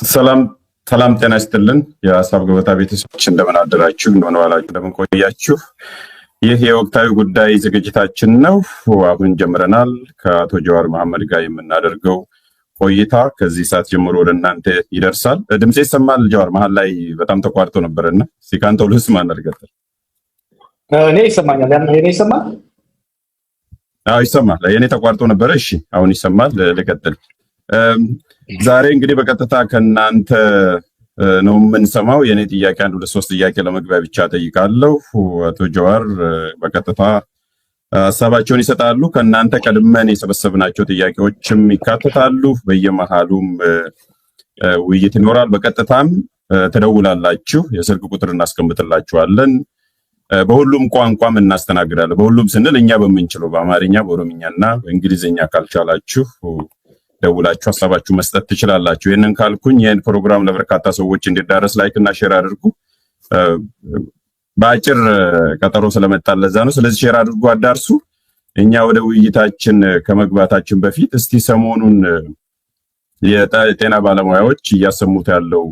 ሰላም ሰላም ጤና ይስጥልን። የሀሳብ ገበታ ቤተሰቦች እንደምን አደራችሁ፣ እንደምን ዋላችሁ፣ እንደምን ቆያችሁ። ይህ የወቅታዊ ጉዳይ ዝግጅታችን ነው። አሁን ጀምረናል። ከአቶ ጀዋር መሐመድ ጋር የምናደርገው ቆይታ ከዚህ ሰዓት ጀምሮ ወደ እናንተ ይደርሳል። ድምጼ ይሰማል? ጀዋር መሀል ላይ በጣም ተቋርጦ ነበርና ሲካንተው ልስማ እናድርገታል። እኔ ይሰማኛል። እኔ ይሰማል? አዎ ይሰማል። የኔ ተቋርጦ ነበረ። እሺ አሁን ይሰማል። ልቀጥል። ዛሬ እንግዲህ በቀጥታ ከናንተ ነው የምንሰማው። የኔ ጥያቄ አንድ ሁለት ሶስት ጥያቄ ለመግቢያ ብቻ ጠይቃለሁ። አቶ ጀዋር በቀጥታ ሀሳባቸውን ይሰጣሉ። ከናንተ ቀድመን የሰበሰብናቸው ጥያቄዎችም ይካተታሉ። በየመሃሉም ውይይት ይኖራል። በቀጥታም ትደውላላችሁ። የስልክ ቁጥር እናስቀምጥላችኋለን። በሁሉም ቋንቋም እናስተናግዳለን። በሁሉም ስንል እኛ በምንችለው በአማርኛ፣ በኦሮምኛና በእንግሊዝኛ ካልቻላችሁ ደውላችሁ ሀሳባችሁ መስጠት ትችላላችሁ። ይህንን ካልኩኝ ይህን ፕሮግራም ለበርካታ ሰዎች እንዲዳረስ ላይክ እና ሼር አድርጉ። በአጭር ቀጠሮ ስለመጣን ለዛ ነው። ስለዚህ ሼር አድርጉ፣ አዳርሱ። እኛ ወደ ውይይታችን ከመግባታችን በፊት እስቲ ሰሞኑን የጤና ባለሙያዎች እያሰሙት ያለው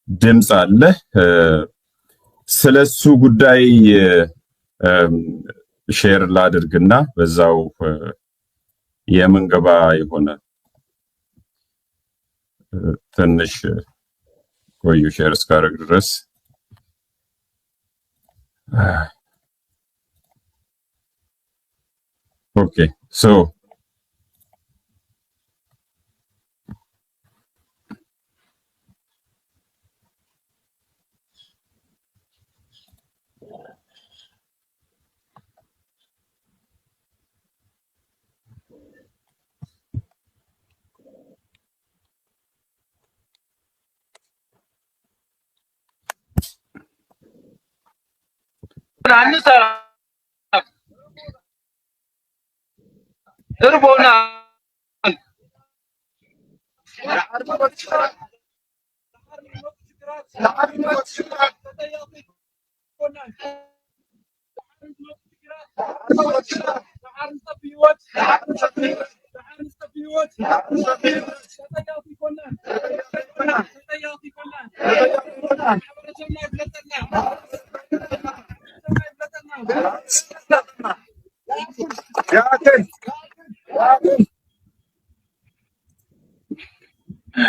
ድምፅ አለ። ስለሱ ጉዳይ ሼር ላድርግና በዛው የምንገባ የሆነ ትንሽ ቆዩ ሼር እስካደርግ ድረስ። ኦኬ ሶ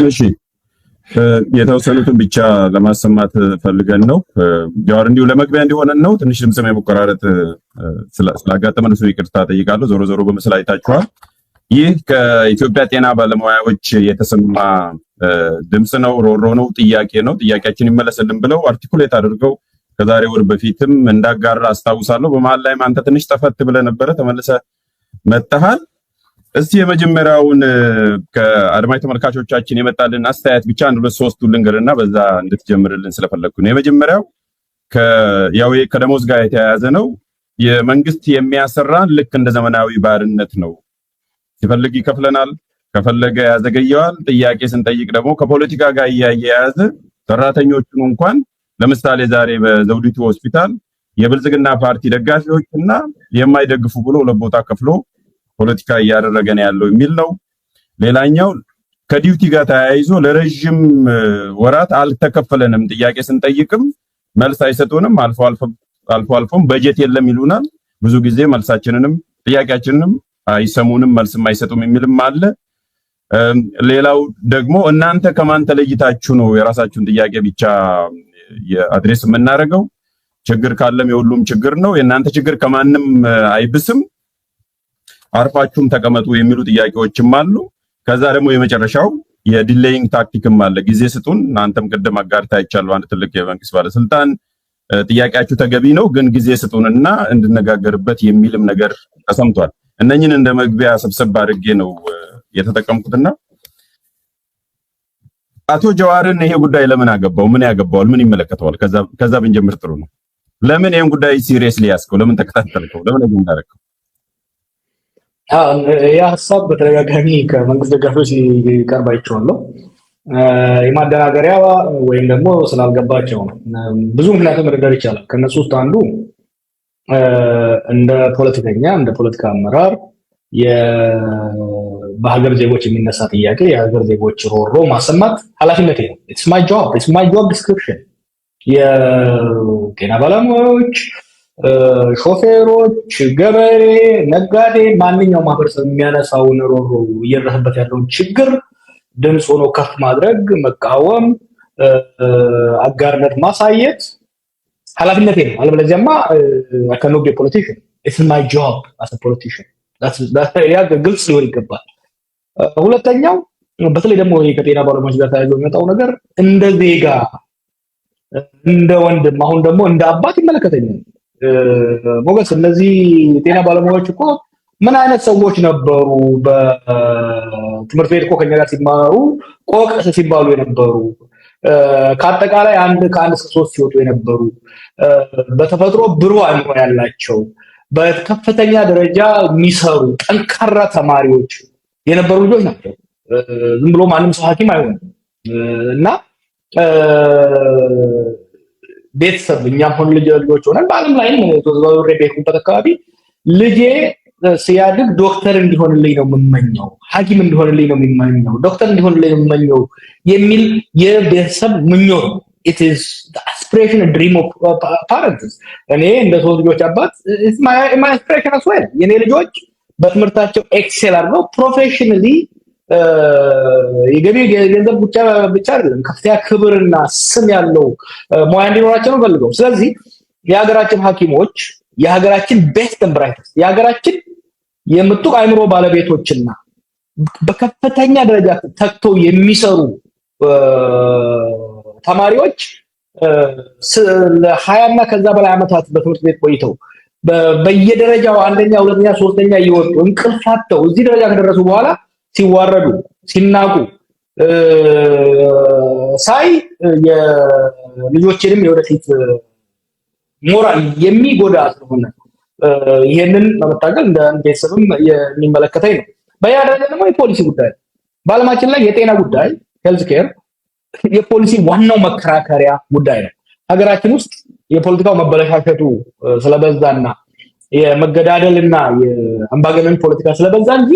እሺ የተወሰኑትን ብቻ ለማሰማት ፈልገን ነው። ጀዋር እንዲሁ ለመግቢያ እንዲሆነን ነው። ትንሽ ድምጽ የመቆራረጥ ስላጋጠመን እሱ ይቅርታ ጠይቃለሁ። ዞሮ ዞሮ በምስል አይታችኋል። ይህ ከኢትዮጵያ ጤና ባለሙያዎች የተሰማ ድምጽ ነው፣ ሮሮ ነው፣ ጥያቄ ነው። ጥያቄያችን ይመለስልን ብለው አርቲኩሌት አድርገው ከዛሬ ወር በፊትም እንዳጋራ አስታውሳለሁ። በመሀል ላይም አንተ ትንሽ ጠፈት ብለህ ነበረ፣ ተመልሰህ መጥተሃል። እስቲ የመጀመሪያውን ከአድማጭ ተመልካቾቻችን የመጣልን አስተያየት ብቻ አንድ ሁለት ሶስቱ ልንገርና በዛ እንድትጀምርልን ስለፈለኩ ነው። የመጀመሪያው ከደሞዝ ጋር የተያያዘ ነው። የመንግስት የሚያሰራን ልክ እንደ ዘመናዊ ባርነት ነው። ሲፈልግ ይከፍለናል፣ ከፈለገ ያዘገየዋል። ጥያቄ ስንጠይቅ ደግሞ ከፖለቲካ ጋር እያያያዘ ሰራተኞቹን እንኳን ለምሳሌ ዛሬ በዘውዲቱ ሆስፒታል የብልጽግና ፓርቲ ደጋፊዎችና የማይደግፉ ብሎ ለቦታ ከፍሎ ፖለቲካ እያደረገ ነው ያለው የሚል ነው። ሌላኛው ከዲዩቲ ጋር ተያይዞ ለረጅም ወራት አልተከፈለንም፣ ጥያቄ ስንጠይቅም መልስ አይሰጡንም፣ አልፎ አልፎም በጀት የለም ይሉናል። ብዙ ጊዜ መልሳችንንም ጥያቄያችንንም አይሰሙንም፣ መልስም አይሰጡም የሚልም አለ። ሌላው ደግሞ እናንተ ከማን ተለይታችሁ ነው የራሳችሁን ጥያቄ ብቻ የአድሬስ የምናደርገው? ችግር ካለም የሁሉም ችግር ነው፣ የእናንተ ችግር ከማንም አይብስም፣ አርፋችሁም ተቀመጡ የሚሉ ጥያቄዎችም አሉ። ከዛ ደግሞ የመጨረሻው የዲሌይንግ ታክቲክም አለ። ጊዜ ስጡን። እናንተም ቅድም አጋርታ አይቻለሁ። አንድ ትልቅ የመንግስት ባለስልጣን ጥያቄያችሁ ተገቢ ነው፣ ግን ጊዜ ስጡንና እንድነጋገርበት የሚልም ነገር ተሰምቷል። እነኝን እንደ መግቢያ ሰብሰብ አድርጌ ነው የተጠቀምኩትና አቶ ጀዋርን ይሄ ጉዳይ ለምን አገባው? ምን ያገባዋል? ምን ይመለከተዋል? ከዛ ብንጀምር ጥሩ ነው። ለምን ይሄን ጉዳይ ሲሪየስሊ ያስከው? ለምን ተከታተልከው? ለምን እንዳረከው? ያ ሀሳብ በተደጋጋሚ ከመንግስት ደጋፊዎች ሊቀርብ አይቼዋለሁ። የማደናገሪያ ወይም ደግሞ ስላልገባቸው ነው። ብዙ ምክንያቱም መደርደር ይቻላል። ከነሱ ውስጥ አንዱ እንደ ፖለቲከኛ እንደ ፖለቲካ አመራር በሀገር ዜጎች የሚነሳ ጥያቄ የሀገር ዜጎች ሮሮ ማሰማት ኃላፊነቴ ነው። ኢትስ ማይ ጆብ ዲስክሪፕሽን። የጤና ባለሙያዎች፣ ሾፌሮች፣ ገበሬ፣ ነጋዴ፣ ማንኛውም ማህበረሰብ የሚያነሳውን ሮሮ እየደረሰበት ያለውን ችግር ድምፅ ሆኖ ከፍ ማድረግ፣ መቃወም፣ አጋርነት ማሳየት ኃላፊነቴ ነው። አለበለዚያማ I cannot be a politician. It's my job as a politician. ያ ግልጽ ሊሆን ይገባል። ሁለተኛው በተለይ ደግሞ ከጤና ባለሙያዎች ጋር ተያይዞ የሚመጣው ነገር እንደ ዜጋ እንደ ወንድም አሁን ደግሞ እንደ አባት ይመለከተኛል። ሞገስ እነዚህ ጤና ባለሙያዎች እኮ ምን አይነት ሰዎች ነበሩ? በትምህርት ቤት እኮ ከኛ ጋር ሲማሩ ቆቅ ሲባሉ የነበሩ ከአጠቃላይ ከአንድ እስከ 3 ሲወጡ የነበሩ በተፈጥሮ ብሩህ አእምሮ ያላቸው በከፍተኛ ደረጃ የሚሰሩ ጠንካራ ተማሪዎች የነበሩ ልጆች ናቸው። ዝም ብሎ ማንም ሰው ሐኪም አይሆንም እና ቤተሰብ እኛም ሆነ ልጆች ሆነን በዓለም ላይ ተዘዋውሬ በሄድኩበት አካባቢ ልጄ ሲያድግ ዶክተር እንዲሆንልኝ ነው የምመኘው፣ ሐኪም እንዲሆንልኝ ነው የምመኘው፣ ዶክተር እንዲሆንልኝ ነው የምመኘው የሚል የቤተሰብ ምኞት ነው። it is the aspiration and dream of parents። እኔ እንደ 3 ልጆች አባት my aspiration as well የኔ ልጆች በትምህርታቸው ኤክሴል አድርገው ፕሮፌሽናሊ የገቢ ገንዘብ ብቻ አይደለም ከፍተኛ ክብርና ስም ያለው ሙያ እንዲኖራቸው ነው ፈልገው። ስለዚህ የሀገራችን ሐኪሞች የሀገራችን ቤስት ኤንድ ብራይትስት የሀገራችን የምጡቅ አእምሮ ባለቤቶችና በከፍተኛ ደረጃ ተክተው የሚሰሩ ተማሪዎች ለ20 እና ከዛ በላይ ዓመታት በትምህርት ቤት ቆይተው በየደረጃው አንደኛ፣ ሁለተኛ፣ ሶስተኛ እየወጡ እንቅልፋተው እዚህ ደረጃ ከደረሱ በኋላ ሲዋረዱ ሲናቁ ሳይ የልጆችንም የወደፊት ሞራል የሚጎዳ ስለሆነ ይሄንን በመታገል እንደ ቤተሰብም የሚመለከተኝ ነው። በያ ደረጃ ደግሞ የፖሊሲ ጉዳይ በዓለማችን ላይ የጤና ጉዳይ ሄልዝ ኬር የፖሊሲ ዋናው መከራከሪያ ጉዳይ ነው። ሀገራችን ውስጥ የፖለቲካው መበለሻሸቱ ስለበዛና የመገዳደልና የአምባገነን ፖለቲካ ስለበዛ እንጂ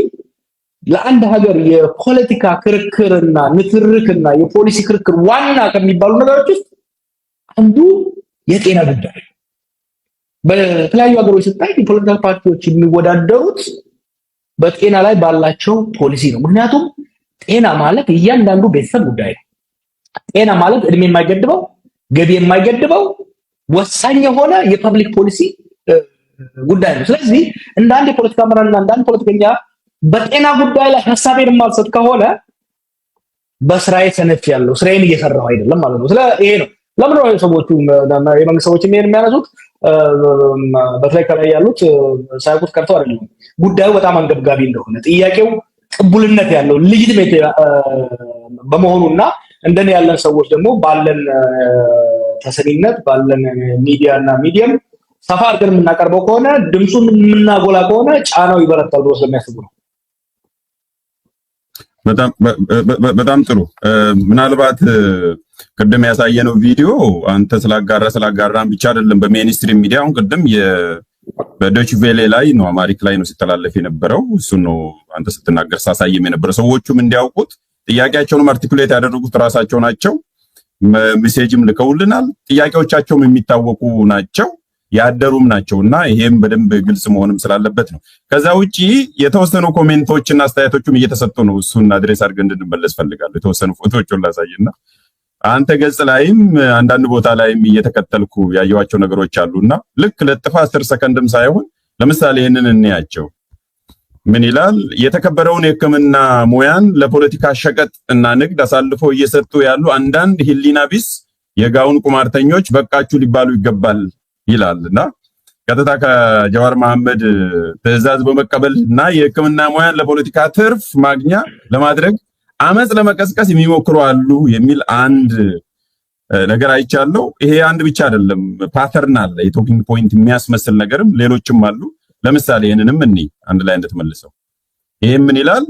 ለአንድ ሀገር የፖለቲካ ክርክርና ንትርክና የፖሊሲ ክርክር ዋና ከሚባሉ ነገሮች ውስጥ አንዱ የጤና ጉዳይ። በተለያዩ ሀገሮች ስታይ የፖለቲካ ፓርቲዎች የሚወዳደሩት በጤና ላይ ባላቸው ፖሊሲ ነው። ምክንያቱም ጤና ማለት እያንዳንዱ ቤተሰብ ጉዳይ ነው። ጤና ማለት እድሜ የማይገድበው ገቢ የማይገድበው ወሳኝ የሆነ የፐብሊክ ፖሊሲ ጉዳይ ነው። ስለዚህ እንደ አንድ የፖለቲካ አመራርና እንደ አንድ ፖለቲከኛ በጤና ጉዳይ ላይ ሐሳቤን የማልሰጥ ከሆነ በስራዬ ሰነፍ ያለው ስራዬን እየሰራሁ አይደለም ማለት ነው። ይሄ ነው ለምን ነው ሰዎቹ የመንግስት ሰዎች የሚያነሱት በተለይ ከላይ ያሉት ሳይቁት ቀርተው አይደለም። ጉዳዩ በጣም አንገብጋቢ እንደሆነ ጥያቄው ቅቡልነት ያለው ሌጂቲሜት በመሆኑና እንደኔ ያለን ሰዎች ደግሞ ባለን ተሰሚነት ባለን ሚዲያና ሚዲየም ሰፋ አድርገን የምናቀርበው ከሆነ ድምጹን የምናጎላ ከሆነ ጫናው ይበረታል ብሎ ስለሚያስቡ ነው። በጣም ጥሩ። ምናልባት ቅድም ያሳየነው ቪዲዮ አንተ ስላጋራን ብቻ አይደለም በሜንስትሪም ሚዲያ አሁን ቅድም በዶች ቬሌ ላይ ነው አማሪክ ላይ ነው ሲተላለፍ የነበረው። እሱ ነው አንተ ስትናገር ሳሳይም የነበረው። ሰዎቹም እንዲያውቁት ጥያቄያቸውን አርቲኩሌት ያደረጉት ራሳቸው ናቸው። ሜሴጅም ልከውልናል። ጥያቄዎቻቸውም የሚታወቁ ናቸው ያደሩም ናቸውና ይሄም በደንብ ግልጽ መሆንም ስላለበት ነው። ከዛ ውጪ የተወሰኑ ኮሜንቶችና አስተያየቶችም እየተሰጡ ነው። እሱን አድሬስ አድርገን እንድንመለስ ፈልጋለሁ። የተወሰኑ ፎቶዎችን ላሳይና አንተ ገጽ ላይም አንዳንድ ቦታ ላይም እየተከተልኩ ያየዋቸው ነገሮች አሉና ልክ ለጥፋ 10 ሰከንድም ሳይሆን ለምሳሌ ይሄንን እንያቸው። ምን ይላል? የተከበረውን የሕክምና ሙያን ለፖለቲካ ሸቀጥ እና ንግድ አሳልፎ እየሰጡ ያሉ አንዳንድ ህሊና ቢስ የጋውን ቁማርተኞች በቃችሁ ሊባሉ ይገባል ይላልና ቀጥታ ከጀዋር መሐመድ ትዕዛዝ በመቀበል እና የሕክምና ሙያን ለፖለቲካ ትርፍ ማግኛ ለማድረግ አመጽ ለመቀስቀስ የሚሞክሩ አሉ የሚል አንድ ነገር አይቻለሁ። ይሄ አንድ ብቻ አይደለም፣ ፓተርን አለ፣ የቶኪንግ ፖይንት የሚያስመስል ነገርም ሌሎችም አሉ። ለምሳሌ ይሄንንም እኔ አንድ ላይ እንድትመልሰው። ይሄ ምን ይላል?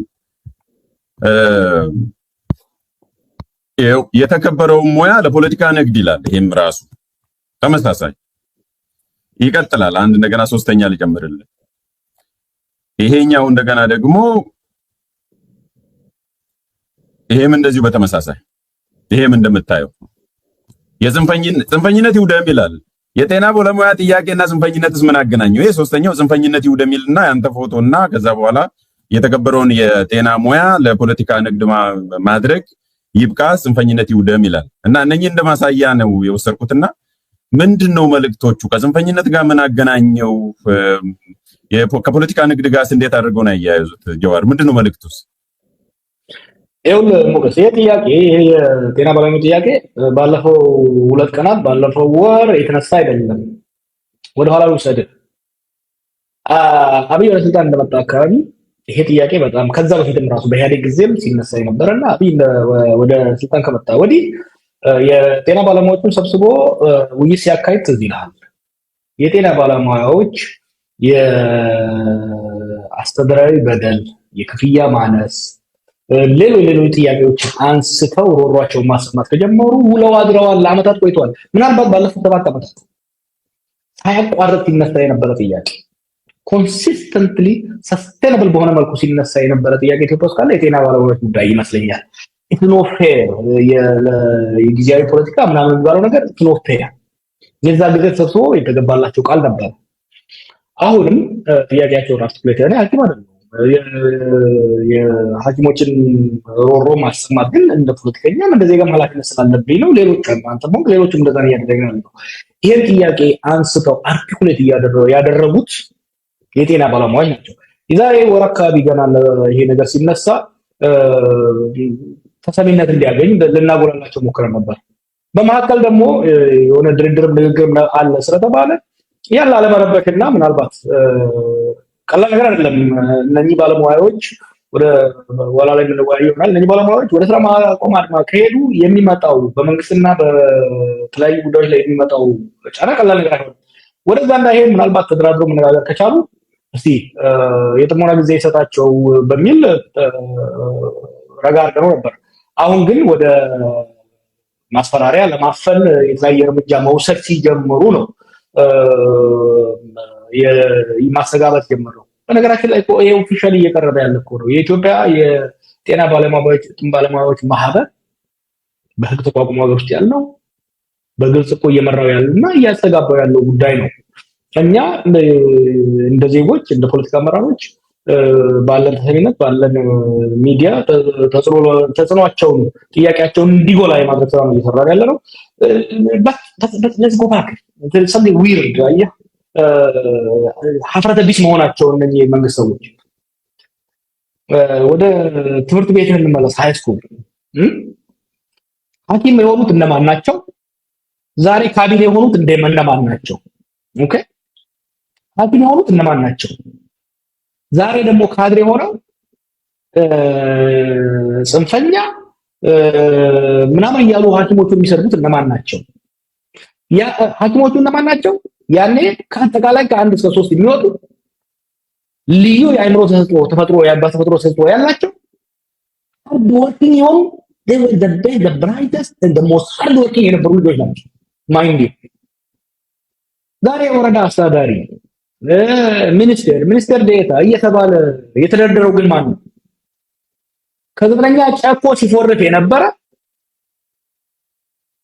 የተከበረው ሙያ ለፖለቲካ ንግድ ይላል። ይሄም ራሱ ተመሳሳይ ይቀጥላል። አንድ እንደገና ሶስተኛ ሊጨምርልን። ይሄኛው እንደገና ደግሞ ይሄም እንደዚሁ በተመሳሳይ ይሄም እንደምታየው ጽንፈኝነት ይውደም ይላል። የጤና ባለሙያ ጥያቄና ጽንፈኝነትስ ምን አገናኘው? ይሄ ሶስተኛው ጽንፈኝነት ይውደም ይልና ያንተ ፎቶና ከዛ በኋላ የተከበረውን የጤና ሙያ ለፖለቲካ ንግድ ማድረግ ይብቃ፣ ጽንፈኝነት ይውደም ይላል እና እነኚህ እንደማሳያ ነው የወሰድኩትና ምንድነው መልእክቶቹ? ከጽንፈኝነት ጋር ምን አገናኘው? ከፖለቲካ ንግድ ጋር እንዴት አድርገው ነው ያያያዙት? ጀዋር ምንድነው መልእክቱስ? ይኸውልህ ሞገስ፣ ይሄ ጥያቄ ይሄ የጤና ባለሙያ ጥያቄ ባለፈው 2 ቀናት ባለፈው ወር የተነሳ አይደለም። ወደኋላ ልውሰድህ። አብይ ወደ ስልጣን እንደመጣ አካባቢ ይሄ ጥያቄ በጣም ከዛ በፊትም ራሱ በኢህአዴግ ጊዜም ሲነሳ የነበረና አብይ ወደ ስልጣን ከመጣ ወዲህ የጤና ባለሙያዎችን ሰብስቦ ውይይት ሲያካሂድ ትዝ ይልሃል። የጤና ባለሙያዎች የአስተዳደራዊ በደል፣ የክፍያ ማነስ፣ ሌሎች ጥያቄዎችን አንስተው ሮሯቸውን ማሰማት ከጀመሩ ውለው አድረዋል። ለአመታት ቆይተዋል። ምናልባት ባለፉት 7 ዓመታት ሳያቋርጥ ሲነሳ የነበረ ጥያቄ ኮንሲስተንትሊ ሰስቴነብል በሆነ መልኩ ሲነሳ የነበረ ጥያቄ ኢትዮጵያ ውስጥ ካለ የጤና ባለሙያዎች ጉዳይ ይመስለኛል። ኢትኖ ፌር የጊዜያዊ ፖለቲካ ምናምን የሚባለው ነገር ኢትኖ ፌር የዛ ጊዜ ተሰብስቦ የተገባላቸው ቃል ነበር። አሁንም ጥያቄያቸውን አርቲኩሌት ያለ ሐኪም አይደለም። የሐኪሞችን ሮሮ ማሰማት ግን እንደ ፖለቲከኛም እንደ ዜጋም ኃላፊነት ስላለብኝ ነው። ሌሎችም እንደዛ እያደረግን ነው። ይሄን ጥያቄ አንስተው አርቲኩሌት ያደረጉት የጤና ባለሙያዎች ናቸው። የዛሬ ወር አካባቢ ገና ይሄ ነገር ሲነሳ ተሰሚነት እንዲያገኝ ልናጎላላቸው ሞክረን ነበር። በመካከል ደግሞ የሆነ ድርድር ንግግር አለ ስለተባለ ያለ አለመረበክና ምናልባት ቀላል ነገር አይደለም። እነኚህ ባለሙያዎች ወደ ኋላ ላይ የምንወያየው ይሆናል። እነኚህ ባለሙያዎች ወደ ስራ ማቆም አድማ ከሄዱ የሚመጣው በመንግስትና በተለያዩ ጉዳዮች ላይ የሚመጣው ጫና ቀላል ነገር አይሆንም። ወደዛ እንዳይሄድ ምናልባት ተደራድረው መነጋገር ከቻሉ እስቲ የጥሞና ጊዜ ይሰጣቸው በሚል ረጋ አድርገው ነበር። አሁን ግን ወደ ማስፈራሪያ ለማፈን የተለያየ እርምጃ መውሰድ ሲጀምሩ ነው ማስተጋባት ጀመረው። በነገራችን ላይ ይሄ ኦፊሻሊ እየቀረበ ያለ እኮ ነው። የኢትዮጵያ የጤና ባለሙያዎች ማህበር በህግ ተቋቁሞ ሀገር ውስጥ ያለው በግልጽ እኮ እየመራው ያለና እያስተጋባው ያለው ጉዳይ ነው። እኛ እንደ ዜጎች እንደ ፖለቲካ አመራሮች ባለን ተሰሚነት ባለን ሚዲያ ተጽዕኖአቸውን ጥያቄያቸውን እንዲጎላ የማድረግ ስራ ነው እየሰራ ያለ ነው። let's go back something weird አየህ፣ ሀፍረተ ቢስ መሆናቸው እነኚህ የመንግስት ሰዎች። ወደ ትምህርት ቤት እንመለስ። ሃይ ስኩል ሐኪም የሆኑት እነማን ናቸው? ዛሬ ካቢኔ የሆኑት እነማን ናቸው? ኦኬ፣ ሐኪም የሆኑት እነማን ናቸው? ዛሬ ደግሞ ካድሬ ሆነው ጽንፈኛ ምናምን እያሉ ሐኪሞቹን የሚሰሩት እነማን ናቸው? ሐኪሞቹ እነማን ናቸው? ያኔ ከአጠቃላይ ከ1 እስከ 3 የሚወጡ ልዩ የአእምሮ ተፈጥሮ ተሰጥኦ ያላቸው hard working የሆኑ they were the brightest and the most hard working የነበሩ ልጆች ናቸው። ማይንድ ዛሬ ወረዳ አስተዳዳሪ ሚኒስትር ዴታ እየተባለ የተደረደረው ግን ማን ነው? ከዘጠነኛ ጨኮ ሲፎርፍ የነበረ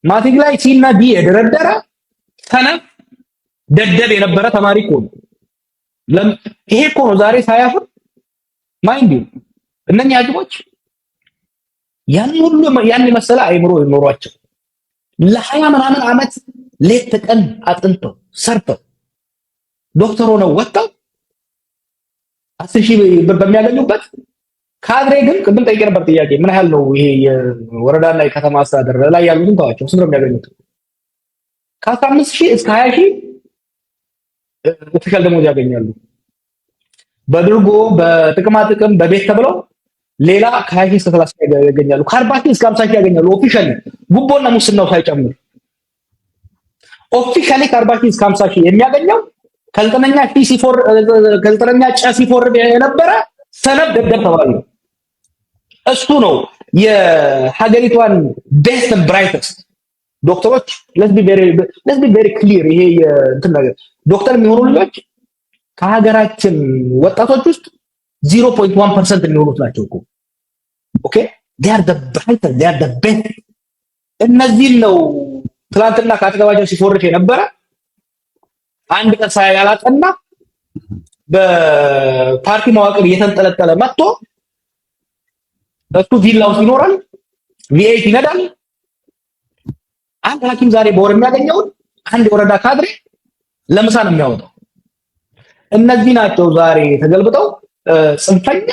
ማትሪክ ላይ ሲና ዲ የደረደረ ሰነፍ ደደብ የነበረ ተማሪ እኮ ነው። ይሄ እኮ ነው ዛሬ ሳያፍር ማይንድ እነኛ ሐኪሞች ያን መሰለ አይምሮ ይኖሯቸው ለ20 ምናምን ዓመት ሌት ተቀን አጥንተው ሰርተው ዶክተር ሆነው ወጣው 10,000 ብር በሚያገኙበት ካድሬ ግን ቅድም ጠይቄ ነበር ጥያቄ ምን ያህል ነው ይሄ የወረዳና የከተማ አስተዳደር ላይ ያሉትን ታዋቸው ስንት ነው የሚያገኙት? ከ15,000 እስከ 20,000 ኦፊሻል ደሞዝ ያገኛሉ። በድርጎ በጥቅማ ጥቅም በቤት ተብለው ሌላ ከ20,000 እስከ 30,000 ያገኛሉ። ከ40,000 እስከ 50,000 ያገኛሉ። ኦፊሻሊ ጉቦና ሙስናው ሳይጨምር ኦፊሻሊ ከ40,000 እስከ 50,000 የሚያገኘው ከዘጠነኛ ጨ ሲፎርድ የነበረ ሰነፍ ደደብ ተባለ። እሱ ነው የሀገሪቷን ቤስት ብራይተስት ዶክተሮች። let's be very clear ይሄ እንትን ነገር ዶክተር የሚሆኑ ልጆች ከሀገራችን ወጣቶች ውስጥ 0.1% የሚሆኑት ናቸው እኮ። ኦኬ they are the brighter, they are the best። እነዚህን ነው ትላንትና ካጠገባቸው ሲፎርሽ የነበረ አንድ ቀን ሳያላጠና በፓርቲ መዋቅር እየተንጠለጠለ መጥቶ እሱ ቪላ ውስጥ ይኖራል፣ ቪኤት ይነዳል። አንድ ሐኪም ዛሬ በወር የሚያገኘውን አንድ የወረዳ ካድሬ ለምሳ ነው የሚያወጣው። እነዚህ ናቸው ዛሬ ተገልብጠው ጽንፈኛ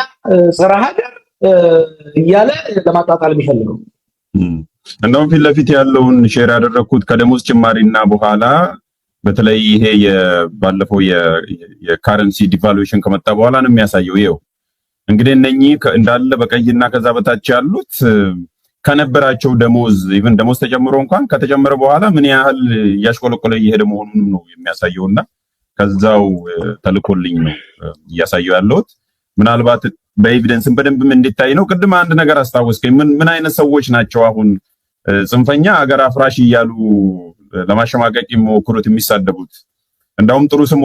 ጸረ ሀገር እያለ ለማጣጣል የሚፈልገው። እንደውም ፊት ለፊት ያለውን ሼር ያደረኩት ከደሞዝ ጭማሪና በኋላ በተለይ ይሄ ባለፈው የካረንሲ ዲቫሉዌሽን ከመጣ በኋላ ነው የሚያሳየው። ይሄው እንግዲህ እነኚህ እንዳለ በቀይና ከዛ በታች ያሉት ከነበራቸው ደሞዝ ኢቭን ደሞዝ ተጨምሮ እንኳን ከተጨመረ በኋላ ምን ያህል እያሽቆለቆለ እየሄደ መሆኑን ነው የሚያሳየውና ከዛው ተልኮልኝ ነው እያሳየው ያለሁት። ምናልባት በኤቪደንስም በደንብም እንዲታይ ነው። ቅድም አንድ ነገር አስታወስከኝ። ምን አይነት ሰዎች ናቸው አሁን ጽንፈኛ አገር አፍራሽ እያሉ ለማሸማቀቅ የሚሞክሩት የሚሳደቡት? እንዳውም ጥሩ ስም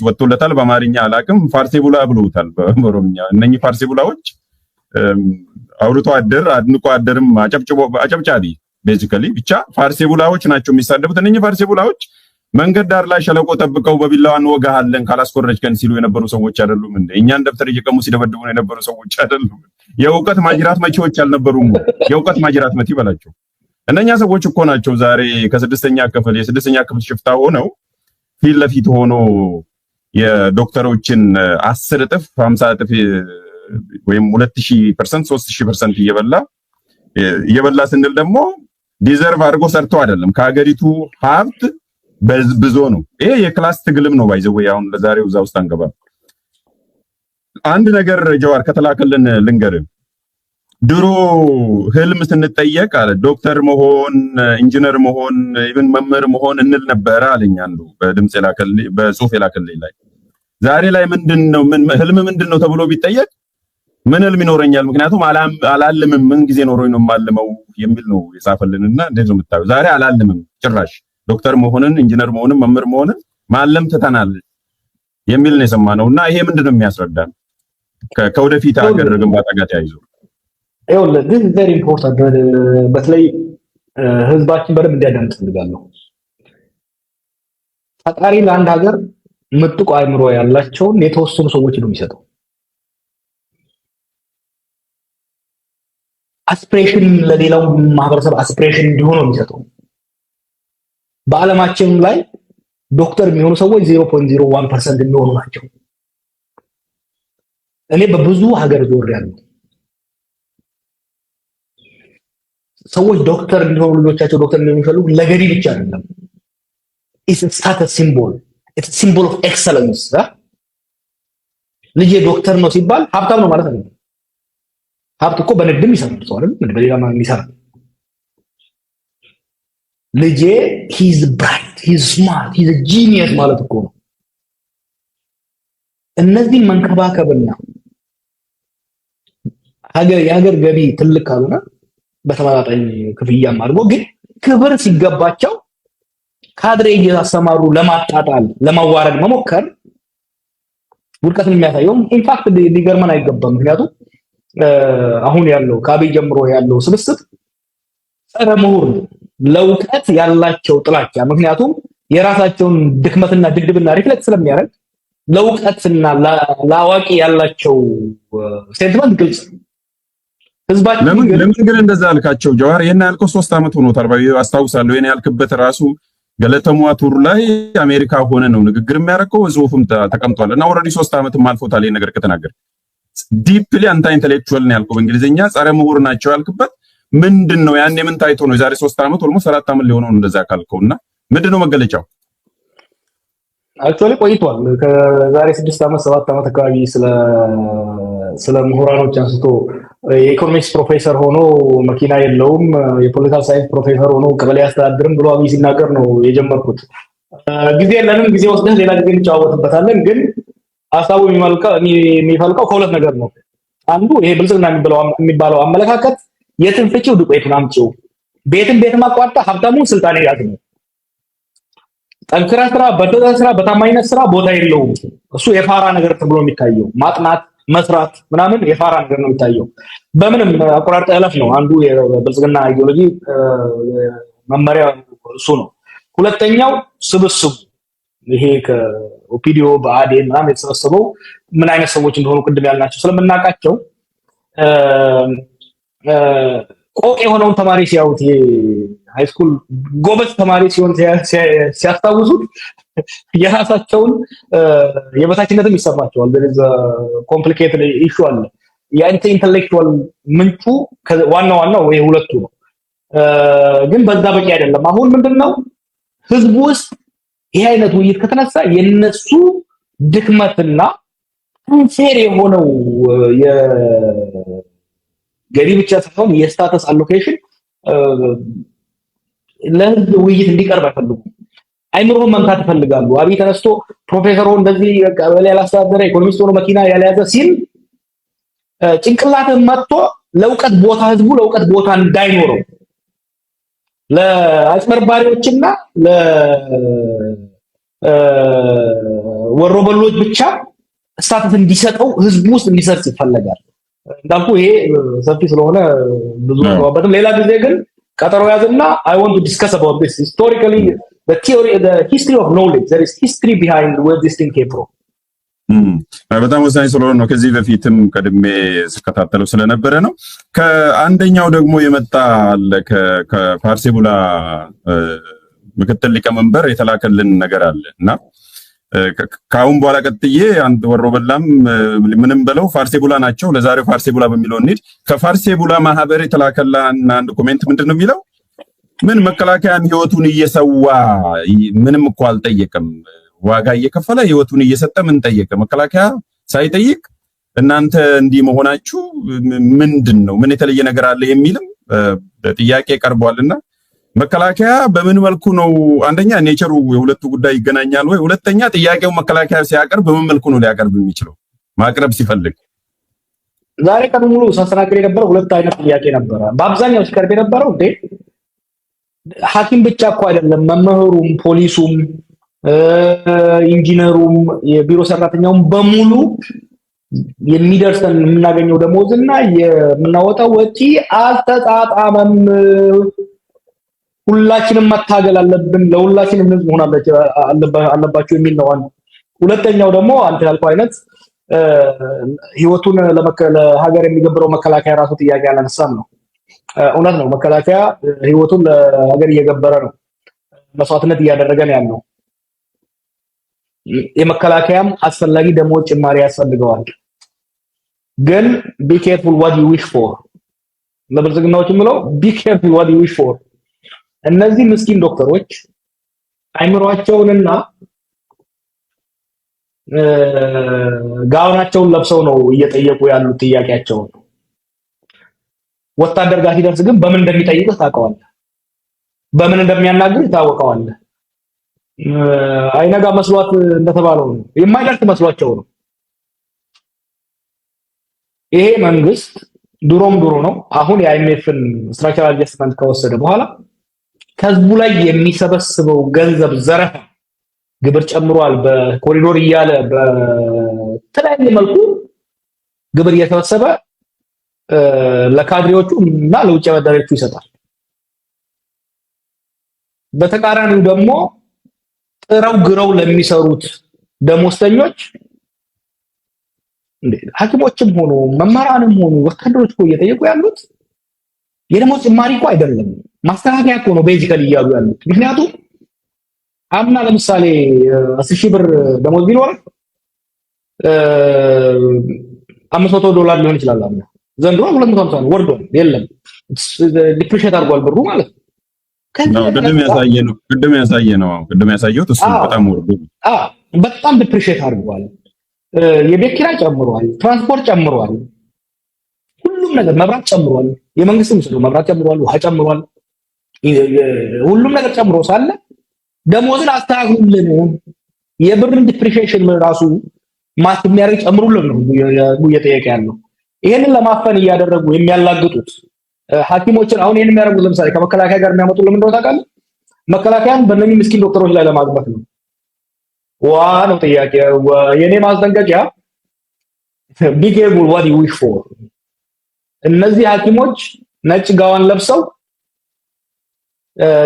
ወጥቶለታል። በአማርኛ አላቅም፣ ፋርሴቡላ ብለውታል በኦሮምኛ። እነኚህ ፋርሴቡላዎች አውርቶ አደር አድንቆ አደርም አጨብጫቢ ቤዚካሊ ብቻ ፋርሴቡላዎች ናቸው የሚሳደቡት። እነኚህ ፋርሴቡላዎች መንገድ ዳር ላይ ሸለቆ ጠብቀው በቢላዋ እንወጋሃለን ካላስኮረጅከን ሲሉ የነበሩ ሰዎች አይደሉም እንዴ? እኛን ደብተር እየቀሙ ሲደበድቡ የነበሩ ሰዎች አይደሉም? የእውቀት ማጅራት መቺዎች አልነበሩም? የእውቀት ማጅራት መቺ በላቸው። እነኛ ሰዎች እኮ ናቸው ዛሬ የስድስተኛ ክፍል ሽፍታ ሆነው ፊት ለፊት ሆኖ የዶክተሮችን 10 እጥፍ 50 እጥፍ ወይም 2000% 3000% እየበላ ስንል ደግሞ ዲዘርቭ አድርጎ ሰርቶ አይደለም ከሀገሪቱ ሀብት በዝብዞ ነው። ይሄ የክላስ ትግልም ነው ባይዘው። አሁን ለዛሬው እዛ ውስጥ አንገባ። አንድ ነገር ጀዋር ከተላከልን ልንገርህ። ድሮ ህልም ስንጠየቅ አለ ዶክተር መሆን፣ ኢንጂነር መሆን፣ ኢቭን መምህር መሆን እንል ነበረ አለኝ አንዱ በድምጽ የላከልኝ በጽሁፍ የላከልኝ ላይ። ዛሬ ላይ ምንድነው ህልም ምንድነው ተብሎ ቢጠየቅ ምን ህልም ይኖረኛል? ምክንያቱም አላልምም፣ ምን ጊዜ ኖሮኝ ነው የማልመው የሚል ነው የጻፈልንና እንዴት ነው የምታየው? ዛሬ አላልምም ጭራሽ ዶክተር መሆንን፣ ኢንጂነር መሆንን፣ መምህር መሆንን ማለም ትተናል የሚል ነው የሰማነውና ይሄ ምንድነው የሚያስረዳን ከወደፊት ሀገር ግንባታ ጋር ተያይዞ? ይኸውልህ this is very important። በተለይ ህዝባችን በደንብ እንዲያዳምጥ ፈልጋለሁ። ፈጣሪ ለአንድ ሀገር ምጡቅ አእምሮ ያላቸውን የተወሰኑ ሰዎች ነው የሚሰጠው። አስፒሬሽን ለሌላው ማህበረሰብ አስፒሬሽን እንዲሆን ነው የሚሰጠው። በዓለማችን ላይ ዶክተር የሚሆኑ ሰዎች 0.01% የሚሆኑ ናቸው። እኔ በብዙ ሀገር ዞሬያለሁ። ሰዎች ዶክተር እንዲሆኑ ልጆቻቸው ዶክተር እንደሚፈልጉ ለገሪ ብቻ አይደለም። it's a status symbol, it's a symbol of excellence። ልጄ ዶክተር ነው ሲባል ሀብታም ነው ማለት ነው። ሀብት እኮ በንግድም ይሰራል ሰው አይደል? በሌላ ይሰራል። ልጄ he's bright, he's smart, he's a genius ማለት እኮ ነው። እነዚህ መንከባከብና የሀገር ገቢ ትልቅ ካልሆነ በተመጣጣኝ ክፍያም አድርጎ ግን ክብር ሲገባቸው ካድሬ እያሰማሩ ለማጣጣል ለማዋረድ መሞከር ውድቀትን የሚያሳየው ኢንፋክት ሊገርመን አይገባም። ምክንያቱም አሁን ያለው ከአብይ ጀምሮ ያለው ስብስብ ጸረ ምሁር ለእውቀት ያላቸው ጥላቻ፣ ምክንያቱም የራሳቸውን ድክመትና ድግድብና ሪፍሌክት ስለሚያደርግ ለእውቀትና ለአዋቂ ያላቸው ሴንቲመንት ግልጽ ነው። ህዝባችን ለምን ግን እንደዛ አልካቸው ጀዋር? ይሄን ያልከው 3 ዓመት ሆኖታል አስታውሳለሁ። ይሄን ያልክበት ራሱ ገለተሟ ቱር ላይ አሜሪካ ሆነ ነው ንግግር የሚያደርገው፣ ጽሁፍም ተቀምጧል እና ኦልሬዲ 3 ዓመትም አልፎታል። ይሄን ነገር ከተናገር ዲፕሊ አንታ ኢንተሌክቹዋል ነው ያልከው በእንግሊዝኛ ጸረ ምሁር ናቸው ያልክበት ምንድነው? ያኔ ምን ታይቶ ነው? የዛሬ 3 ዓመት ኦልሞስት 4 ዓመት ሊሆነው እንደዛ ካልከውና ምንድነው መገለጫው? አክቹአሊ ቆይቷል። ከዛሬ 6 ዓመት 7 ዓመት አካባቢ ስለ ምሁራኖች አንስቶ የኢኮኖሚክስ ፕሮፌሰር ሆኖ መኪና የለውም፣ የፖለቲካል ሳይንስ ፕሮፌሰር ሆኖ ቀበሌ አስተዳደርም ብሎ አብይ ሲናገር ነው የጀመርኩት። ጊዜ የለንም፣ ጊዜ ወስደን ሌላ ጊዜ እንጫወትበታለን። ግን ሀሳቡ የሚፈልቀው ከሁለት ነገር ነው። አንዱ ይሄ ብልጽግና የሚባለው አመለካከት የትን ፍቺው ዱቄቱን አምጪው፣ ቤትም አቋርጣ ሀብታሙን ስልጣን ያገኝ፣ ጠንክራ ስራ፣ በደረጃ ስራ፣ በታማኝነት ስራ ቦታ የለውም። እሱ የፋራ ነገር ተብሎ የሚታየው ማጥናት መስራት ምናምን የፋራ ነገር ነው የሚታየው። በምንም አቆራርጠህ እለፍ ነው አንዱ የብልጽግና አይዲዮሎጂ መመሪያ እሱ ነው። ሁለተኛው ስብስቡ ይሄ ከኦፒዲዮ በአዴን ምናምን የተሰበሰበው ምን አይነት ሰዎች እንደሆኑ ቅድም ያልናቸው ስለምናውቃቸው ቆቅ የሆነውን ተማሪ ሲያዩት ሃይስኩል ጎበዝ ተማሪ ሲሆን ሲያስታውሱት የራሳቸውን የበታችነትም ይሰማቸዋል። there is a complicated issue አለ። የአንቲ ኢንተሌክቹዋል ምንጩ ዋናው ወይ ሁለቱ ነው። ግን በዛ በቂ አይደለም። አሁን ምንድነው ህዝቡ ውስጥ ይሄ አይነት ውይይት ከተነሳ የነሱ ድክመትና አንፌር የሆነው የገቢ ብቻ ሳይሆን የስታተስ አሎኬሽን ለህዝብ ውይይት እንዲቀርብ አይፈልጉም። አይምሮን መምታት ይፈልጋሉ። አብይ ተነስቶ ፕሮፌሰሩ እንደዚህ ቀበሌ ያላስተዳደረ ኢኮኖሚስት ሆኖ መኪና ያልያዘ ሲል ጭንቅላትን መጥቶ ለውቀት ቦታ ህዝቡ ለውቀት ቦታ እንዳይኖረው ለአጭበርባሪዎችና ለወሮበሎች ብቻ ስታተስ እንዲሰጠው ህዝቡ ውስጥ እንዲሰርጽ ይፈልጋል። እንዳልኩ ይሄ ሰፊ ስለሆነ ብዙ ነው። ሌላ ጊዜ ግን ቀጠሮ ያዝና I want to discuss about this historically the theory the history of knowledge there is history behind where this thing came from. በጣም ወሳኝ ስለሆነ ነው። ከዚህ በፊትም ቀድሜ ስከታተለው ስለነበረ ነው። ከአንደኛው ደግሞ የመጣ አለ ከፋርሴቡላ ምክትል ሊቀመንበር የተላከልን ነገር አለ እና ከአሁን በኋላ ቀጥዬ አንድ ወሮበላም ምንም በለው ፋርሴቡላ ናቸው። ለዛሬው ፋርሴቡላ በሚለው እንሂድ። ከፋርሴቡላ ማህበር የተላከልን አንድ ኮሜንት ምንድነው የሚለው? ምን መከላከያም ህይወቱን እየሰዋ ምንም እኮ አልጠየቀም፣ ዋጋ እየከፈለ ህይወቱን እየሰጠ ምን ጠየቀ? መከላከያ ሳይጠይቅ እናንተ እንዲህ መሆናችሁ ምንድነው? ምን የተለየ ነገር አለ የሚልም ጥያቄ ቀርቧልና መከላከያ በምን መልኩ ነው? አንደኛ ኔቸሩ የሁለቱ ጉዳይ ይገናኛል ወይ? ሁለተኛ ጥያቄው መከላከያ ሲያቀርብ በምን መልኩ ነው ሊያቀርብ የሚችለው? ማቅረብ ሲፈልግ ዛሬ ቀኑ ሙሉ ሳስተናግድ የነበረው ሁለት አይነት ጥያቄ ነበረ። በአብዛኛው ሲቀርብ የነበረው እንዴ ሐኪም ብቻ እኮ አይደለም፣ መምህሩም፣ ፖሊሱም፣ ኢንጂነሩም፣ የቢሮ ሰራተኛውም በሙሉ የሚደርሰን የምናገኘው ደሞዝና የምናወጣው ወጪ አልተጣጣመም። ሁላችንም መታገል አለብን፣ ለሁላችንም ህዝብ መሆን አለባቸው የሚል ነው። ሁለተኛው ደግሞ አንተ ያልከው አይነት ህይወቱን ለሀገር የሚገብረው መከላከያ ራሱ ጥያቄ አላነሳም ነው። እውነት ነው። መከላከያ ህይወቱን ለሀገር እየገበረ ነው፣ መስዋዕትነት እያደረገ ነው ያለው። የመከላከያም አስፈላጊ ደሞዝ ጭማሪ ያስፈልገዋል። ግን be careful what you wish for ለብልጽግናዎች የምለው be careful what you wish for። እነዚህ ምስኪን ዶክተሮች አይምሮአቸውንና ጋውናቸውን ለብሰው ነው እየጠየቁ ያሉት ጥያቄያቸውን። ወታደር ጋር ሲደርስ ግን በምን እንደሚጠይቅህ ታውቀዋለህ፣ በምን እንደሚያናግር ታውቀዋለህ። አይነጋ መስሏት እንደተባለው ነው የማይደርስ መስሏቸው ነው። ይሄ መንግስት ድሮም ድሮ ነው። አሁን የአይኤምኤፍን ስትራክቸራል አጀስትመንት ከወሰደ በኋላ ከህዝቡ ላይ የሚሰበስበው ገንዘብ ዘረፋ፣ ግብር ጨምሯል፣ በኮሪዶር እያለ በተለያየ መልኩ ግብር እየተሰበሰበ ለካድሬዎቹ እና ለውጭ አበዳሪዎቹ ይሰጣል። በተቃራኒው ደግሞ ጥረው ግረው ለሚሰሩት ደሞዝተኞች ሐኪሞችም ሆኑ መምህራንም ሆኑ ወታደሮች እኮ እየጠየቁ ያሉት የደሞዝ ጭማሪ እኮ አይደለም፣ ማስተካከያ እኮ ነው ቤዚካሊ እያሉ ያሉት። ምክንያቱም አምና ለምሳሌ 10,000 ብር ደሞዝ ቢኖር $500 ሊሆን ይችላል። አምና ዘንድሮ 250 ነው፣ ወርዷል። የለም ዲፕሪሼት አድርጓል ብሩ ማለት ነው። ቅድም ያሳየው እሱ በጣም ወርዶ በጣም ዲፕሪሼት አድርጓል። የቤት ኪራይ ጨምሯል፣ ትራንስፖርት ጨምሯል፣ ሁሉም ነገር መብራት ጨምሯል፣ የመንግስት ምስሉ መብራት ጨምሯል፣ ውሃ ጨምሯል፣ ሁሉም ነገር ጨምሮ ሳለ ደሞዝን አስተካክሉልን፣ የብርን ዲፕሪሺየሽን ራሱ ማስ የሚያደርግ ጨምሩልን ነው እየጠየቀ ያለው። ይሄንን ለማፈን እያደረጉ የሚያላግጡት ሐኪሞችን አሁን ይሄን የሚያደርጉት ለምሳሌ ከመከላከያ ጋር የሚያመጡት ለምን እንደሆነ ታውቃለህ? መከላከያን በእነኚህ ምስኪን ዶክተሮች ላይ ለማግባት ነው። ነው ጥያቄው። የኔ ማስጠንቀቂያ be careful what you wish for። እነዚህ ሐኪሞች ነጭ ጋዋን ለብሰው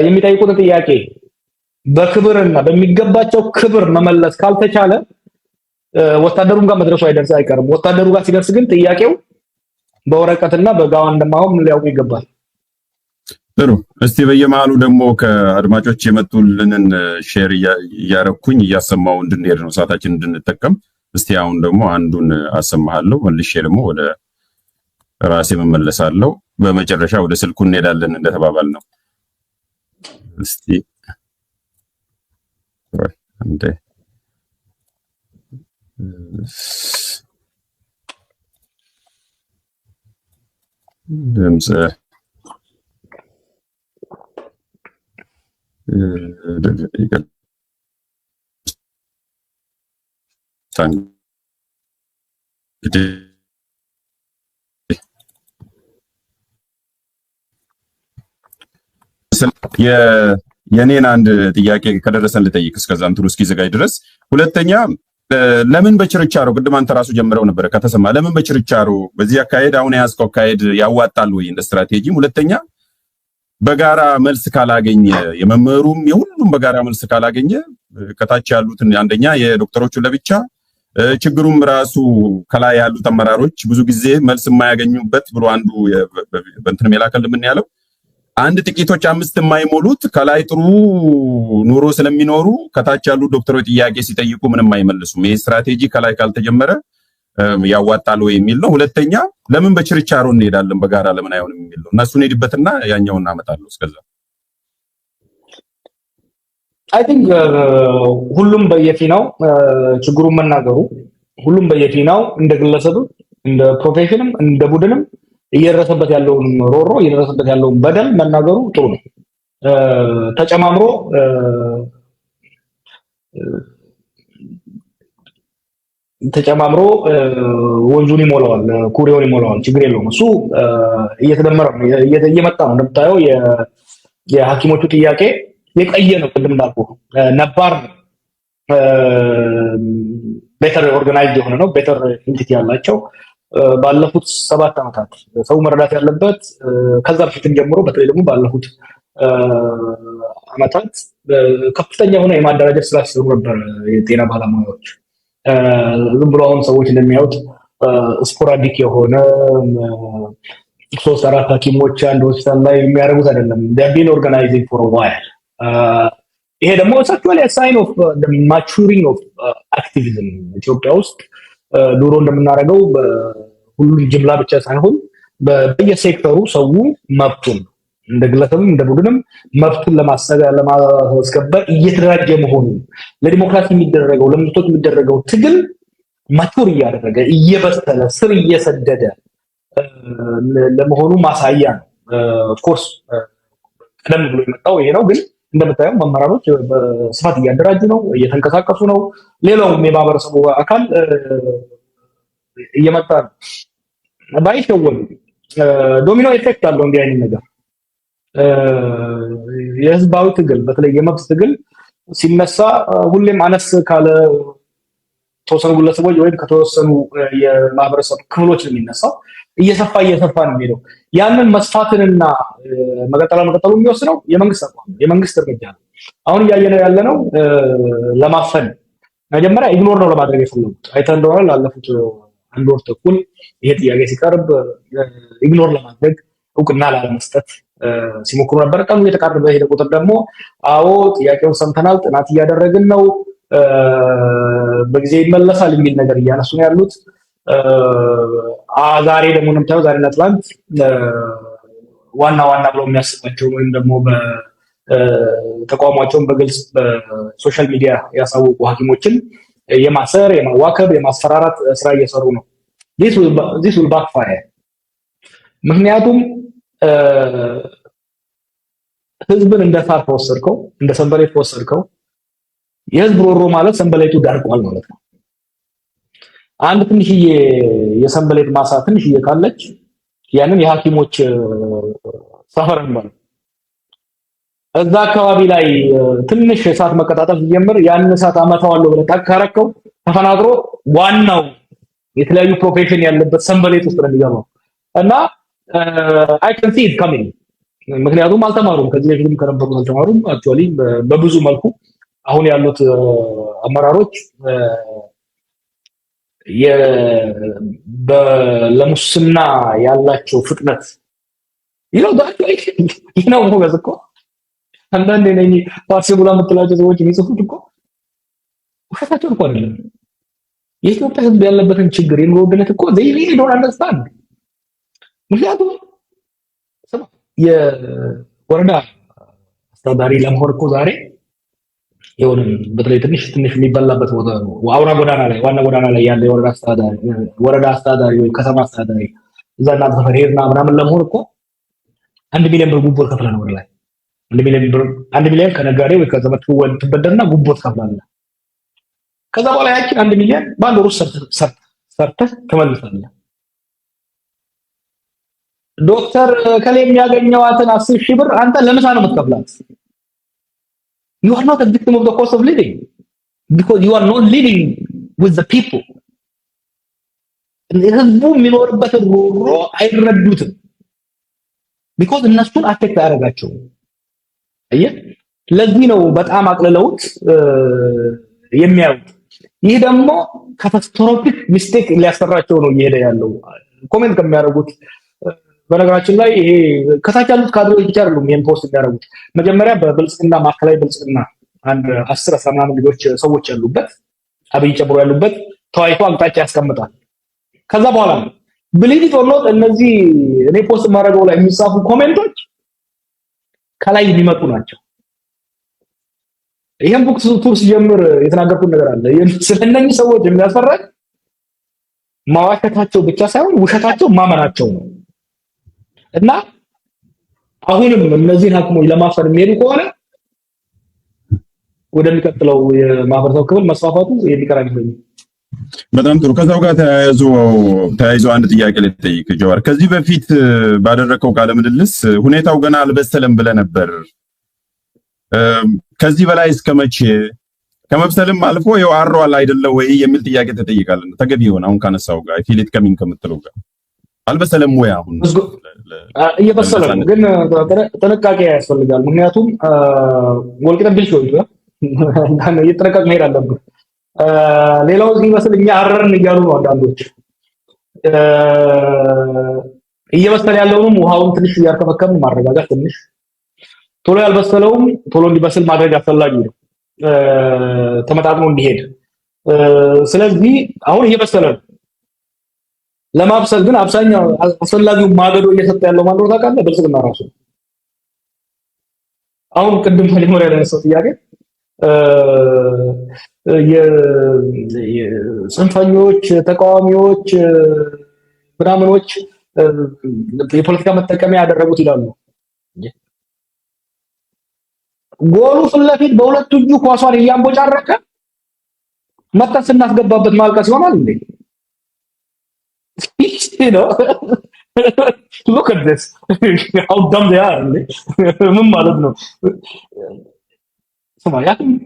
የሚጠይቁት ጥያቄ በክብርና በሚገባቸው ክብር መመለስ ካልተቻለ ወታደሩም ጋር መድረሱ አይቀርም። ወታደሩ ጋር ሲደርስ ግን ጥያቄው በወረቀትና በጋዋን እንደማይሆን ሊያውቁ ይገባል። ጥሩ። እስቲ በየመሃሉ ደግሞ ከአድማጮች የመጡልንን ሼር እያረኩኝ እያሰማው እንድንሄድ ነው ሰዓታችን እንድንጠቀም። እስቲ አሁን ደግሞ አንዱን አሰማሃለሁ፣ መልሼ ደግሞ ወደ ራሴ መመለሳለሁ። በመጨረሻ ወደ ስልኩ እንሄዳለን እንደተባባል ነው። እስቲ አንዴ ድምጽ የኔን አንድ ጥያቄ ከደረሰን ልጠይቅ እስከዛ እንትሩ እስኪዘጋጅ ድረስ። ሁለተኛ ለምን በችርቻሮ ቅድም አንተ ራሱ ጀምረው ነበር ከተሰማ ለምን በችርቻሮ በዚህ አካሄድ አሁን የያዝከው አካሄድ ያዋጣል ወይ እንደ ስትራቴጂም? ሁለተኛ በጋራ መልስ ካላገኘ የመምህሩም የሁሉም በጋራ መልስ ካላገኘ ከታች ያሉትን አንደኛ የዶክተሮቹ ለብቻ ችግሩም ራሱ ከላይ ያሉት አመራሮች ብዙ ጊዜ መልስ የማያገኙበት ብሎ አንዱ በእንትን መላከል ምን ያለው አንድ ጥቂቶች አምስት የማይሞሉት ከላይ ጥሩ ኑሮ ስለሚኖሩ ከታች ያሉ ዶክተሮች ጥያቄ ሲጠይቁ ምንም አይመልሱም። ይሄ ስትራቴጂ ከላይ ካልተጀመረ ያዋጣል ወይ የሚል ነው። ሁለተኛ ለምን በችርቻሮ እንሄዳለን በጋራ ለምን አይሆንም የሚል ነው። እነሱን ሄድበትና ያኛውን እናመጣለሁ። እስከዛ አይ ቲንክ ሁሉም በየፊናው ችግሩን መናገሩ ሁሉም በየፊናው እንደ ግለሰብ እንደ ፕሮፌሽንም እንደ ቡድንም እየደረሰበት ያለውን ሮሮ እየደረሰበት ያለውን በደል መናገሩ ጥሩ ነው። ተጨማምሮ ወንዙን ይሞላዋል፣ ኩሬውን ይሞላዋል። ችግር የለውም። እሱ እየተደመረ ነው እየመጣ ነው። እንደምታየው የሐኪሞቹ ጥያቄ የቀየ ነው። ቅድም እንዳልኩ ነባር ነው። ቤተር ኦርጋናይዝድ የሆነ ነው። ቤተር ኢንቲቲ ያላቸው ባለፉት 7 ዓመታት ሰው መረዳት ያለበት ከዛ በፊትም ጀምሮ በተለይ ደግሞ ባለፉት ዓመታት ከፍተኛ የሆነ የማደራጀት ስራ ሲሰሩ ነበር የጤና ባለሙያዎች። ዝም ብሎ አሁን ሰዎች እንደሚያዩት ስፖራዲክ የሆነ 3-4 ሐኪሞች አንድ ሆስፒታል ላይ የሚያደርጉት አይደለም። they have been organizing for a while። ይሄ ደግሞ actually a sign of the maturing of activism ኢትዮጵያ ውስጥ ድሮ እንደምናደርገው ሁሉም ጅምላ ብቻ ሳይሆን በየሴክተሩ ሰው መብቱን እንደ ግለሰብም እንደ ቡድንም መብቱን ለማስከበር እየተደራጀ መሆኑ ለዲሞክራሲ የሚደረገው ለመብቶች የሚደረገው ትግል ማቹር እያደረገ እየበሰለ ስር እየሰደደ ለመሆኑ ማሳያ ነው። ኦፍ ኮርስ ቀደም ብሎ የመጣው ይሄ ነው። ግን እንደምታየው መመራሮች በስፋት እያደራጁ ነው፣ እየተንቀሳቀሱ ነው። ሌላውም የማህበረሰቡ አካል እየመጣ ነው። ባይሸወዱ ዶሚኖ ኢፌክት አለው እንዲህ አይነት ነገር። የህዝባዊ ትግል በተለይ የመብት ትግል ሲነሳ ሁሌም አነስ ካለ ተወሰኑ ግለሰቦች ወይም ከተወሰኑ የማህበረሰብ ክፍሎች ነው የሚነሳው። እየሰፋ ነው የሚሄደው። ያንን መስፋትንና መቀጠሉ የሚወስነው የመንግስት እርምጃ ነው። አሁን እያየነው ያለነው ለማፈን መጀመሪያ ኢግኖር ነው ለማድረግ የፈለጉት። አይተህ እንደሆነ ላለፉት 1 ወር ተኩል ይሄ ጥያቄ ሲቀርብ ኢግኖር ለማድረግ እውቅና ላለመስጠት ሲሞክሩ ነበር። ቀኑ እየተቃረበ ሄደ ቁጥር ደግሞ አዎ ጥያቄውን ሰምተናል፣ ጥናት እያደረግን ነው፣ በጊዜ ይመለሳል የሚል ነገር እያነሱ ነው ያሉት። ዛሬ ደግሞ እንደምታየው ዛሬና ትናንት ዋና ብለው የሚያስባቸው ወይም ደግሞ በተቋማቸውን በግልጽ በሶሻል ሚዲያ ያሳወቁ ሐኪሞችን የማሰር የማዋከብ የማስፈራራት ስራ እየሰሩ ነው። this will backfire። ምክንያቱም ህዝብን እንደ ሳር ተወሰድከው እንደ ሰንበሌጥ ተወሰድከው። የህዝብ ሮሮ ማለት ሰንበሌጡ ዳርቋል ማለት ነው። አንድ ትንሽዬ የሰንበሌጥ ማሳ ትንሽዬ ካለች ያንን የሐኪሞች ሰፈርን ማለት እዛ አካባቢ ላይ ትንሽ እሳት መቀጣጠል ሲጀምር ያን እሳት አመታዋለሁ ብለህ ካረከው ተፈናግሮ ዋናው የተለያዩ ፕሮፌሽን ያለበት ሰንበሌጥ ውስጥ ነው የሚገባው እና አይ ካን ሲ ኢት ካሚንግ። ምክንያቱም አልተማሩም፣ ከዚህ በፊትም ከነበሩት አልተማሩም። አክቹአሊ በብዙ መልኩ አሁን ያሉት አመራሮች ለሙስና ያላቸው ፍጥነት ይነው ሞገዝ እኮ አንዳንዴ ነኝ ፓስቡላ የምትላቸው ሰዎች የሚጽፉት እኮ ውሸታቸው እኮ አይደለም። የኢትዮጵያ ሕዝብ ያለበትን ችግር የኑሮ ውድነት እኮ they really don't understand። ምክንያቱም የወረዳ አስተዳዳሪ ለመሆን እኮ ዛሬ የሆነ በተለይ ትንሽ የሚበላበት ቦታ ነው። አውራ ጎዳና ላይ ዋና ጎዳና ላይ ያለ ወረዳ አስተዳዳሪ ወይ ከተማ አስተዳዳሪ እዛ እና ሰፈር ሄድና ምናምን ለመሆን እኮ 1 ሚሊዮን ብር ጉቦ ከፍለህ ነው ወደ ላይ 1 ሚሊዮን ከነጋዴ ወይ ከዘመድ ትበደርና ጉቦ ትከፍላለህ። ከዛ በኋላ ያቺን 1 ሚሊዮን በአንድ ወር ሰርተህ ትመልሳለህ። ዶክተር ከሌ የሚያገኘዋትን 10,000 ብር አንተ ለምሳ ነው የምትከፍላት። You are not a victim of the cost of living because you are not living with the people. ህዝቡ የሚኖርበትን ኑሮ አይረዱትም because እነሱን አፌክት አያደርጋቸውም። አየህ፣ ለዚህ ነው በጣም አቅልለውት የሚያዩት። ይህ ደግሞ ካታስትሮፊክ ሚስቴክ ሊያሰራቸው ነው እየሄደ ያለው። ኮሜንት ከሚያደርጉት በነገራችን ላይ ይሄ ከታች ያሉት ካድሬዎች ብቻ አይደሉም ይሄን ፖስት የሚያደርጉት። መጀመሪያ በብልጽግና ማዕከላዊ ብልጽግና አንድ 10 ምናምን ልጆች ሰዎች ያሉበት አብይ ጨምሮ ያሉበት ተዋይቶ አቅጣጫ ያስቀምጣል። ከዛ በኋላ believe it or not እነዚህ እኔ ፖስት ማድረገው ላይ የሚጻፉ ኮሜንቶች ከላይ የሚመጡ ናቸው። ይሄን ቡክ ቱርስ ጀምር የተናገርኩት ነገር አለ። ስለነኚህ ሰዎች የሚያስፈራኝ ማዋሸታቸው ብቻ ሳይሆን ውሸታቸው ማመናቸው ነው። እና አሁንም እነዚህን ሀክሞች ለማፈን የሚሄዱ ከሆነ ወደሚቀጥለው የማህበረሰብ ክፍል መስፋፋቱ የሚቀር አይመስለኝም። በጣም ጥሩ። ከዛው ጋር ተያይዞ አንድ ጥያቄ ልጠይቅ ጀዋር። ከዚህ በፊት ባደረከው ቃለ ምልልስ ሁኔታው ገና አልበሰለም ብለህ ነበር። ከዚህ በላይ እስከመቼ ከመብሰልም አልፎ ይኸው አሯል አይደለ ወይ የሚል ጥያቄ ተጠይቃለህ። ተገቢ ይሆን አሁን ካነሳው ጋር ፊሊት ከሚን ከምትለው ጋር አልበሰለም ወይ? አሁን እየበሰለ ነው፣ ግን ጥንቃቄ ያስፈልጋል። ምክንያቱም ወልቂጤ ብልሽ ወይ እየተጠነቀቅ መሄድ አለብን። ሌላው ሲበስል እኛ አረርን እያሉ ነው አንዳንዶች። እየበሰለ ያለውንም ውሃውን ትንሽ እያርከፈከምን ማረጋጋት፣ ትንሽ ቶሎ ያልበሰለውም ቶሎ እንዲበስል ማድረግ አስፈላጊ ነው፣ ተመጣጥኖ እንዲሄድ። ስለዚህ አሁን እየበሰለ ነው። ለማብሰል ግን አብዛኛው አስፈላጊው ማገዶ እየሰጠ ያለው ማንዶ ታውቃለህ፣ ብልጽግና ራሱ። አሁን ቅድም መጀመሪያ ላይ ያነሳው ጥያቄ የጽንፈኞች ተቃዋሚዎች ምናምኖች የፖለቲካ መጠቀሚያ ያደረጉት ይላሉ። ጎሉ ፊት ለፊት በሁለት እጁ ኳሷን እያንቦጫረቀ መጠን ስናስገባበት ማልቀስ ይሆናል እንዴ? You know, look at this. How dumb they are. ምን ማለት ነው? ስማ፣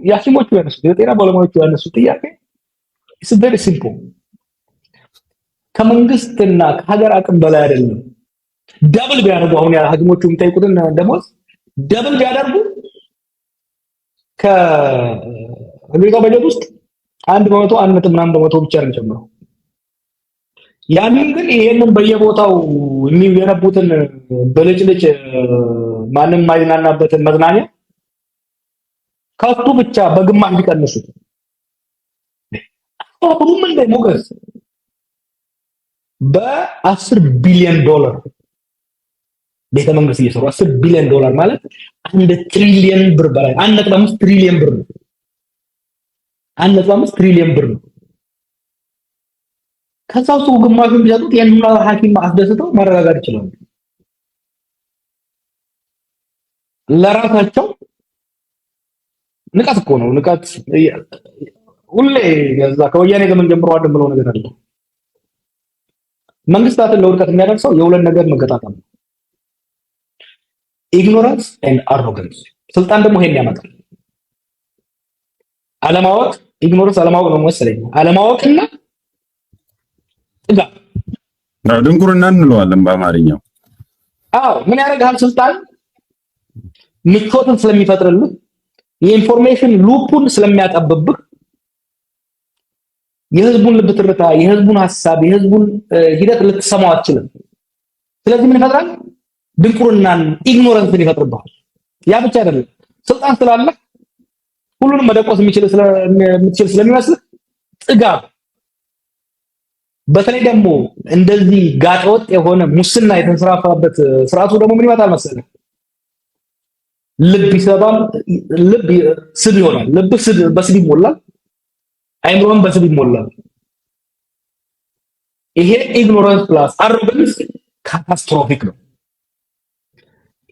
የሐኪሞቹ ያነሱት የጤና ባለሙያዎቹ ያነሱት ጥያቄ it's very simple። ከመንግስትና ከሀገር አቅም በላይ አይደለም። ደብል ቢያደርጉ አሁን ሐኪሞቹ የሚጠይቁትን ደሞዝ ደብል ቢያደርጉ ከአሜሪካ በጀት ውስጥ 1% ብቻ ነው ጨምረው። ያንን ግን ይሄንን በየቦታው የሚገነቡትን በልጭልጭ ማንም ማይዝናናበትን መዝናኛ ከፍቱ ብቻ በግማሽ ቢቀንሱት አሁንም እንደ ሞገስ በ10 ቢሊዮን ዶላር ቤተ መንግስት እየሰሩ 10 ቢሊዮን ዶላር ማለት 1 ትሪሊየን ብር በላይ 1.5 ትሪሊየን ብር ነው። 1.5 ትሪሊየን ብር ነው። ከዛው ሰው ግማሹን ቢያጡት የእንና ሐኪም አስደስተው ማረጋጋት ይችላሉ። ለራሳቸው ንቃት እኮ ነው። ንቃት ሁሌ ያዛ ከወያኔ ዘመን ጀምሮ አደም ብለው ነገር አለ። መንግስታትን ለውድቀት የሚያደርሰው የሁለት ነገር መገጣጠም ነው። ኢግኖራንስ ኤንድ አሮጋንስ። ስልጣን ደግሞ ይሄን ያመጣል። አለማወቅ፣ ኢግኖራንስ አለማወቅ ነው መሰለኝ። አለማወቅና ጥጋብ ድንቁርና እንለዋለን በአማርኛው። አዎ ምን ያደርጋል? ስልጣን ምቾትን ስለሚፈጥርልህ የኢንፎርሜሽን ሉፑን ስለሚያጠብብህ የህዝቡን ልብ ትርታ፣ የህዝቡን ሐሳብ፣ የህዝቡን ሂደት ልትሰማው አትችልም። ስለዚህ ምን ይፈጥራል? ድንቁርናን ኢግኖረንስን ይፈጥርብሃል። ያ ብቻ አይደለም፣ ስልጣን ስላለህ ሁሉንም መደቆስ የምትችል ስለሚመስልህ ጥጋብ፣ በተለይ ደግሞ እንደዚህ ጋጠወጥ የሆነ ሙስና የተንሰራፋበት ስርዓቱ ደግሞ ምን ይመጣል መሰለህ? ልብ ይሰባል። ልብ ስብ ይሆናል። ልብ በስብ ይሞላል። አይምሮን በስብ ይሞላል። ይሄ ኢግኖራንስ ፕላስ አሮጋንስ ካታስትሮፊክ ነው።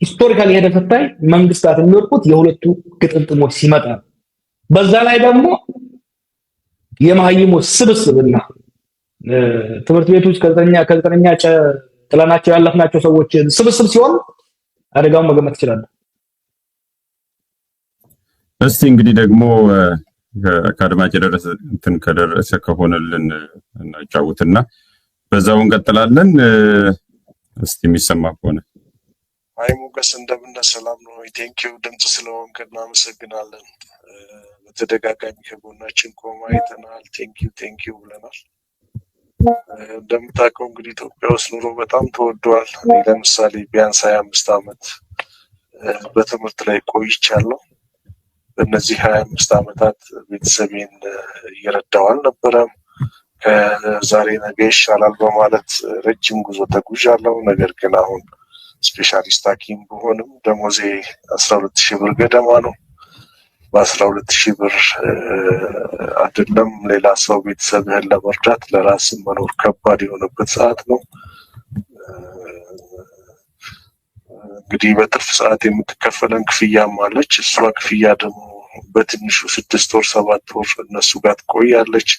ሂስቶሪካሊ ሄደ ስታይ መንግስታት የሚወድቁት የሁለቱ ግጥምጥሞች ሲመጣ፣ በዛ ላይ ደግሞ የመሀይሞች ስብስብና ትምህርት ቤቶች ከዘጠነኛ ጥለናቸው ያለፍናቸው ሰዎች ስብስብ ሲሆን አደጋውን መገመት ትችላለህ። እስቲ እንግዲህ ደግሞ ከአድማጭ ከደረሰ ከሆነልን እናጫውትና በዛው እንቀጥላለን። እስቲ የሚሰማ ከሆነ አይ ሞገስ እንደምን ሰላም ነው? ቴንኪው ድምጽ ስለሆንክ እናመሰግናለን። በተደጋጋሚ ከጎናችን ቆማ አይተናል። ቴንኪው ብለናል። እንደምታውቀው እንግዲህ ኢትዮጵያ ውስጥ ኑሮ በጣም ተወዷል። እኔ ለምሳሌ ቢያንስ 25 ዓመት በትምህርት ላይ ቆይቻለሁ። በእነዚህ 25 ዓመታት ቤተሰቤን እየረዳሁ አልነበረም። ከዛሬ ነገ ይሻላል በማለት ረጅም ጉዞ ተጉዣለሁ። ነገር ግን አሁን ስፔሻሊስት ሐኪም ብሆንም ደሞዜ 12,000 ብር ገደማ ነው። በ12,000 ብር አይደለም ሌላ ሰው ቤተሰብህን ለመርዳት ለራስን መኖር ከባድ የሆነበት ሰዓት ነው። እንግዲህ በትርፍ ሰዓት የምትከፈለን ክፍያም አለች። እሷ ክፍያ ደግሞ በትንሹ 6 ወር 7 ወር እነሱ ጋር ትቆያለች።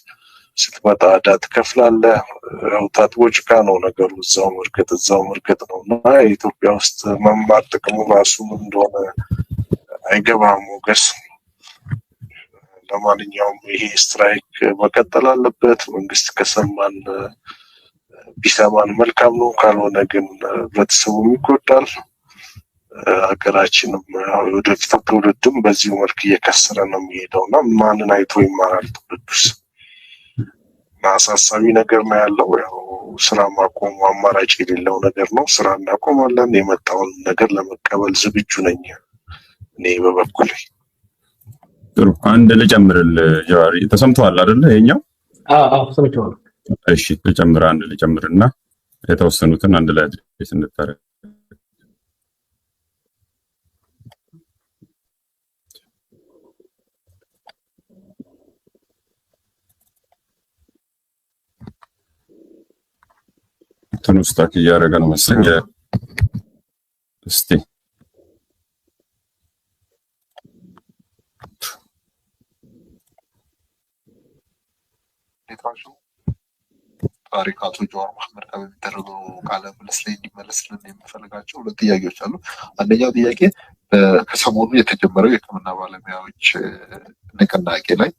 ስትመጣ ዕዳ ትከፍላለህ። ታጥቦ ጭቃ ነው ነገሩ። እዛው መርገጥ ነው እና የኢትዮጵያ ውስጥ መማር ጥቅሙ ራሱ ምን እንደሆነ አይገባም ሞገስ። ለማንኛውም ይሄ ስትራይክ መቀጠል አለበት። መንግስት ከሰማን ቢሰማን መልካም ነው። ካልሆነ ግን ህብረተሰቡም ይጎዳል። ሀገራችንም ወደፊት ትውልድም በዚሁ መልክ እየከሰረ ነው የሚሄደው እና ማንን አይቶ ይማራል ትውልዱስ? አሳሳቢ ነገር ነው ያለው። ያው ስራ ማቆም አማራጭ የሌለው ነገር ነው። ስራ እናቆማለን። የመጣውን ነገር ለመቀበል ዝግጁ ነኝ እኔ በበኩሌ። ጥሩ አንድ ልጨምርልህ ጀዋሪ፣ ተሰምቷል አይደለ? ይሄኛው አዎ ሰምቷል። እሺ ልጨምርና የተወሰኑትን አንድ ላይ አድርጌ እንታረቅ። ተነስታክ እያደረገ ነው መሰለኝ። እስቲ ታሪክ አቶ ጀዋር መሐመድ ጋር በሚደረገው ቃለ ምልልስ ላይ እንዲመለስልን የምፈልጋቸው 2 ጥያቄዎች አሉ። አንደኛው ጥያቄ ከሰሞኑ የተጀመረው የሕክምና ባለሙያዎች ንቅናቄ ላይ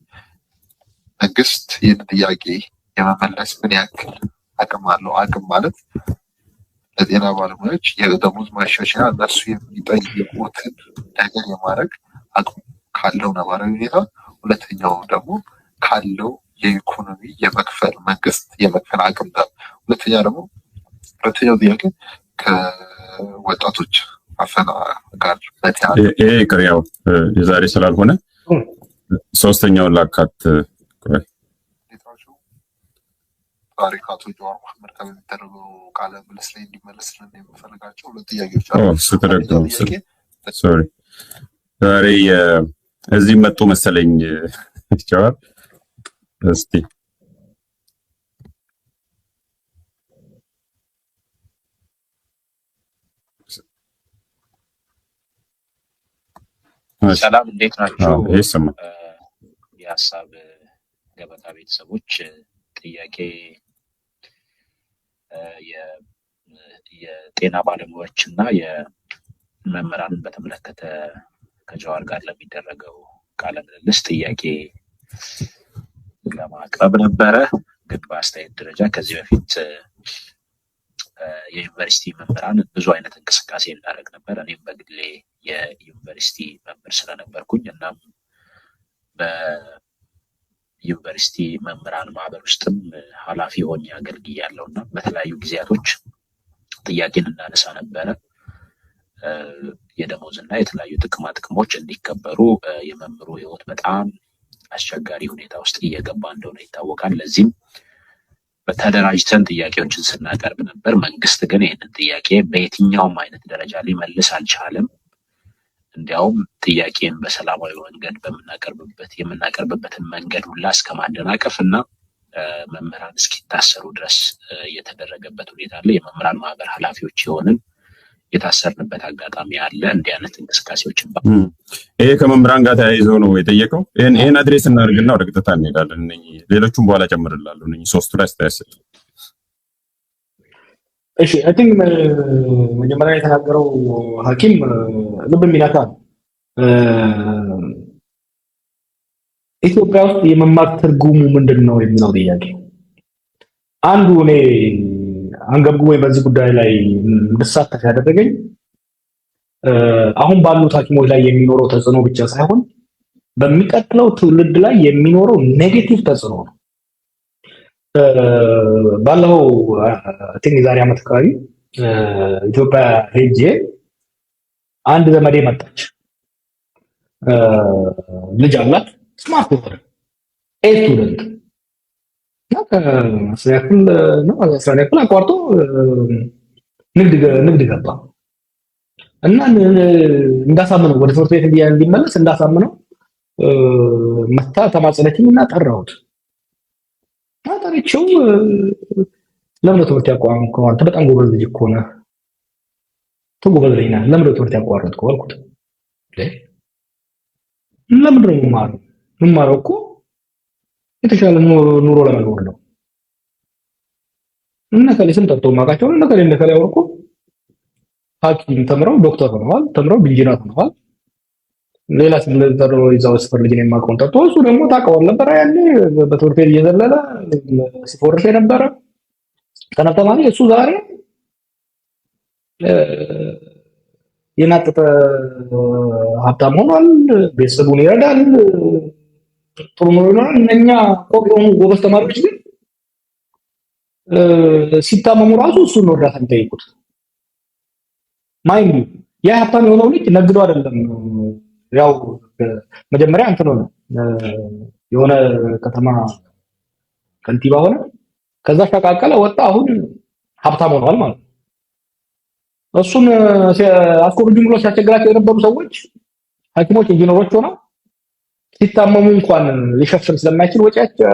መንግስት ይህን ጥያቄ የመመለስ ምን ያክል አቅም አለው? አቅም ማለት ለጤና ባለሙያዎች የደሞዝ ማሻሻያ እነሱ የሚጠይቁትን ነገር የማድረግ አቅም ካለው ነባራዊ ሁኔታ፣ ሁለተኛው ደግሞ ካለው የኢኮኖሚ መንግስት የመክፈል አቅም ጋር፣ ሁለተኛው ጥያቄ ከወጣቶች አፈና ጋር ይሄ ቅሪያው የዛሬ ስላልሆነ ሶስተኛውን ላካት ታሪክ አቶ ጀዋር መሐመድ ጋር በሚደረገው ቃለ ምልልስ ላይ እንዲመለስልን የምፈልጋቸው 2 ጥያቄዎች አሉ። ሶሪ ዛሬ እዚህ መጡ መሰለኝ ጀዋር። እስቲ ሰላም እንዴት ናችሁ? ይሰማ የሀሳብ ገበታ ቤተሰቦች ጥያቄ የጤና ባለሙያዎች እና የመምህራንን በተመለከተ ከጀዋር ጋር ለሚደረገው ቃለ ምልልስ ጥያቄ ለማቅረብ ነበረ። ግን በአስተያየት ደረጃ ከዚህ በፊት የዩኒቨርሲቲ መምህራን ብዙ አይነት እንቅስቃሴ እናደርግ ነበር። እኔም በግሌ የዩኒቨርሲቲ መምህር ስለነበርኩኝ እናም በዩኒቨርሲቲ መምህራን ማህበር ውስጥም ኃላፊ ሆኜ አገልግያለሁ እና በተለያዩ ጊዜያቶች ጥያቄን እናነሳ ነበረ። የደሞዝ እና የተለያዩ ጥቅማ ጥቅሞች እንዲከበሩ የመምህሩ ህይወት በጣም አስቸጋሪ ሁኔታ ውስጥ እየገባ እንደሆነ ይታወቃል። ለዚህም በተደራጅተን ጥያቄዎችን ስናቀርብ ነበር። መንግስት ግን ይህንን ጥያቄ በየትኛውም አይነት ደረጃ ሊመልስ አልቻለም። እንዲያውም ጥያቄን በሰላማዊ መንገድ የምናቀርብበትን መንገድ ሁላ እስከ ማደናቀፍ እና መምህራን እስኪታሰሩ ድረስ የተደረገበት ሁኔታ አለ። የመምህራን ማህበር ኃላፊዎች የሆንን የታሰርንበት አጋጣሚ አለ። እንዲህ አይነት እንቅስቃሴዎችን ይሄ ከመምህራን ጋር ተያይዞ ነው የጠየቀው። ይሄን አድሬስ እናድርግና ወደ ቀጥታ እንሄዳለን። ሌሎቹም በኋላ ጨምርላለሁ። ሶስቱ ላይ አስተያየት። እሺ አይ ቲንክ መጀመሪያ የተናገረው ሐኪም ልብ የሚነካ ነው። ኢትዮጵያ ውስጥ የመማር ትርጉሙ ምንድን ነው የሚለው ጥያቄ አንዱ እኔ አንገብግቦኝ በዚህ ጉዳይ ላይ እንድሳተፍ ያደረገኝ አሁን ባሉት ሐኪሞች ላይ የሚኖረው ተጽዕኖ ብቻ ሳይሆን በሚቀጥለው ትውልድ ላይ የሚኖረው ኔጌቲቭ ተጽዕኖ ነው። ባለፈው የዛሬ ዓመት አካባቢ ኢትዮጵያ ሄጄ አንድ ዘመዴ መጣች። ልጅ አላት፣ ስማርት ወር ስቱደንት አስራ ክፍል አቋርጦ ንግድ ገባ እና እንዳሳምነው ወደ ትምህርት ቤት እንዲመለስ እንዳሳምነው መታ ተማጸነችኝ እና ጠራሁት። ጠርቼው ለምን ትምህርት ያቋረጥከው? አንተ በጣም ጎበዝ ልጅ እኮ ነህ፣ ጎበዝ ልጅ ነህ፣ ለምን ትምህርት ያቋረጥከው አልኩት። ለምን ነው የምማረው እኮ የተሻለ ኑሮ ለመኖር ነው። እና ከሌ ስም ጠርቶ ማቃቸው እና ከሌ አውርቆ ሐኪም ተምረው ዶክተር ሆነዋል፣ ተምረው ቢንጂነር ሆነዋል። ሌላ ስም ለዘሮ ይዛው ስፈር ልጅ ነው የማውቀው ጠርቶ እሱ ደግሞ ታውቀዋል ነበር ያኔ በትምህርት ቤት እየዘለለ ሲፎርሽ የነበረ ተማሪ እሱ ዛሬ የናጠጠ ሀብታም ሆኗል፣ ቤተሰቡን ይረዳል፣ ጥሩ ነው ይላል። እነኛ ቆቅዮን ጎበዝ ተማሪዎች ግን ሲታመሙ ራሱ እሱን ነው እርዳታ የሚጠይቁት። ማይንዱ ያ ሀብታም የሆነው ልጅ ነግዶ አይደለም። ያው መጀመሪያ እንትን ሆነ የሆነ ከተማ ከንቲባ ሆነ፣ ከዛ ሻቃቀለ ወጣ፣ አሁን ሀብታም ሆኗል ማለት ነው። እሱን አስኮብጁም ብሎ ሲያስቸግራቸው የነበሩ ሰዎች ሐኪሞች ኢንጂነሮች ሆነው ሲታመሙ እንኳን ሊሸፍን ስለማይችል ወጪያቸው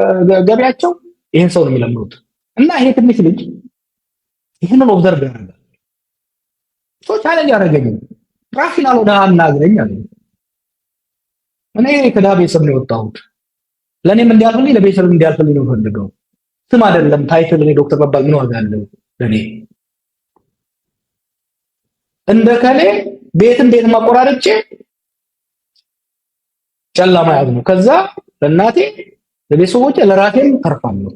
ገቢያቸው ይሄን ሰው ነው የሚለምኑት። እና ይሄ ትንሽ ልጅ ይሄንን ኦብዘርቭ ያደርጋል። ሰው ቻሌንጅ ያደረገኝ ራሽናል ወደ አናግረኝ አለኝ። እኔ ከድሃ ቤተሰብ ነው የወጣሁት፣ ለእኔም እንዲያልፍልኝ ለቤተሰብ እንዲያልፍልኝ ነው ፈልገው። ስም አይደለም ታይትል፣ እኔ ዶክተር መባል ምን ዋጋ አለው ለኔ? እንደከሌ ቤትን ማቆራረጬ ጨለማ ያዝ ነው። ከዛ ለእናቴ ለቤተሰቦቼ ለራሴም ተርፋለሁ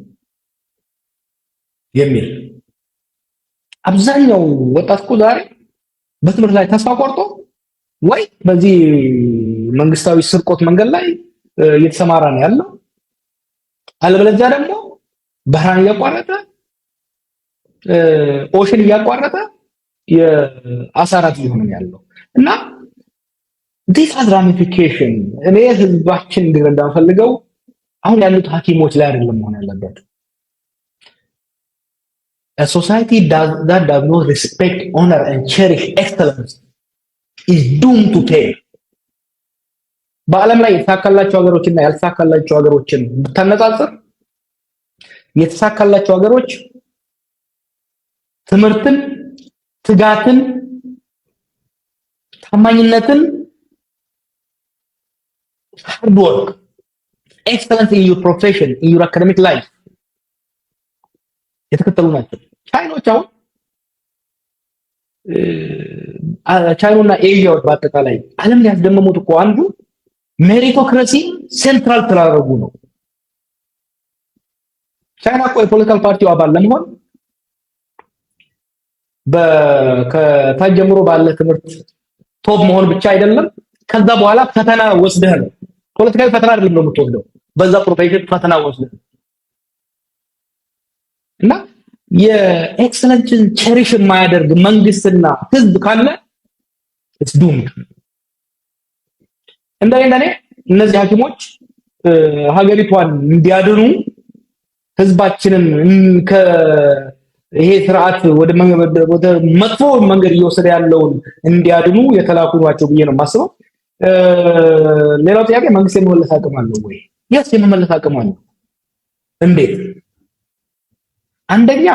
የሚል አብዛኛው ወጣት እኮ ዛሬ በትምህርት ላይ ተስፋ ቆርጦ ወይ በዚህ መንግስታዊ ስርቆት መንገድ ላይ እየተሰማራ ነው ያለው፣ አለበለዚያ ደግሞ ባህራን እያቋረጠ ኦሽን እያቋረጠ የአሳራት እየሆነ ነው ያለው። እና this has ramification እኔ ህዝባችን እንዲረዳ ፈልገው አሁን ያሉት ሐኪሞች ላይ አይደለም መሆን ያለበት። A society that does not respect, honor and cherish excellence is doomed to fail. በዓለም ላይ የተሳካላቸው ሀገሮችና ያልተሳካላቸው ሀገሮችን ብታነጻጽር የተሳካላቸው ሀገሮች ትምህርትን፣ ትጋትን፣ ታማኝነትን፣ hard work, excellence in your profession, in your academic life የተከተሉ ናቸው። ቻይኖች አሁን ቻይናና ኤዥያዎች በአጠቃላይ ዓለም ሊያስደምሙት እኮ አንዱ ሜሪቶክራሲ ሴንትራል ስላደረጉ ነው። ቻይና እኮ የፖለቲካል ፓርቲው አባል ለመሆን ከታች ጀምሮ ባለ ትምህርት ቶፕ መሆን ብቻ አይደለም፣ ከዛ በኋላ ፈተና ወስደህ ነው። ፖለቲካዊ ፈተና አይደለም ነው የምትወስደው፣ በዛ ፕሮፌሽን ፈተና ወስደህ እና የኤክሰለንስን ቸሪሽ የማያደርግ መንግስትና ህዝብ ካለ it's doomed። እንደኔ እነዚህ ሐኪሞች ሀገሪቷን እንዲያድኑ ህዝባችንን ይሄ ስርዓት ወደ መጥፎ መንገድ እየወሰደ ያለውን እንዲያድኑ የተላኩ ናቸው ብዬ ነው የማስበው። ሌላው ጥያቄ መንግስት የመመለስ አቅም አለው ወይ? የስ የመመለስ አቅም አለው። እንዴት? አንደኛ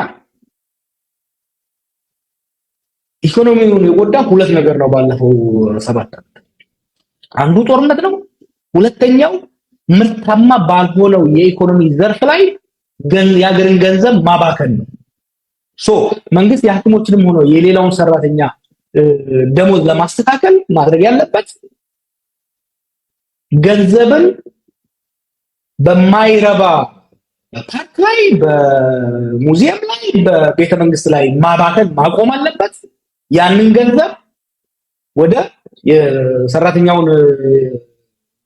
ኢኮኖሚውን የጎዳ ሁለት ነገር ነው ባለፈው 7 ዓመት። አንዱ ጦርነት ነው፣ ሁለተኛው ምርታማ ባልሆነው የኢኮኖሚ ዘርፍ ላይ የሀገርን ገንዘብ ማባከን ነው። መንግስት የሐኪሞችንም ሆኖ የሌላውን ሰራተኛ ደሞዝ ለማስተካከል ማድረግ ያለበት ገንዘብን በማይረባ ፓርክ ላይ፣ በሙዚየም ላይ፣ በቤተ መንግስት ላይ ማባከን ማቆም አለበት። ያንን ገንዘብ ወደ የሰራተኛውን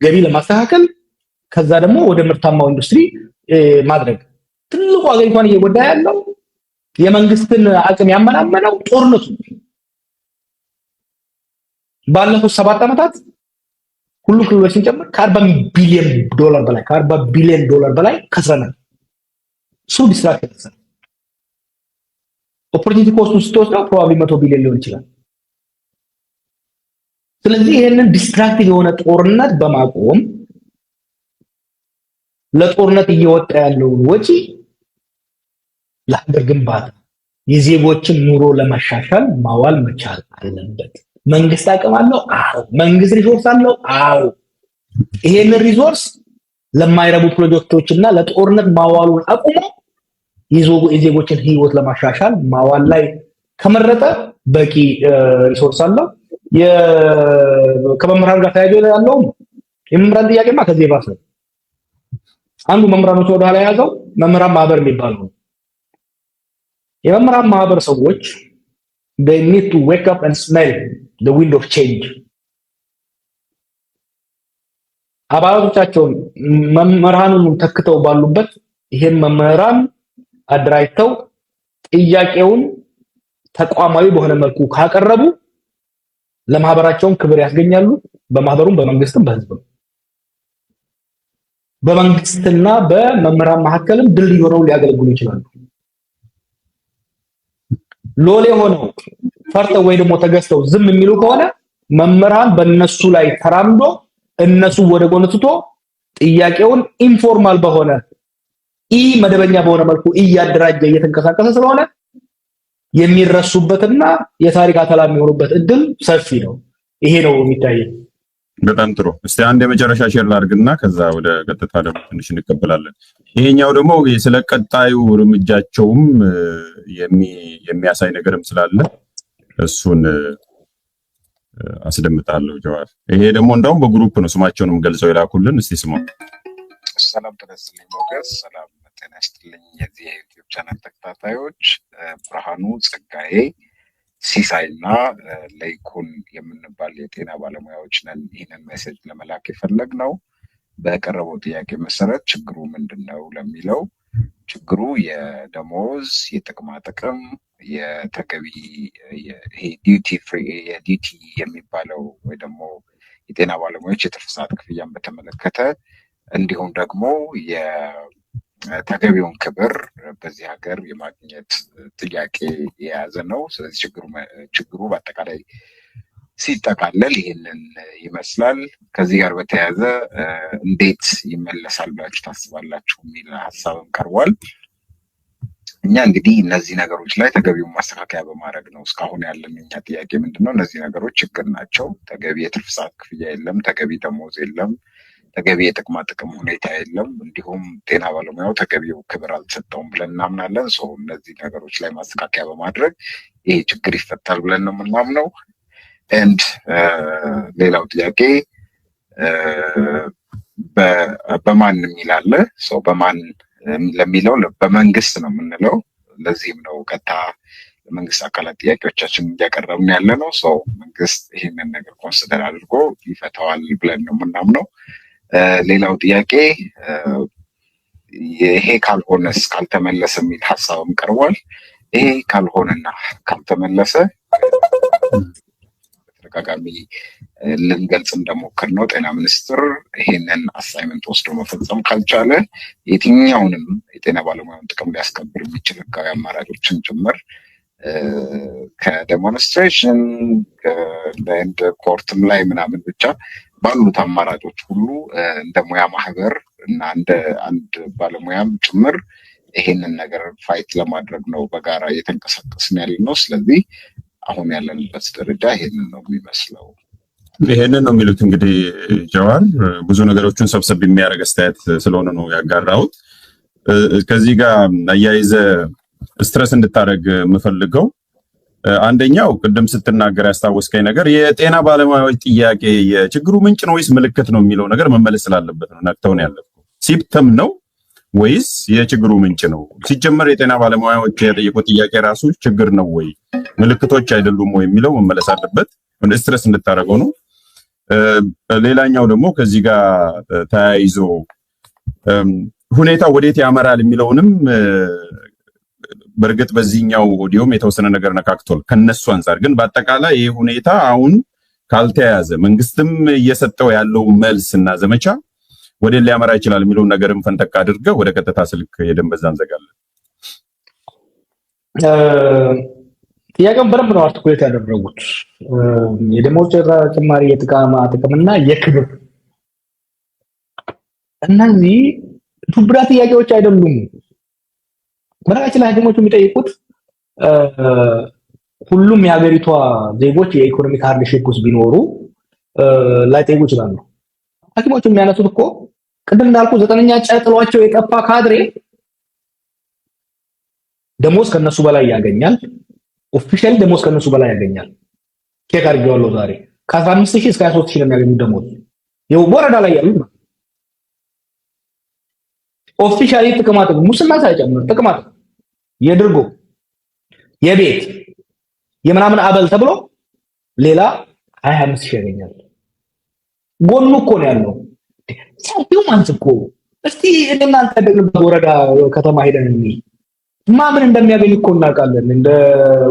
ገቢ ለማስተካከል ከዛ ደግሞ ወደ ምርታማው ኢንዱስትሪ ማድረግ። ትልቁ አገሪቷን እየጎዳ ያለው የመንግስትን አቅም ያመናመነው ጦርነቱ። ባለፉት 7 ዓመታት ሁሉ ክልሎችን ጨምር ከ40 ቢሊዮን ዶላር በላይ ከስረናል። ዲስትራክሽን ኦፖርቹኒቲ ኮስቱ ስትወስደው ፕሮባብሊ 100 ቢሊዮን ሊሆን ይችላል። ስለዚህ ይሄንን ዲስትራክቲቭ የሆነ ጦርነት በማቆም ለጦርነት እየወጣ ያለውን ወጪ ለሀገር ግንባታ የዜጎችን ኑሮ ለማሻሻል ማዋል መቻል አለበት። መንግስት አቅም አለው? አዎ። መንግስት ሪሶርስ አለው? አዎ። ይሄንን ሪሶርስ ለማይረቡ ፕሮጀክቶችና ለጦርነት ማዋሉን አቁሞ የዜጎችን ህይወት ለማሻሻል ማዋል ላይ ከመረጠ በቂ ሪሶርስ አለው። ከመምህራን ጋር ተያይዞ ያለው የመምህራን ጥያቄማ ከዚህ ባሰ። አንዱ መምህራኖች ወደ ኋላ ያዘው መምህራን ማህበር የሚባለው የመምህራን ማህበር ሰዎች they need to wake up and smell the wind of change። አባላቶቻቸውን መምህራኑን ተክተው ባሉበት ይሄን መምህራን አድራይተው ጥያቄውን ተቋማዊ በሆነ መልኩ ካቀረቡ ለማህበራቸውን ክብር ያስገኛሉ። በማህበሩም በመንግስትም በህዝብም በመንግስትና በመምህራን መካከልም ድልድይ ሆነው ሊያገለግሉ ይችላሉ። ሎሌ ሆነው ፈርተው ወይ ደግሞ ተገዝተው ዝም የሚሉ ከሆነ መምህራን በእነሱ ላይ ተራምዶ እነሱ ወደ ጎን ትቶ ጥያቄውን ኢንፎርማል በሆነ መደበኛ በሆነ መልኩ እያደራጀ እየተንቀሳቀሰ ስለሆነ የሚረሱበትና የታሪክ አተላ የሚሆኑበት እድል ሰፊ ነው። ይሄ ነው የሚታየው። በጣም ጥሩ። እስቲ አንድ የመጨረሻ ሼር ላድርግና ከዛ ወደ ቀጥታ ደግሞ ትንሽ እንቀበላለን። ይሄኛው ደግሞ ስለ ቀጣዩ እርምጃቸውም የሚያሳይ ነገርም ስላለ እሱን አስደምጣለሁ። ጀዋር፣ ይሄ ደግሞ እንደውም በግሩፕ ነው ስማቸውንም ገልጸው የላኩልን። እስቲ ስሙ። ሰላም ተነስተልኝ ሞገስ፣ ሰላም ጤና ይስጥልኝ የዚህ የዩቲዩብ ቻናል ተከታታዮች፣ ብርሃኑ ጸጋዬ፣ ሲሳይና ለይኩን የምንባል የጤና ባለሙያዎች ነን። ይህንን ሜሴጅ ለመላክ የፈለግነው በቀረበው ጥያቄ መሰረት ችግሩ ምንድን ነው ለሚለው ችግሩ የደሞዝ፣ የጥቅማ ጥቅም፣ የተገቢ ዲዩቲ ፍሪ የዲቲ የሚባለው ወይ ደግሞ የጤና ባለሙያዎች የትርፍ ሰዓት ክፍያን በተመለከተ እንዲሁም ደግሞ የተገቢውን ክብር በዚህ ሀገር የማግኘት ጥያቄ የያዘ ነው። ስለዚህ ችግሩ በአጠቃላይ ሲጠቃለል ይህንን ይመስላል። ከዚህ ጋር በተያያዘ እንዴት ይመለሳል ብላችሁ ታስባላችሁ የሚል ሀሳብም ቀርቧል። እኛ እንግዲህ እነዚህ ነገሮች ላይ ተገቢውን ማስተካከያ በማድረግ ነው። እስካሁን ያለን እኛ ጥያቄ ምንድነው? እነዚህ ነገሮች ችግር ናቸው። ተገቢ የትርፍ ሰዓት ክፍያ የለም፣ ተገቢ ደሞዝ የለም፣ ተገቢ የጥቅማ ጥቅም ሁኔታ የለም፣ እንዲሁም ጤና ባለሙያው ተገቢው ክብር አልተሰጠውም ብለን እናምናለን። እነዚህ ነገሮች ላይ ማስተካከያ በማድረግ ይሄ ችግር ይፈታል ብለን ነው የምናምነው። ኤንድ ሌላው ጥያቄ በማን የሚል አለ። በማን ለሚለው በመንግስት ነው የምንለው። ለዚህም ነው ቀጥታ ለመንግስት አካላት ጥያቄዎቻችን እያቀረብን ያለ ነው። ሰው መንግስት ይህንን ነገር ኮንሲደር አድርጎ ይፈታዋል ብለን ነው የምናምነው። ሌላው ጥያቄ ይሄ ካልሆነስ ካልተመለሰ የሚል ሀሳብም ቀርቧል። ይሄ ካልሆነና ካልተመለሰ በተደጋጋሚ ልንገልጽ እንደሞከር ነው ጤና ሚኒስቴር ይሄንን አሳይመንት ወስዶ መፈጸም ካልቻለ የትኛውንም የጤና ባለሙያውን ጥቅም ሊያስከብር የሚችል ህጋዊ አማራጮችን ጭምር ከዴሞንስትሬሽን እንደ ኮርትም ላይ ምናምን ብቻ ባሉት አማራጮች ሁሉ እንደ ሙያ ማህበር እና እንደ አንድ ባለሙያም ጭምር ይሄንን ነገር ፋይት ለማድረግ ነው በጋራ እየተንቀሳቀስን ያለ ነው። ስለዚህ አሁን ያለንበት ደረጃ ይሄንን ነው የሚመስለው። ይሄንን ነው የሚሉት እንግዲህ ጀዋር ብዙ ነገሮችን ሰብሰብ የሚያደርግ አስተያየት ስለሆነ ነው ያጋራሁት። ከዚህ ጋር አያይዘ ስትረስ እንድታደርግ የምፈልገው አንደኛው ቅድም ስትናገር ያስታወስከኝ ነገር የጤና ባለሙያዎች ጥያቄ የችግሩ ምንጭ ነው ወይስ ምልክት ነው የሚለው ነገር መመለስ ስላለበት ነው። ነቅተው ነው ያለፈው። ሲምፕተም ነው ወይስ የችግሩ ምንጭ ነው? ሲጀመር የጤና ባለሙያዎች የጠየቁት ጥያቄ ራሱ ችግር ነው ወይ ምልክቶች አይደሉም ወይ የሚለው መመለስ አለበት። ስትረስ እንድታደርገው ነው። ሌላኛው ደግሞ ከዚህ ጋር ተያይዞ ሁኔታ ወዴት ያመራል የሚለውንም በእርግጥ በዚህኛው ኦዲዮም የተወሰነ ነገር ነካክቷል ከነሱ አንፃር። ግን በአጠቃላይ ይህ ሁኔታ አሁን ካልተያዘ መንግስትም እየሰጠው ያለው መልስ እና ዘመቻ ወዴት ሊያመራ ይችላል የሚለውን ነገርም ፈንጠቅ አድርገህ ወደ ቀጥታ ስልክ ሄደን በዛ እንዘጋለን። ጥያቄውን በደንብ ነው አርቲኩሌት ያደረጉት። የደሞዝ ጭማሪ፣ የጥቅምና የክብር እነዚህ ዱብዳ ጥያቄዎች አይደሉም። በነገራችን ላይ ሐኪሞቹ የሚጠይቁት ሁሉም የሀገሪቷ ዜጎች የኢኮኖሚክ ሃርድሺፕ ውስጥ ቢኖሩ ላይጠይቁ ይችላሉ። ሐኪሞቹ የሚያነሱት እኮ ቅድም እንዳልኩ 9ኛ ጨጥሏቸው የጠፋ ካድሬ ደሞዝ ከነሱ በላይ ያገኛል። ኦፊሻሊ ደሞዝ ከነሱ በላይ ያገኛል። ቼክ አድርጌዋለሁ ዛሬ ከ15000 እስከ 23000 ነው የሚያገኙት ደሞዝ ወረዳ ላይ ያሉት። ኦፊሻሊ ጥቅማጥቅም ሙስና ሳይጨምር ጥቅማጥቅም የድርጎ የቤት የምናምን አበል ተብሎ ሌላ 25000 ያገኛል። ጎኑ እኮ ነው ያለው ሰፊው ማለት እኮ። እስቲ እናንተ ደግሞበት ወረዳ ከተማ ሄደን ማምን እንደሚያገኝ እኮ እናውቃለን። እንደ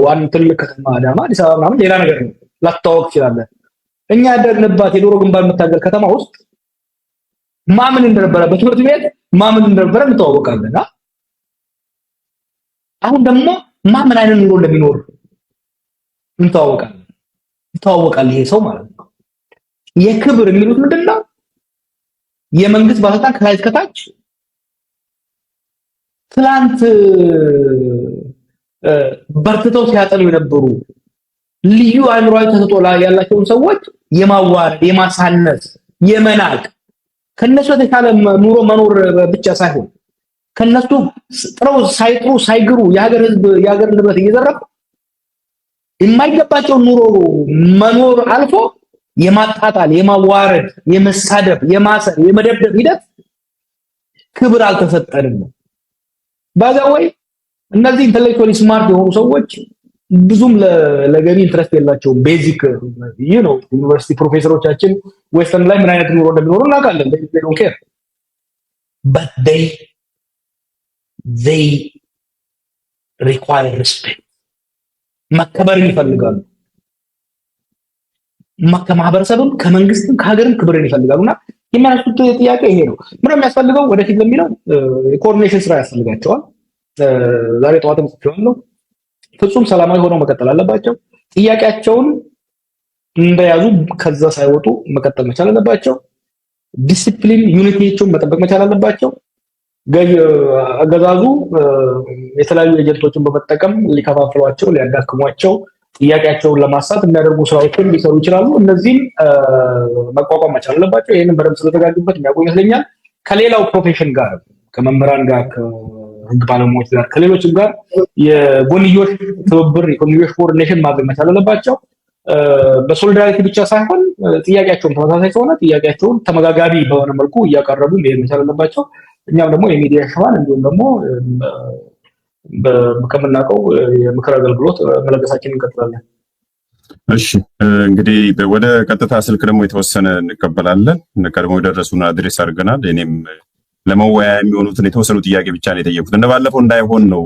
ዋን ትልቅ ከተማ አዳማ፣ አዲስ አበባ ምናምን ሌላ ነገር ነው ላታወቅ ይችላል። እኛ ያደግንባት የዶሮ ግንባር የምታገል ከተማ ውስጥ ማምን እንደነበረ በትምህርት ቤት ማምን እንደነበረ እንተዋወቃለን። አሁን ደግሞ ማምን አይነት ኑሮ እንደሚኖር እንተዋወቃለን። ይሄ ሰው ማለት ነው። የክብር የሚሉት ምንድነው? የመንግስት ባለስልጣን ከላይ እስከታች ትላንት በርትተው ሲያጠኑ የነበሩ ልዩ አእምሮአዊ ተሰጥኦ ያላቸውን ሰዎች የማዋረድ፣ የማሳነስ፣ የመናቅ ከነሱ የተሻለ ኑሮ መኖር ብቻ ሳይሆን ከነሱ ጥረው ሳይጥሩ ሳይግሩ የሀገር ህዝብ የሀገር ንብረት እየዘረፉ የማይገባቸው ኑሮ መኖር አልፎ የማጣጣል፣ የማዋረድ፣ የመሳደብ፣ የማሰር፣ የመደብደብ ሂደት ክብር አልተሰጠንም። ባዛወይ እነዚህ ኢንተሌክቹዋሊ ስማርት የሆኑ ሰዎች ብዙም ለገቢ ኢንትረስት የላቸውም። ቤዚክ ዩኒቨርሲቲ ፕሮፌሰሮቻችን ዌስተርን ላይ ምን አይነት ኑሮ እንደሚኖሩ እናውቃለን። they don't care but they require respect። መከበርን ይፈልጋሉ። ከማህበረሰብም ከመንግስትም ከሀገርም ክብርን ይፈልጋሉና የሚያነሱት ጥያቄ ይሄ ነው። ምን የሚያስፈልገው ወደፊት ለሚለው ኮኦርዲኔሽን ስራ ያስፈልጋቸዋል። ዛሬ ጠዋትም ጽፌዋለሁ። ፍጹም ሰላማዊ ሆነው መቀጠል አለባቸው። ጥያቄያቸውን እንደያዙ ከዛ ሳይወጡ መቀጠል መቻል አለባቸው። ዲሲፕሊን ዩኒቲያቸውን መጠበቅ መቻል አለባቸው። አገዛዙ የተለያዩ ኤጀንቶችን በመጠቀም ሊከፋፍሏቸው፣ ሊያዳክሟቸው፣ ጥያቄያቸውን ለማሳት የሚያደርጉ ስራዎችን ሊሰሩ ይችላሉ። እነዚህም መቋቋም መቻል አለባቸው። ይሄንን በደንብ ስለተጋጁበት የሚያውቁ ይመስለኛል። ከሌላው ፕሮፌሽን ጋር ከመምህራን ጋር ህግ ባለሙያዎች ጋር ከሌሎችም ጋር የጎንዮሽ ትብብር የጎንዮሽ ኮኦርዲኔሽን ማድረግ መቻል አለባቸው። በሶሊዳሪቲ ብቻ ሳይሆን ጥያቄያቸውን ተመሳሳይ ስለሆነ ጥያቄያቸውን ተመጋጋቢ በሆነ መልኩ እያቀረቡ መሄድ መቻል አለባቸው። እኛም ደግሞ የሚዲያ ሽፋን እንዲሁም ደግሞ ከምናውቀው የምክር አገልግሎት መለገሳችን እንቀጥላለን። እሺ እንግዲህ ወደ ቀጥታ ስልክ ደግሞ የተወሰነ እንቀበላለን። ቀድሞ የደረሱን አድሬስ አድርገናል። እኔም ለመወያያ የሚሆኑትን የተወሰኑ ጥያቄ ብቻ ነው የጠየቁት። እንደባለፈው እንዳይሆን ነው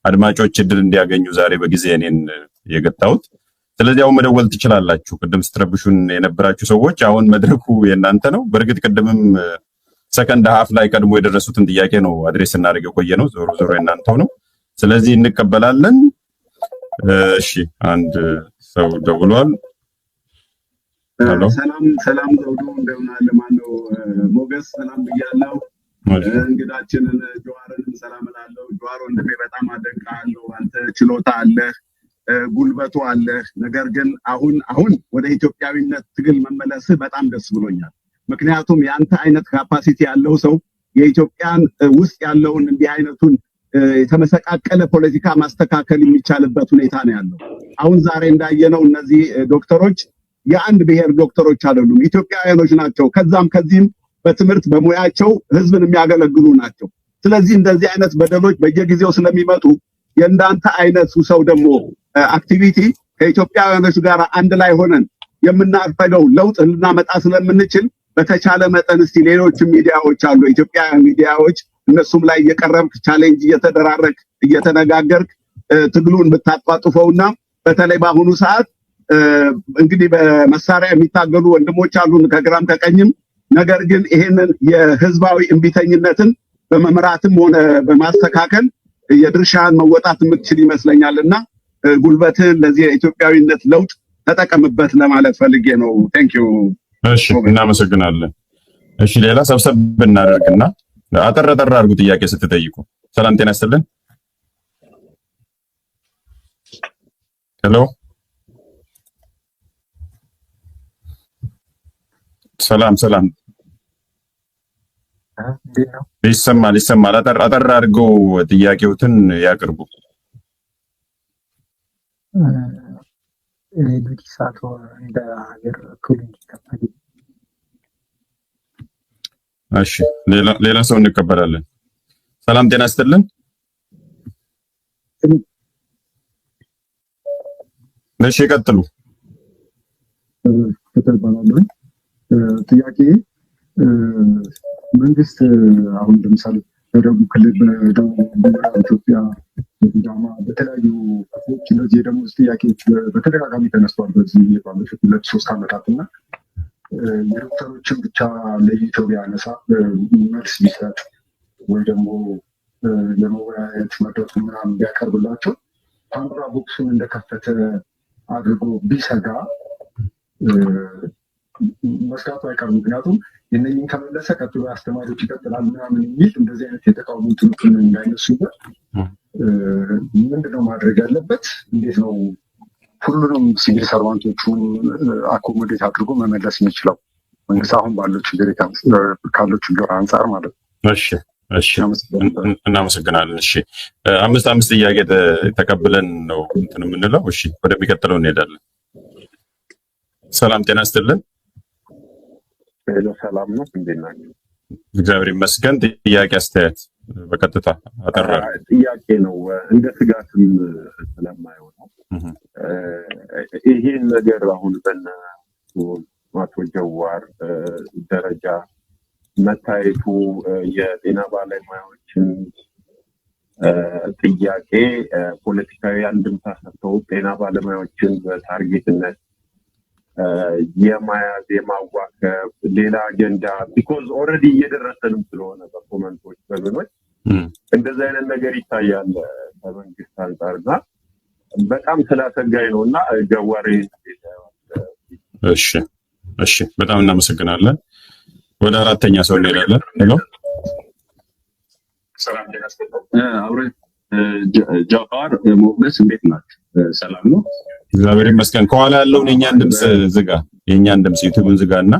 አድማጮች እድል እንዲያገኙ ዛሬ በጊዜ እኔን የገታሁት። ስለዚህ አሁን መደወል ትችላላችሁ። ቅድም ስትረብሹን የነበራችሁ ሰዎች አሁን መድረኩ የእናንተ ነው። በእርግጥ ቅድምም ሰከንድ ሀፍ ላይ ቀድሞ የደረሱትን ጥያቄ ነው አድሬስ እናደርግ የቆየ ነው። ዞሮ ዞሮ የእናንተው ነው። ስለዚህ እንቀበላለን። እሺ አንድ ሰው ደውሏል። ሰላም ዘውዱ እንደምን አለ? ማነው ሞገስ ሰላም ብያለሁ። እንግዳችንን ጀዋርንም ሰላም እላለሁ። ጀዋር ወንድሜ በጣም አደንቃለሁ። አንተ ችሎታ አለህ፣ ጉልበቱ አለህ። ነገር ግን አሁን ወደ ኢትዮጵያዊነት ትግል መመለስህ በጣም ደስ ብሎኛል። ምክንያቱም የአንተ አይነት ካፓሲቲ ያለው ሰው የኢትዮጵያን ውስጥ ያለውን እንዲህ አይነቱን የተመሰቃቀለ ፖለቲካ ማስተካከል የሚቻልበት ሁኔታ ነው ያለው። አሁን ዛሬ እንዳየነው እነዚህ ዶክተሮች የአንድ ብሔር ዶክተሮች አይደሉም፣ ኢትዮጵያውያኖች ናቸው። ከዛም ከዚህም በትምህርት በሙያቸው ህዝብን የሚያገለግሉ ናቸው። ስለዚህ እንደዚህ አይነት በደሎች በየጊዜው ስለሚመጡ የእንዳንተ አይነቱ ሰው ደግሞ አክቲቪቲ ከኢትዮጵያውያኖች ጋር አንድ ላይ ሆነን የምናፈገው ለውጥ ልናመጣ ስለምንችል በተቻለ መጠን እስቲ ሌሎችም ሚዲያዎች አሉ፣ ኢትዮጵያውያን ሚዲያዎች፣ እነሱም ላይ እየቀረብክ ቻሌንጅ እየተደራረክ እየተነጋገርክ ትግሉን ብታጧጥፈውና በተለይ በአሁኑ ሰዓት እንግዲህ በመሳሪያ የሚታገሉ ወንድሞች አሉን ከግራም ከቀኝም። ነገር ግን ይሄንን የህዝባዊ እንቢተኝነትን በመምራትም ሆነ በማስተካከል የድርሻን መወጣት የምትችል ይመስለኛልና ጉልበትን ለዚህ የኢትዮጵያዊነት ለውጥ ተጠቀምበት ለማለት ፈልጌ ነው። ቴንክ ዩ። እሺ እናመሰግናለን። እሺ ሌላ ሰብሰብ ብናደርግና አጠር አድርጉ ጥያቄ ስትጠይቁ። ሰላም ጤና ይስጥልን። ሄሎ ሰላም ይሰማል። አጠር አድርገው ጥያቄዎትን ያቅርቡ። እሺ ሌላ ሰው እንቀበላለን። ሰላም ጤና ይስጥልን። እሺ ይቀጥሉ። ጥያቄ መንግስት አሁን ለምሳሌ በደቡብ ክልል በደቡብ ኢትዮጵያ በሲዳማ በተለያዩ ክፍሎች እነዚህ የደሞዝ ጥያቄዎች በተደጋጋሚ ተነስተዋል በዚህ ባለፉት 2-3 ዓመታት እና የዶክተሮችን ብቻ ለይተው ቢያነሳ መልስ ቢሰጥ ወይ ደግሞ ለመወያየት መድረኩ ምናምን ቢያቀርብላቸው ፓንዶራ ቦክሱን እንደከፈተ አድርጎ ቢሰጋ መስጋቱ አይቀርም። ምክንያቱም የነኝን ከመለሰ ቀጥሎ አስተማሪዎች ይቀጥላል ምናምን የሚል እንደዚህ አይነት የተቃውሞ ትንትን እንዳይነሱበት ምንድነው ማድረግ ያለበት? እንዴት ነው ሁሉንም ሲቪል ሰርቫንቶቹን አኮሞዴት አድርጎ መመለስ የሚችለው መንግስት አሁን ባለው ችግር ካለው ችግር አንጻር ማለት ነው? እሺ እናመሰግናለን። እሺ አምስት ጥያቄ ተቀብለን ነው እንትን የምንለው። እሺ ወደሚቀጥለው እንሄዳለን። ሰላም ጤና ይስጥልን። ሰላም ነው፣ እንዴት ናችሁ? እግዚአብሔር ይመስገን። ጥያቄ አስተያየት በቀጥታ አጠራ ጥያቄ ነው። እንደ ስጋትም ስለማየው ነው ይሄን ነገር አሁን በእነ አቶ ጀዋር ደረጃ መታየቱ የጤና ባለሙያዎችን ጥያቄ ፖለቲካዊ አንድምታ ሰጥተው ጤና ባለሙያዎችን በታርጌትነት የማያዝ የማዋከብ ሌላ አጀንዳ ቢኮዝ ኦልሬዲ እየደረሰንም ስለሆነ በኮመንቶች በምኖች እንደዚህ አይነት ነገር ይታያል ከመንግስት አንጻርና በጣም ስላሰጋኝ ነው እና ጀዋሬ እሺ በጣም እናመሰግናለን። ወደ አራተኛ ሰው እንሄዳለን። ሄሎ ሰላም አብረ ጃዋር ሞገስ እንዴት ናችሁ? ሰላም ነው፣ እግዚአብሔር ይመስገን። ከኋላ ያለውን የኛን ድምጽ ዝጋ፣ የኛን ድምጽ ዩቲዩብን ዝጋና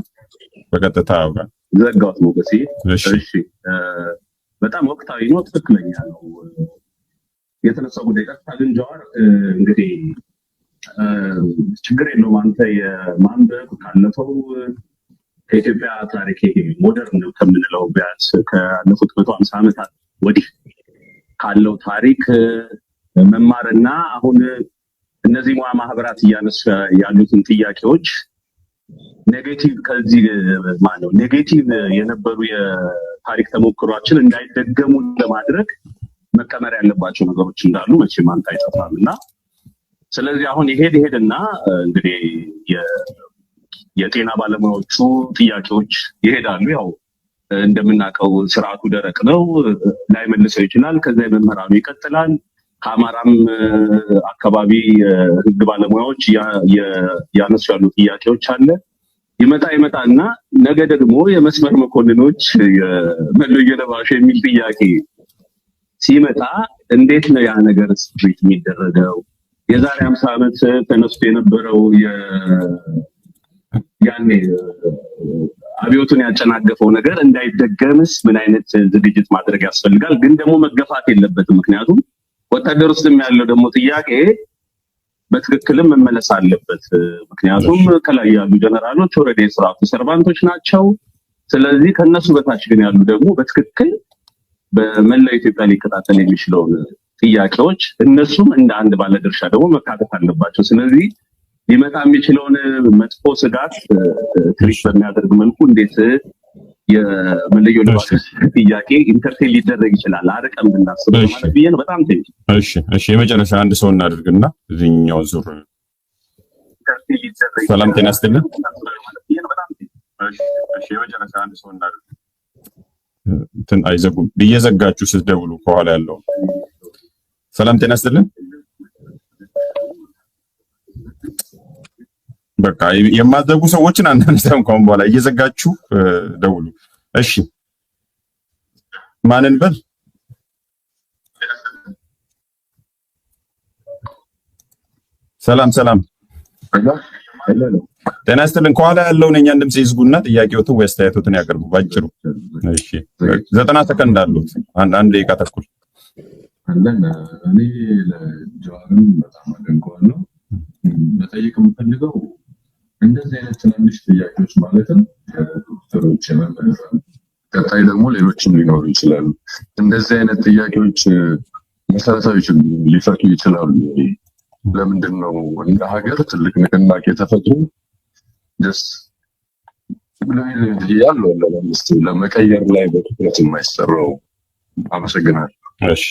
በቀጥታ አውራ። ዘጋሁት ሞገስ። እሺ በጣም ወቅታዊ ነው፣ ትክክለኛ ነው የተነሳው ጉዳይ። ቀጥታ ግን ጃዋር እንግዲህ ችግር የለውም አንተ የማንበብ ካለፈው ከኢትዮጵያ ታሪክ ይሄ ሞደርን ከምንለው ቢያንስ ካለፉት 150 ዓመታት ወዲህ ካለው ታሪክ መማርና አሁን እነዚህ ሙያ ማህበራት እያነሱ ያሉትን ጥያቄዎች ኔጌቲቭ ከዚህ ማለት ኔጌቲቭ የነበሩ የታሪክ ተሞክሯችን እንዳይደገሙ ለማድረግ መቀመር ያለባቸው ነገሮች እንዳሉ መቼም አንተ አይጠፋምና ስለዚህ አሁን ይሄድና እንግዲህ የጤና ባለሙያዎቹ ጥያቄዎች ይሄዳሉ። ያው እንደምናውቀው ስርዓቱ ደረቅ ነው፣ ላይመልሰው ይችላል። ከዛ የመምህራኑ ይቀጥላል። ከአማራም አካባቢ የህግ ባለሙያዎች ያነሱ ያሉ ጥያቄዎች አለ። ይመጣና ነገ ደግሞ የመስመር መኮንኖች የመለዮ ለባሽ የሚል ጥያቄ ሲመጣ እንዴት ነው ያ ነገር ስትሪት የሚደረገው? የዛሬ 50 ዓመት ተነስቶ የነበረው ያኔ አብዮቱን ያጨናገፈው ነገር እንዳይደገምስ ምን አይነት ዝግጅት ማድረግ ያስፈልጋል? ግን ደግሞ መገፋት የለበትም። ምክንያቱም ወታደር ውስጥም ያለው ደግሞ ጥያቄ በትክክልም መመለስ አለበት። ምክንያቱም ከላይ ያሉ ጀነራሎች ኦልሬዲ የስርዓቱ ሰርቫንቶች ናቸው። ስለዚህ ከነሱ በታች ግን ያሉ ደግሞ በትክክል በመላው ኢትዮጵያ ሊከታተል የሚችለውን ጥያቄዎች እነሱም እንደ አንድ ባለድርሻ ደግሞ መካተት አለባቸው። ስለዚህ ሊመጣ የሚችለውን መጥፎ ስጋት ትሪት በሚያደርግ መልኩ እንዴት የመለዮ ለባሽ ጥያቄ ኢንተርቴን ሊደረግ ይችላል አርቀም ብናስብ ማለት ብዬ ነው። በጣም ቴንክ እሺ የመጨረሻ አንድ ሰው እናድርግና እዚህኛው ዙር ሰላም ጤና ይስጥልኝ። እሺ የመጨረሻ አንድ ሰው እናድርግ። አይዘጉም እየዘጋችሁ ስትደውሉ ከኋላ ያለው ሰላም ጤና ይስጥልኝ። በቃ የማዘጉ ሰዎችን አንዳንዴም ከሆነ በኋላ እየዘጋችሁ ደውሉ። እሺ ማንን በል ሰላም ጤና ይስጥልኝ። ከኋላ ያለውን የእኛን ድምጽ ይዝጉና ጥያቄዎትን ወይ አስተያየቶትን ያቀርቡ ባጭሩ። እሺ 90 ሰከንድ አሉት። አንድ ደቂቃ ተኩል አለን። እኔ ለጀዋርም በጣም አደንቀዋለሁ። መጠየቅ የምፈልገው እንደዚህ አይነት ትናንሽ ጥያቄዎች ማለትም ዶክተሮች፣ መምህራን፣ ቀጣይ ደግሞ ሌሎችም ሊኖሩ ይችላሉ። እንደዚህ አይነት ጥያቄዎች መሰረታዊ ችግር ሊፈቱ ይችላሉ። ለምንድን ነው እንደ ሀገር ትልቅ ንቅናቄ ተፈጥሮ ደስ ያለው ለመንግስት ለመቀየር ላይ በትኩረት የማይሰራው? አመሰግናለሁ። እሺ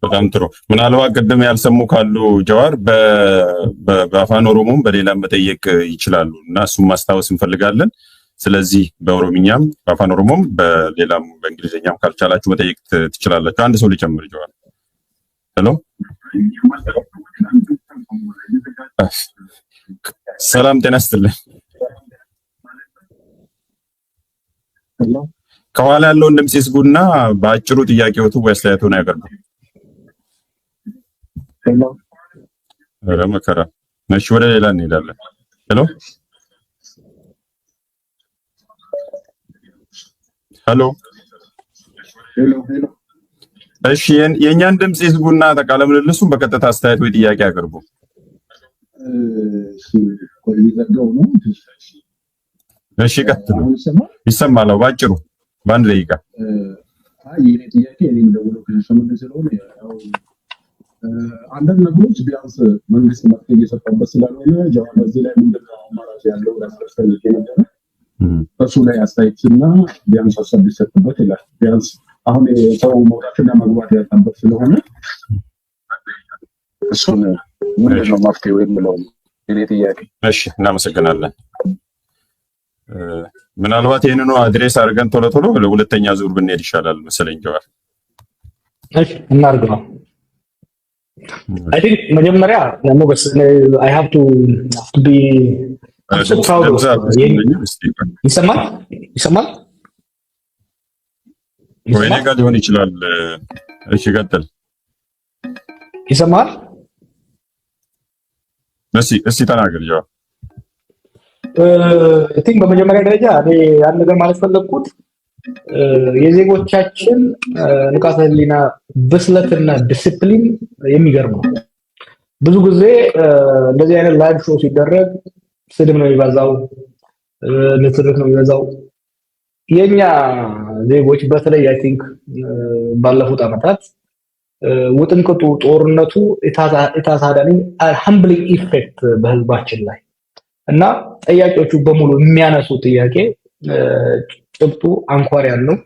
በጣም ጥሩ። ምናልባት ቅድም ያልሰሙ ካሉ ጀዋር በአፋን ኦሮሞም በሌላም መጠየቅ ይችላሉ እና እሱም ማስታወስ እንፈልጋለን። ስለዚህ በኦሮምኛም በአፋን ኦሮሞም በሌላም በእንግሊዝኛም ካልቻላችሁ መጠየቅ ትችላላችሁ። አንድ ሰው ሊጨምር ጀዋር። ሄሎ ሰላም ጤና ይስጥልኝ። ከኋላ ያለውን ድምጽ ይስጉና በአጭሩ ጥያቄዎቱ ወይ አስተያየቱን ያቀርቡ። መከራ እሺ፣ ወደ ሌላ እንሄዳለን። ሄሎ እሺ፣ የእኛን ድምጽ ይስጉና ተቃለ ምልልሱን በቀጥታ አስተያየት ወይ ጥያቄ ያቀርቡ። እሺ ቀጥሉ። ይሰማል ባጭሩ በአንድ ደቂቃ። የኔ ጥያቄ እኔም ደውለው ከሰሙን ስለሆነ ያው አንዳንድ ነገሮች ቢያንስ መንግስት መፍትሄ እየሰጠበት ስላልሆነ ጀዋር በዚህ ላይ ምንድነው አማራጭ ያለው ያስፈልግ ነበር እሱ ላይ አስተያየትና ቢያንስ ሀሳብ ቢሰጥበት ይላል። ቢያንስ አሁን ሰው መውጣትና መግባት ያጣበት ስለሆነ እሱን ምንድነው መፍትሄው የሚለው የኔ ጥያቄ። እሺ እናመሰግናለን። ምናልባት ይሄንኑ አድሬስ አድርገን ቶሎ ቶሎ ለሁለተኛ ዙር ብንሄድ ይሻላል መሰለኝ ጀዋር። እሺ እናርገው። I think መጀመሪያ ሞገስ I have to be so proud of ይሰማል ወይኔ ጋር ሊሆን ይችላል። እሺ ቀጥል። ይሰማል? እስቲ ተናገር ጀዋር። I think በመጀመሪያ ደረጃ እኔ ያን ነገር ማለት ፈለኩት የዜጎቻችን ንቃተ ህሊና ብስለትና ዲሲፕሊን የሚገርም ነው። ብዙ ጊዜ እንደዚህ አይነት ላይቭ ሾው ሲደረግ ስድብ ነው የሚበዛው፣ ንትርክ ነው የሚበዛው። የኛ ዜጎች በተለይ አይ ቲንክ ባለፉት ዓመታት ውጥንቅጡ ጦርነቱ የታሳዳኒ ሃምብሊንግ ኢፌክት በህዝባችን ላይ እና ጠያቂዎቹ በሙሉ የሚያነሱ ጥያቄ ጭብጡ አንኳር ያለው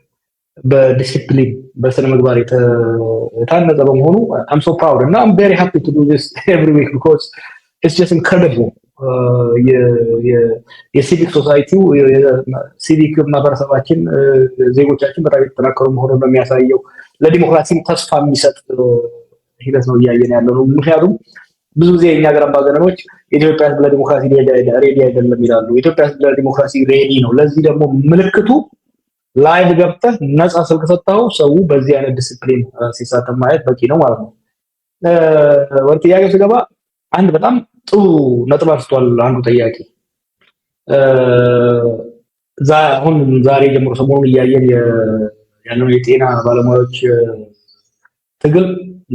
በዲሲፕሊን በስነ ምግባር የታነጸ በመሆኑ I'm so proud and I'm very happy to do this every week because it's just incredible. የሲቪክ ሶሳይቲው የሲቪክ ማህበረሰባችን ዜጎቻችን በጣም የተጠናከሩ መሆኑን ነው የሚያሳየው። ለዲሞክራሲ ተስፋ የሚሰጥ ሂደት ነው እያየን ያለው ነው። ምክንያቱም ብዙ ጊዜ የኛ ሀገር አምባገነኖች የኢትዮጵያ ህዝብ ለዲሞክራሲ ሬዲ አይደለም ይላሉ። የኢትዮጵያ ህዝብ ለዲሞክራሲ ሬዲ ነው። ለዚህ ደግሞ ምልክቱ ላይቭ ገብተህ ነፃ ስልክ ሰጥተው ሰው በዚህ አይነት ዲሲፕሊን ሲሳተፍ ማየት በቂ ነው ማለት ነው። ወደ ጥያቄው ስገባ አንድ በጣም ጥሩ ነጥብ አንስቷል አንዱ ጠያቂ። አሁን ዛሬ ጀምሮ ሰሞኑን እያየን ያለው የጤና ባለሙያዎች ትግል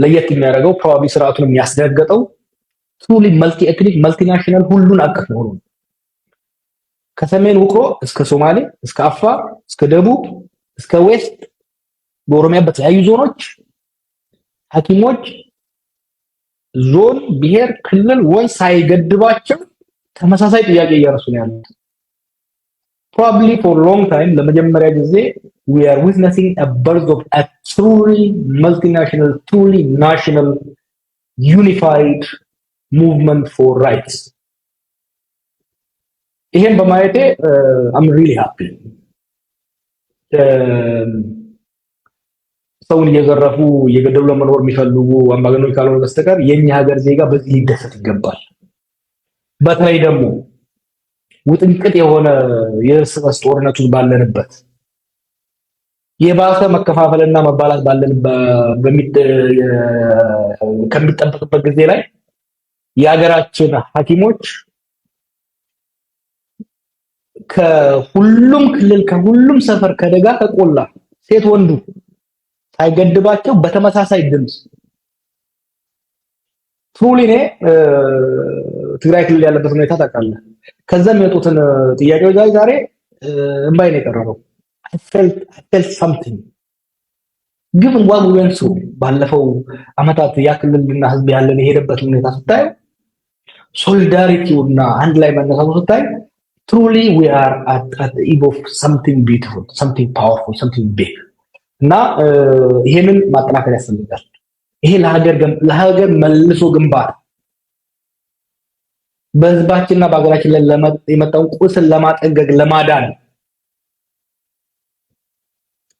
ለየት የሚያደርገው ፕሮባብሊ ስርዓቱን የሚያስደነግጠው ትሩሊ መልቲ ኤትኒክ መልቲናሽናል ሁሉን አቀፍ መሆኑ ነው። ከሰሜን ውቅሮ እስከ ሶማሌ እስከ አፋር እስከ ደቡብ እስከ ዌስት በኦሮሚያ በተለያዩ ዞኖች ሐኪሞች ዞን ብሔር ክልል ወንዝ ሳይገድባቸው ተመሳሳይ ጥያቄ እያነሱ ነው ያሉት። probably for long time ለመጀመሪያ ጊዜ we are witnessing a birth of a truly multinational truly national unified movement for rights. ይሄን በማየቴ I'm really happy. ሰውን እየዘረፉ እየገደሉ ለመኖር የሚፈልጉ አምባገነኖች ካልሆነ በስተቀር የኛ ሀገር ዜጋ በዚህ ሊደሰት ይገባል። በተለይ ደግሞ ውጥንቅጥ የሆነ የእርስ በርስ ጦርነት ባለንበት የባሰ መከፋፈልና መባላት ከሚጠበቅበት ጊዜ ላይ የሀገራችን ሐኪሞች ከሁሉም ክልል ከሁሉም ሰፈር ከደጋ ከቆላ ሴት ወንዱ ሳይገድባቸው በተመሳሳይ ድምጽ ትሩሊ ትግራይ ክልል ያለበት ሁኔታ ታውቃለህ። ከዛ የሚወጡትን ጥያቄዎች ዛሬ እንባይ ነው የቀረበው። I felt something given what we went through ባለፈው አመታት ያ ክልልና ህዝብ ያለን የሄደበት ሁኔታ ስታይ ሶሊዳሪቲውና አንድ ላይ መነሳቱ ስታይ truly we are at the eve of something beautiful, something powerful, something big. እና ይሄንን ማጠናከር ያስፈልጋል። ይሄ ለሀገር መልሶ ግንባታ በህዝባችንና በሀገራችን ላይ የመጣውን ቁስል ለማጠገግ ለማዳን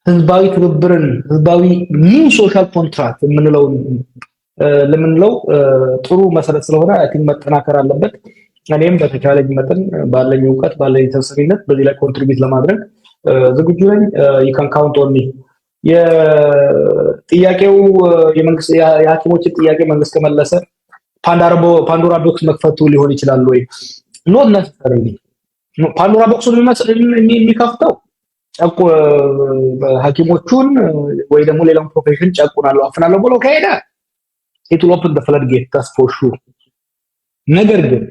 ህዝባዊ ትብብርን ህዝባዊ ኒው ሶሻል ኮንትራክት ለምንለው ጥሩ መሰረት ስለሆነ አይ ቲንክ መጠናከር አለበት። እኔም በተቻለኝ መጠን ባለኝ ዕውቀት ባለኝ ተሰሚነት በዚህ ላይ ኮንትሪቢዩት ለማድረግ ዝግጁ ነኝ። you can count on me። የጥያቄው የመንግስት የሐኪሞችን ጥያቄ መንግስት ከመለሰ ፓንዶራ ቦክስ መክፈቱ ሊሆን ይችላል ወይ? not necessarily ፓንዶራ ቦክሱን የሚከፍተው ጨቁ ሐኪሞቹን ወይ ደግሞ ሌላውን ፕሮፌሽን ጨቁናለሁ አፍናለሁ ብሎ ከሄደ it will open the floodgate, that's for sure። ነገር ግን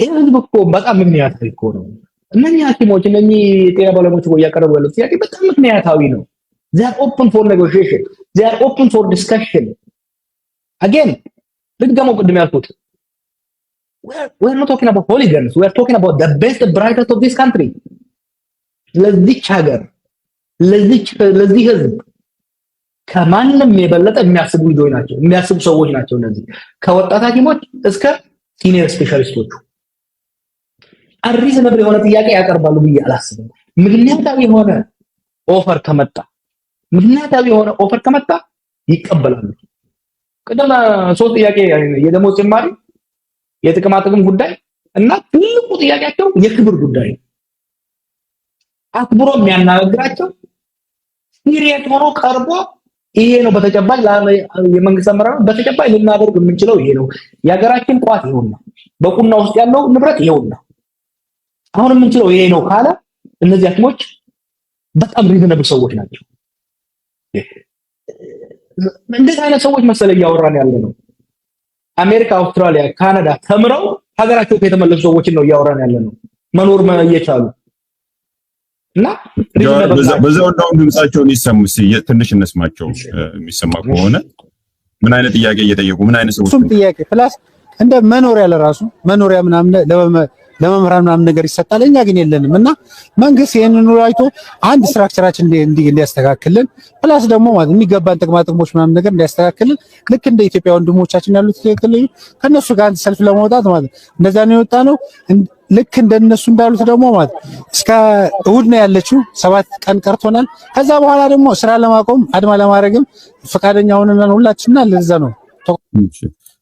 ህዝብ እኮ በጣም ምክንያታዊ እኮ ነው። እነኚህ ሐኪሞች እነኚህ ጤና ባለሙያዎች እኮ እያቀረቡ ያሉት ጥያቄ በጣም ምክንያታዊ ነው። they are open for negotiation, they are open for discussion. Again ልድገመው ቅድም ያልኩት we're not talking about hooligans, we are talking about the best brightest of this country። ለዚች ሀገር ለዚህ ህዝብ ከማንም የበለጠ የሚያስቡ ልጆች ናቸው፣ የሚያስቡ ሰዎች ናቸው። እነዚህ ከወጣት ሐኪሞች እስከ ሲኒየር ስፔሻሊስቶቹ አሪዝነብል የሆነ ጥያቄ ያቀርባሉ ብዬ አላስብም። ምክንያታዊ የሆነ ኦፈር ከመጣ ይቀበላሉ። ቅድም ሶስት ጥያቄ የደሞዝ ጭማሪ፣ የጥቅማ ጥቅም ጉዳይ እና ትልቁ ጥያቄያቸው የክብር ጉዳይ ነው። አክብሮ የሚያናግራቸው ሲሪየስ ሆኖ ቀርቦ ይሄ ነው በተጨባጭ የመንግስት አመራር በተጨባጭ ልናደርግ የምንችለው ይሄ ነው፣ የሀገራችን ቋት ይሁንና በቁና ውስጥ ያለው ንብረት ይሁንና አሁን የምንችለው ይሄ ነው ካለ እነዚህ ሐኪሞች በጣም ሪዝነብል ሰዎች ናቸው። እንደዚህ አይነት ሰዎች መሰለ እያወራን ያለ ነው። አሜሪካ፣ አውስትራሊያ፣ ካናዳ ተምረው ሀገራቸው የተመለሱ ሰዎችን ነው እያወራን ያለ ነው። መኖር እየቻሉ እና በዛው እንደውም ድምጻቸውን ይሰሙ ትንሽ እንስማቸው። የሚሰማ ከሆነ ምን አይነት ጥያቄ እየጠየቁ ምን አይነት ሰዎች ጥያቄ ፕላስ እንደ መኖሪያ ለራሱ መኖሪያ ምናምን ለመምህራን ምናምን ነገር ይሰጣል። እኛ ግን የለንም እና መንግስት ይሄንን አይቶ አንድ ስትራክቸራችን እንዲያስተካክልን ፕላስ ደግሞ ማለት የሚገባን ጥቅሞች ምናምን ነገር እንዲያስተካክልን ልክ እንደ ኢትዮጵያ ወንድሞቻችን ያሉት ትክክለኛ ከነሱ ጋር አንድ ሰልፍ ለማውጣት ማለት እንደዛ ነው የወጣ ነው። ልክ እንደነሱ እንዳሉት ደግሞ ማለት እስከ እሁድ ነው ያለችው 7 ቀን ቀርቶናል። ከዛ በኋላ ደግሞ ስራ ለማቆም አድማ ለማድረግም ፈቃደኛ ሆነናል ሁላችንና ለዛ ነው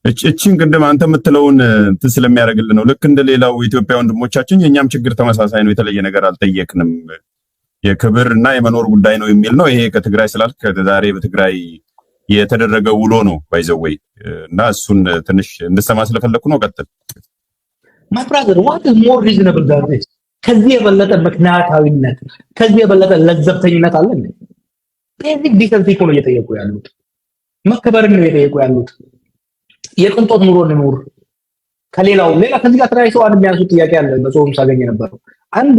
እቺን ቅድም አንተ የምትለውን እንትን ስለሚያደርግልን ነው። ልክ እንደሌላው ኢትዮጵያ ወንድሞቻችን የኛም ችግር ተመሳሳይ ነው፣ የተለየ ነገር አልጠየቅንም፣ የክብር እና የመኖር ጉዳይ ነው የሚል ነው። ይሄ ከትግራይ ስላልክ ዛሬ በትግራይ የተደረገ ውሎ ነው ባይዘወይ እና እሱን ትንሽ እንድሰማ ስለፈለኩ ነው። ቀጥል። My brother, what is more reasonable than this? ከዚህ የበለጠ ምክንያታዊነት ከዚህ የበለጠ ለዘብተኝነት አለ እንዴ? ቤዚክ ዲሰንሲ ነው እየጠየቁ ያሉት፣ መከበርን ነው እየጠየቁ ያሉት። የቅንጦት ኑሮ እንኑር ከሌላው ሌላ ከዚህ ጋር ተራይሰው አንድ የሚያነሱት ጥያቄ አለ። በጾም ሳገኝ ነበር አንዱ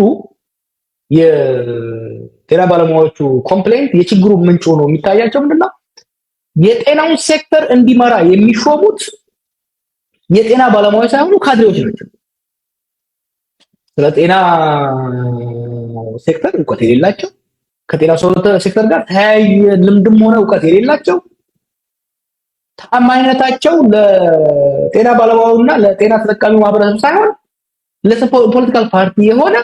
የጤና ባለሙያዎቹ ኮምፕሌንት የችግሩ ምንጭ ሆኖ የሚታያቸው ምንድነው የጤናውን ሴክተር እንዲመራ የሚሾሙት የጤና ባለሙያዎች ሳይሆኑ ካድሬዎች ናቸው። ስለ ጤና ሴክተር እውቀት የሌላቸው ከጤና ሴክተር ጋር ተያያዥ ልምድም ሆነ እውቀት የሌላቸው ታማኝነታቸው ለጤና ባለሙያውና ለጤና ተጠቃሚው ማህበረሰብ ሳይሆን ለፖለቲካል ፓርቲ የሆነ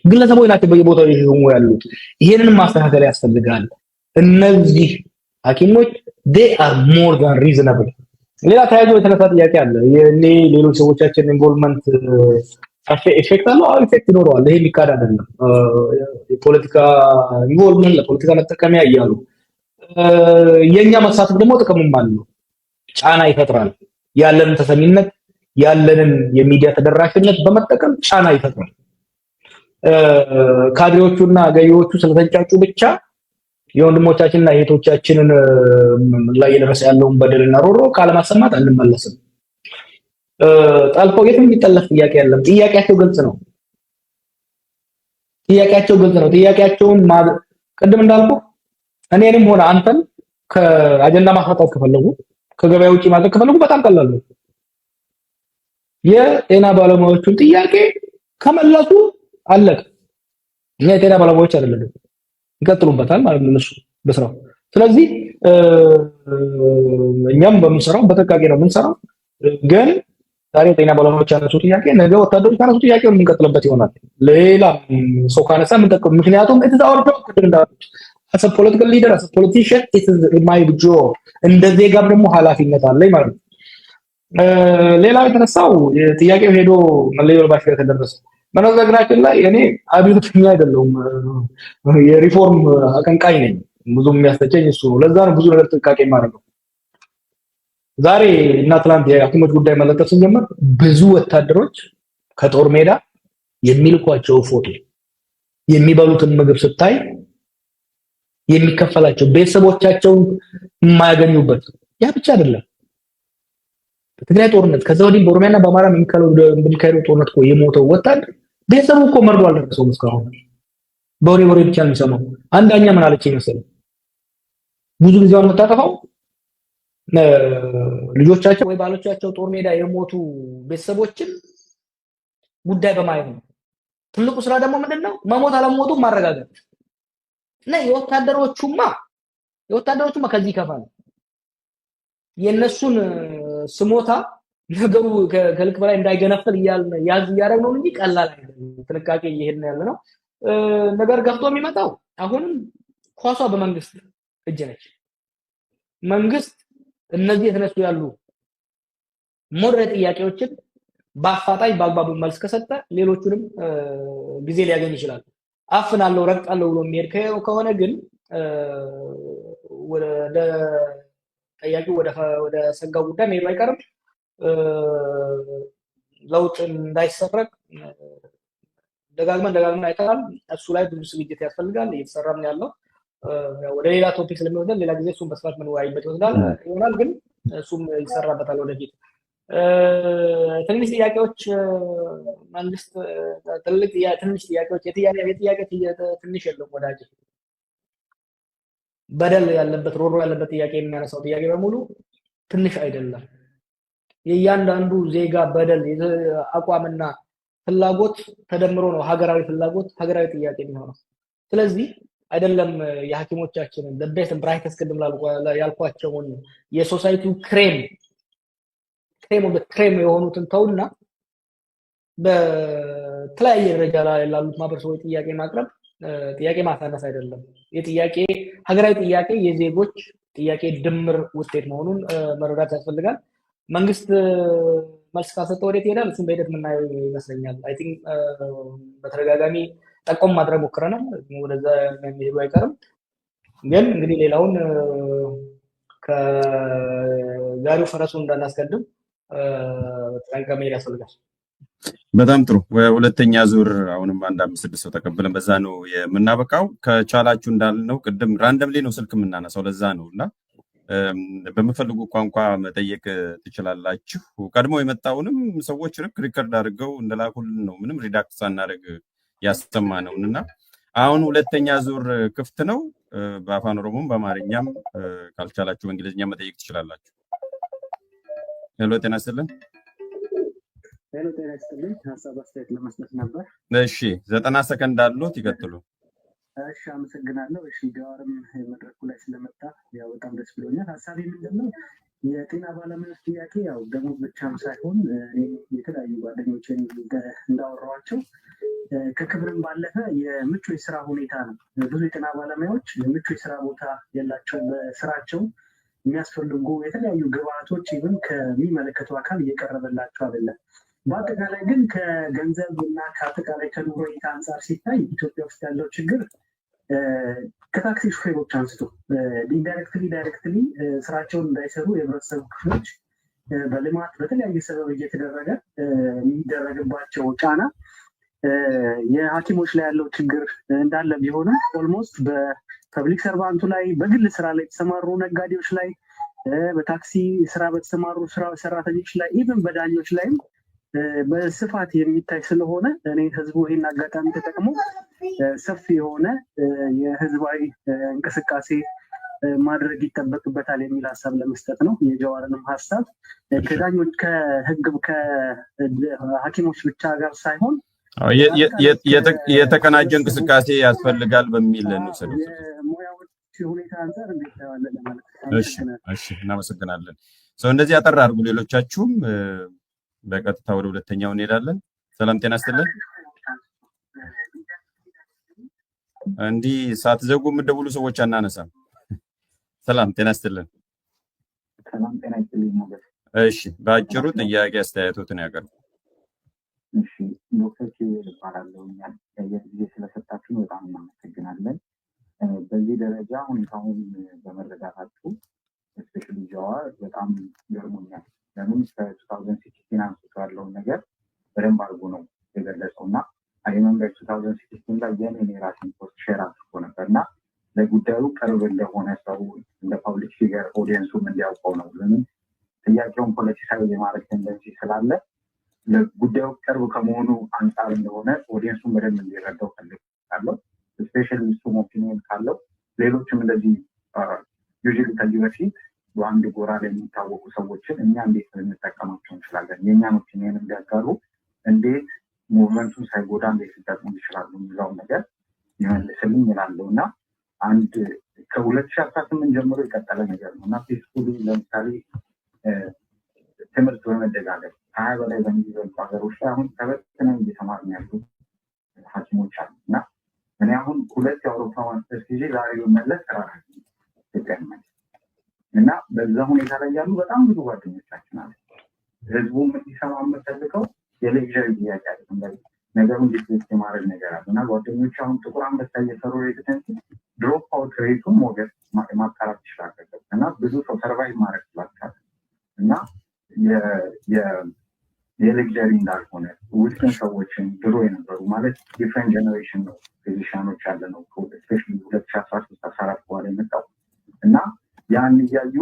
ግለሰቦች ናቸው በየቦታው ይሾሙ ያሉት። ይሄንን ማስተካከል ያስፈልጋል። እነዚህ ሐኪሞች they are more than reasonable። ሌላ ተያይዞ የተነሳ ጥያቄ አለ። የኔ ሌሎች ሰዎቻችን ኢንቮልቭመንት ኢፌክት አለው። አዎ ኢፌክት ይኖረዋል። ይሄ ሊካድ አይደለም። የፖለቲካ ኢንቮልቭመንት ለፖለቲካ መጠቀሚያ እያሉ የኛ መሳተፍ ደግሞ ጥቅምም አለው። ጫና ይፈጥራል። ያለንን ተሰሚነት ያለንን የሚዲያ ተደራሽነት በመጠቀም ጫና ይፈጥራል። ካድሬዎቹና ገዢዎቹ ስለተንጫጩ ብቻ የወንድሞቻችንና የእህቶቻችንን ላይ የደረሰ ያለውን በደልና ሮሮ ካለማሰማት አንመለስም። ጣልፈው የትም የሚጠለፍ ጥያቄ አይደለም። ጥያቄያቸው ግልጽ ነው። ጥያቄያቸውን ቅድም እንዳልኩ እኔንም ሆነ አንተን ከአጀንዳ ማስወጣት ከፈለጉ ከገበያ ውጪ ማድረግ ከፈለጉ በጣም ቀላል ነው። የጤና ባለሙያዎቹን ጥያቄ ከመለሱ አለቀ። እኛ የጤና ባለሙያዎች አይደለም፣ ይቀጥሉበታል ማለት ነው እነሱ በስራው። ስለዚህ እኛም በምንሰራው በጥንቃቄ ነው የምንሰራው። ግን ዛሬ ጤና ባለሙያዎች ያነሱ ጥያቄ ነገ ወታደሮች ያነሱ ጥያቄ የምንቀጥልበት ይሆናል። ሌላ ሰው ካነሳ የምንጠቅም ምክንያቱም it's our job ቅድም እንዳልኩት as a political leader as a politician it is my job እንደ ዜጋም ደግሞ ኃላፊነት አለኝ ማለት ነው። ሌላው የተነሳው ጥያቄው ሄዶ መለዮ ባሽ ጋር ተደረሰ። በነገራችን ላይ እኔ አብዮተኛ አይደለሁም፣ የሪፎርም አቀንቃኝ ነኝ። ብዙም የሚያስተቸኝ እሱ ነው። ለዛ ነው ብዙ ነገር ጥንቃቄ የማደርገው። ዛሬ እና ትናንት የሐኪሞች ጉዳይ መለጠፍ ስንጀምር ብዙ ወታደሮች ከጦር ሜዳ የሚልኳቸው ፎቶ የሚበሉትን ምግብ ስታይ የሚከፈላቸው ቤተሰቦቻቸውን የማያገኙበት ያ ብቻ አይደለም። በትግራይ ጦርነት ከዛ ወዲህ በኦሮሚያና በአማራ የሚካሄደው ጦርነት እኮ የሞተው ወታደር ቤተሰቡ እኮ መርዶ አልደረሰውም እስካሁን። በወሬ ብቻ ነው የሚሰማው። አንዳኛ ምን አለች መሰለኝ ብዙ ጊዜውን የምታጠፋው ልጆቻቸው ወይ ባሎቻቸው ጦር ሜዳ የሞቱ ቤተሰቦችን ጉዳይ በማየት ነው። ትልቁ ስራ ደግሞ ምንድነው መሞት አለመሞቱ ማረጋገጥ እና የወታደሮቹማ ከዚህ ይከፋል። የነሱን ስሞታ ነገሩ ከልክ በላይ እንዳይገነፈል ያዝ እያደረግ ነው እንጂ ቀላል አይደለም። ጥንቃቄ እየሄድን ያለ ነው። ነገር ገፍቶ የሚመጣው አሁንም ኳሷ በመንግስት እጅ ነች። መንግስት እነዚህ የተነሱ ያሉ ሞደሬት ጥያቄዎችን በአፋጣኝ በአግባቡ መልስ ከሰጠ ሌሎቹንም ጊዜ ሊያገኝ ይችላል። አፍናለሁ ረግጣለሁ ብሎ የሚሄድ ከሆነ ግን ወደ ጠያቂው ወደ ሰጋው ጉዳይ መሄዱ አይቀርም። ለውጥ እንዳይሰረቅ ደጋግመን አይተናል። እሱ ላይ ብዙ ዝግጅት ያስፈልጋል። እየተሰራም ያለው ወደ ሌላ ቶፒክ ስለሚወስደን ሌላ ጊዜ እሱን በስፋት የምንወያይበት ይሆናል። ግን እሱም ይሰራበታል ወደፊት። ትንሽ ጥያቄዎች መንግስት ትንሽ ጥያቄዎች የጥያቄ ትንሽ የለም ወዳጅ በደል ያለበት ሮሮ ያለበት ጥያቄ የሚያነሳው ጥያቄ በሙሉ ትንሽ አይደለም። የእያንዳንዱ ዜጋ በደል አቋምና ፍላጎት ተደምሮ ነው ሀገራዊ ፍላጎት ሀገራዊ ጥያቄ የሚሆነው። ስለዚህ አይደለም የሐኪሞቻችንን ለቤት ብራይተስ ቅድም ያልኳቸውን የሶሳይቲው ክሬም የሆኑትን ተውና በተለያየ ደረጃ ላይ ያሉት ማህበረሰቦች ጥያቄ ማቅረብ ጥያቄ ማሳነስ አይደለም። የጥያቄ ሀገራዊ ጥያቄ የዜጎች ጥያቄ ድምር ውጤት መሆኑን መረዳት ያስፈልጋል። መንግስት መልስ ካሰጠ ወዴት ይሄዳል? እሱም በሂደት የምናየው ይመስለኛል። አይ ቲንክ በተደጋጋሚ ጠቆም ማድረግ ሞክረናል። ወደዛ የሚሄዱ አይቀርም። ግን እንግዲህ ሌላውን ከጋሪው ፈረሱ እንዳናስቀድም ጠንቀቅ መሄድ ያስፈልጋል። በጣም ጥሩ። ሁለተኛ ዙር አሁንም 1-5-6 ሰው ተቀብለን በዛ ነው የምናበቃው። ከቻላችሁ እንዳልነው ቅድም ራንደምሊ ነው ስልክ የምናነሳው ለዛ ነው እና በመፈልጉ ቋንቋ መጠየቅ ትችላላችሁ። ቀድሞ የመጣውንም ሰዎች ሪከርድ አድርገው እንደላኩልን ነው ምንም ሪዳክት ሳናደርግ ያስተማነውን እና አሁን ሁለተኛ ዙር ክፍት ነው። በአፋን ኦሮሞም በአማርኛም ካልቻላችሁ በእንግሊዝኛ መጠየቅ ትችላላችሁ። ሄሎ ጤና ይስጥልን። ሄሎ ጤና ይስጥልኝ። ሀሳብ አስተያየት ለመስጠት ነበር። እሺ 90 ሰከንድ አሉት ይቀጥሉ። እሺ አመሰግናለሁ። እሺ ጃዋርም መድረኩ ላይ ስለመጣ ያው በጣም ደስ ብሎኛል። ሀሳቤ ምንድነው የጤና ባለሙያዎች ጥያቄ ያው ደሞዝ ብቻም ሳይሆን የተለያዩ ጓደኞችን እንዳወራኋቸው ከክብርም ባለፈ የምቹ የስራ ሁኔታ ነው። ብዙ የጤና ባለሙያዎች ምቹ የስራ ቦታ የላቸው። በስራቸው የሚያስፈልጉ የተለያዩ ግብአቶች ይህም ከሚመለከቱ አካል እየቀረበላቸው አይደለም። በአጠቃላይ ግን ከገንዘብ እና ከአጠቃላይ ከኑሮ ሁኔታ አንጻር ሲታይ ኢትዮጵያ ውስጥ ያለው ችግር ከታክሲ ሹፌሮች አንስቶ ዳይሬክትሊ ስራቸውን እንዳይሰሩ የህብረተሰቡ ክፍሎች በልማት በተለያየ ሰበብ እየተደረገ የሚደረግባቸው ጫና የሐኪሞች ላይ ያለው ችግር እንዳለ ቢሆንም ኦልሞስት በፐብሊክ ሰርቫንቱ ላይ በግል ስራ ላይ የተሰማሩ ነጋዴዎች ላይ በታክሲ ስራ በተሰማሩ ሰራተኞች ላይ ኢቨን በዳኞች ላይም በስፋት የሚታይ ስለሆነ እኔ ህዝቡ ይህን አጋጣሚ ተጠቅሞ ሰፊ የሆነ የህዝባዊ እንቅስቃሴ ማድረግ ይጠበቅበታል የሚል ሀሳብ ለመስጠት ነው። የጀዋርንም ሀሳብ ከዳኞች ከሐኪሞች ብቻ ጋር ሳይሆን የተቀናጀ እንቅስቃሴ ያስፈልጋል በሚል እንውሰድ። ሙያዎች ሁኔታ አንጻር እንዴት ታያለ ለማለት ነው። እሺ እናመሰግናለን። ሰው እንደዚህ አጠር አድርጉ። ሌሎቻችሁም በቀጥታ ወደ ሁለተኛው እንሄዳለን። ሰላም ጤና ይስጥልን። እንዲህ ሳትዘጉ የምትደውሉ ሰዎች አናነሳም። ሰላም ጤና ይስጥልን። ሰላም ጤና ይስጥልኝ ማለት። እሺ በአጭሩ ጥያቄ አስተያየቶትን ያቀርቡ። እሺ ዶክተር ኪሩቤል እባላለሁ። የአየር ጊዜ ስለሰጣችሁ በጣም እናመሰግናለን። በዚህ ደረጃ ሁኔታውን በመረዳታችሁ ስፔሻሊ ጃዋር በጣም ገርሞኛል። ለምን ከ2016 አንስቶ ያለውን ነገር በደንብ አድርጎ ነው የገለጸው እና አይመንበር 2016 ላይ የኔን የራሴን ፖስት ሼር አድርጎ ነበር እና ለጉዳዩ ቅርብ እንደሆነ ሰው እንደ ፐብሊክ ፊገር ኦዲየንሱም እንዲያውቀው ነው። ለምን ጥያቄውን ፖለቲካዊ የማድረግ ቴንደንሲ ስላለ ለጉዳዩ ቅርብ ከመሆኑ አንጻር እንደሆነ ኦዲየንሱን በደንብ እንዲረዳው ፈልጋለሁ። ስፔሻሊ እሱም ኦፒኒየን ካለው ሌሎችም እንደዚህ ዩዥሊ ከዚህ በፊት በአንድ ጎራ ላይ የሚታወቁ ሰዎችን እኛ እንዴት ልንጠቀማቸው እንችላለን፣ የእኛን ኦፒኒየን እንዲያጋሩ እንዴት ሙቭመንቱን ሳይጎዳ እንዴት ሊጠቅሙ ይችላሉ የሚለውን ነገር ይመልስልኝ ይላለው እና አንድ ከ2018 ጀምሮ የቀጠለ ነገር ነው እና ፔስፉሊ ለምሳሌ ትምህርት በመደጋገፍ 20 በላይ በሚበልጡ ሀገሮች ላይ አሁን ተበትነው እየተማሩ ያሉ ሐኪሞች አሉ እና እኔ አሁን 2 የአውሮፓ ማስተርስ ጊዜ ዛሬ በመለስ ራራ ኢትዮጵያ እና በዛ ሁኔታ ላይ ያሉ በጣም ብዙ ጓደኞቻችን አሉ። ህዝቡም እንዲሰማ የምፈልገው የሌክቸር ጥያቄ አይደለም፣ ነገሩን ዲስክስ የማድረግ ነገር አለ እና ጓደኞች አሁን ጥቁር አንበሳ እየሰሩ ሬዚደንሲ ድሮፕ አውት ሬቱን ሞገስ ማጣራት ይችላል እና ብዙ ሰው ሰርቫይቭ ማድረግ ይችላል እና የሌክቸሪ እንዳልሆነ ውስን ሰዎችን ድሮ የነበሩ ማለት ዲፍረንት ጀኔሬሽን ነው ፊዚሻኖች ያለ ነው ስፔሻሊ 2013-14 በኋላ የመጣው እና ያን እያዩ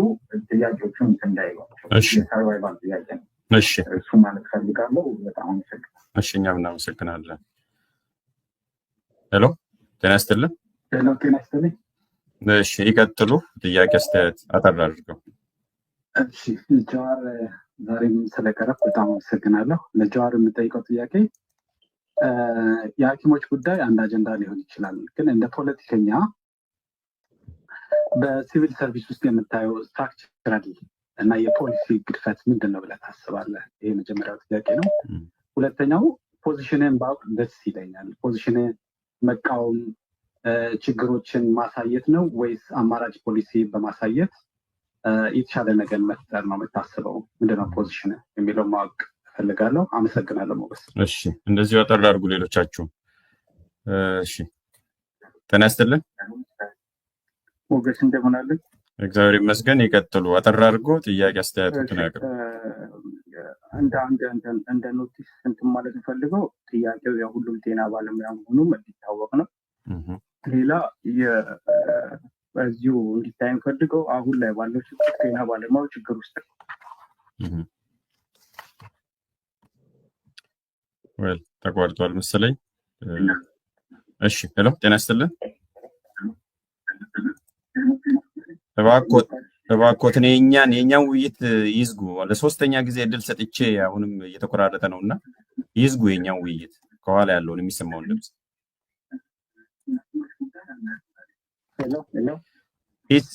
ጥያቄዎቹን እንዳይሏቸው የሰርቫይቫል ጥያቄ ነው እሺ እሱ ማለት ፈልጋለሁ። በጣም አመሰግናለሁ። እሺ እኛም እናመሰግናለን። ሄሎ ጤና ይስጥልን። ሄሎ ጤና ይስጥልኝ። እሺ ይቀጥሉ። ጥያቄ አስተያየት አጠር አድርገው። እሺ ጀዋር ዛሬም ስለቀረብ በጣም አመሰግናለሁ። ለጀዋር የምጠይቀው ጥያቄ የሐኪሞች ጉዳይ አንድ አጀንዳ ሊሆን ይችላል፣ ግን እንደ ፖለቲከኛ በሲቪል ሰርቪስ ውስጥ የምታየው ስትራክቸራሊ እና የፖሊሲ ግድፈት ምንድን ነው ብለህ ታስባለህ? ይሄ መጀመሪያው ጥያቄ ነው። ሁለተኛው ፖዚሽንን ባውቅ ደስ ይለኛል። ፖዚሽንን መቃወም ችግሮችን ማሳየት ነው ወይስ አማራጭ ፖሊሲ በማሳየት የተሻለ ነገር መፍጠር ነው የምታስበው? ምንድነው ፖዚሽን የሚለው ማወቅ እፈልጋለሁ። አመሰግናለሁ ሞገስ። እሺ እንደዚሁ አጠር አድርጉ ሌሎቻችሁ። እሺ ጤና ይስጥልን ሞገስ፣ እንደምን አለን? እግዚአብሔር ይመስገን። ይቀጥሉ። አጠር አድርጎ ጥያቄ አስተያየቱን ያቅርቡ። እንደ ኖቲስ እንትን ማለት ፈልገው ጥያቄው የሁሉም ጤና ባለሙያ መሆኑም እንዲታወቅ ነው። ሌላ በዚሁ እንዲታይ ፈልገው አሁን ላይ ባለው ችግር ጤና ባለሙያው ችግር ውስጥ ወል ተቋርጧል መሰለኝ። እሺ ሄሎ ጤና ይስጥልን። እባክዎትን የኛን ውይይት ይዝጉ። ለሶስተኛ ጊዜ እድል ሰጥቼ አሁንም እየተቆራረጠ ነውና ይዝጉ የኛን ውይይት፣ ከኋላ ያለውን የሚሰማውን ድምጽ።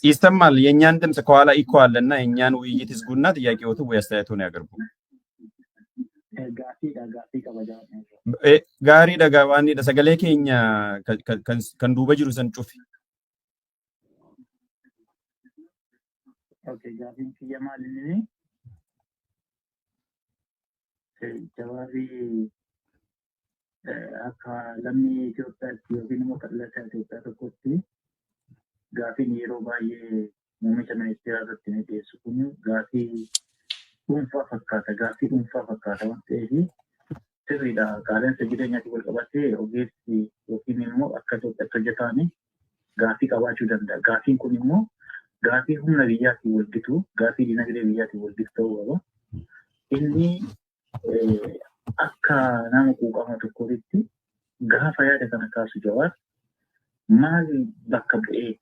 ይሰማል? የኛን ድምጽ ከኋላ ኢኮ አለና የኛን ውይይት ይዝጉና ጥያቄዎትን ወይ አስተያየቱን ያቀርቡ። ጋሪ ደጋዋኒ ደሰገሌ ኬኛ ከንዱበ ጅሩ ሰን ጩፊ Okay, gaafiin kiyya maalinni jawaarri akka lammii Itoophiyaatti yookiin immoo qal'ataa Itoophiyaa tokkotti gaafiin yeroo baay'ee muummicha ministeeraa irratti ni dhiyeessu kun gaafii dhuunfaa fakkaata waan ta'eef sirriidha. Qaala'insa jireenyaatiin wal qabatee ogeessi yookiin immoo akka Itoophiyaatti hojjetaan gaafii qabaachuu danda'a. Gaafiin kun immoo gaafii humna biyyaatiin walgitu, gaafii dinagdee biyyaatiin walgitu ta'uu qaba. Inni akka nama quuqama tokkotti gaafa yaada kana kaasu Jawaar maal bakka bu'ee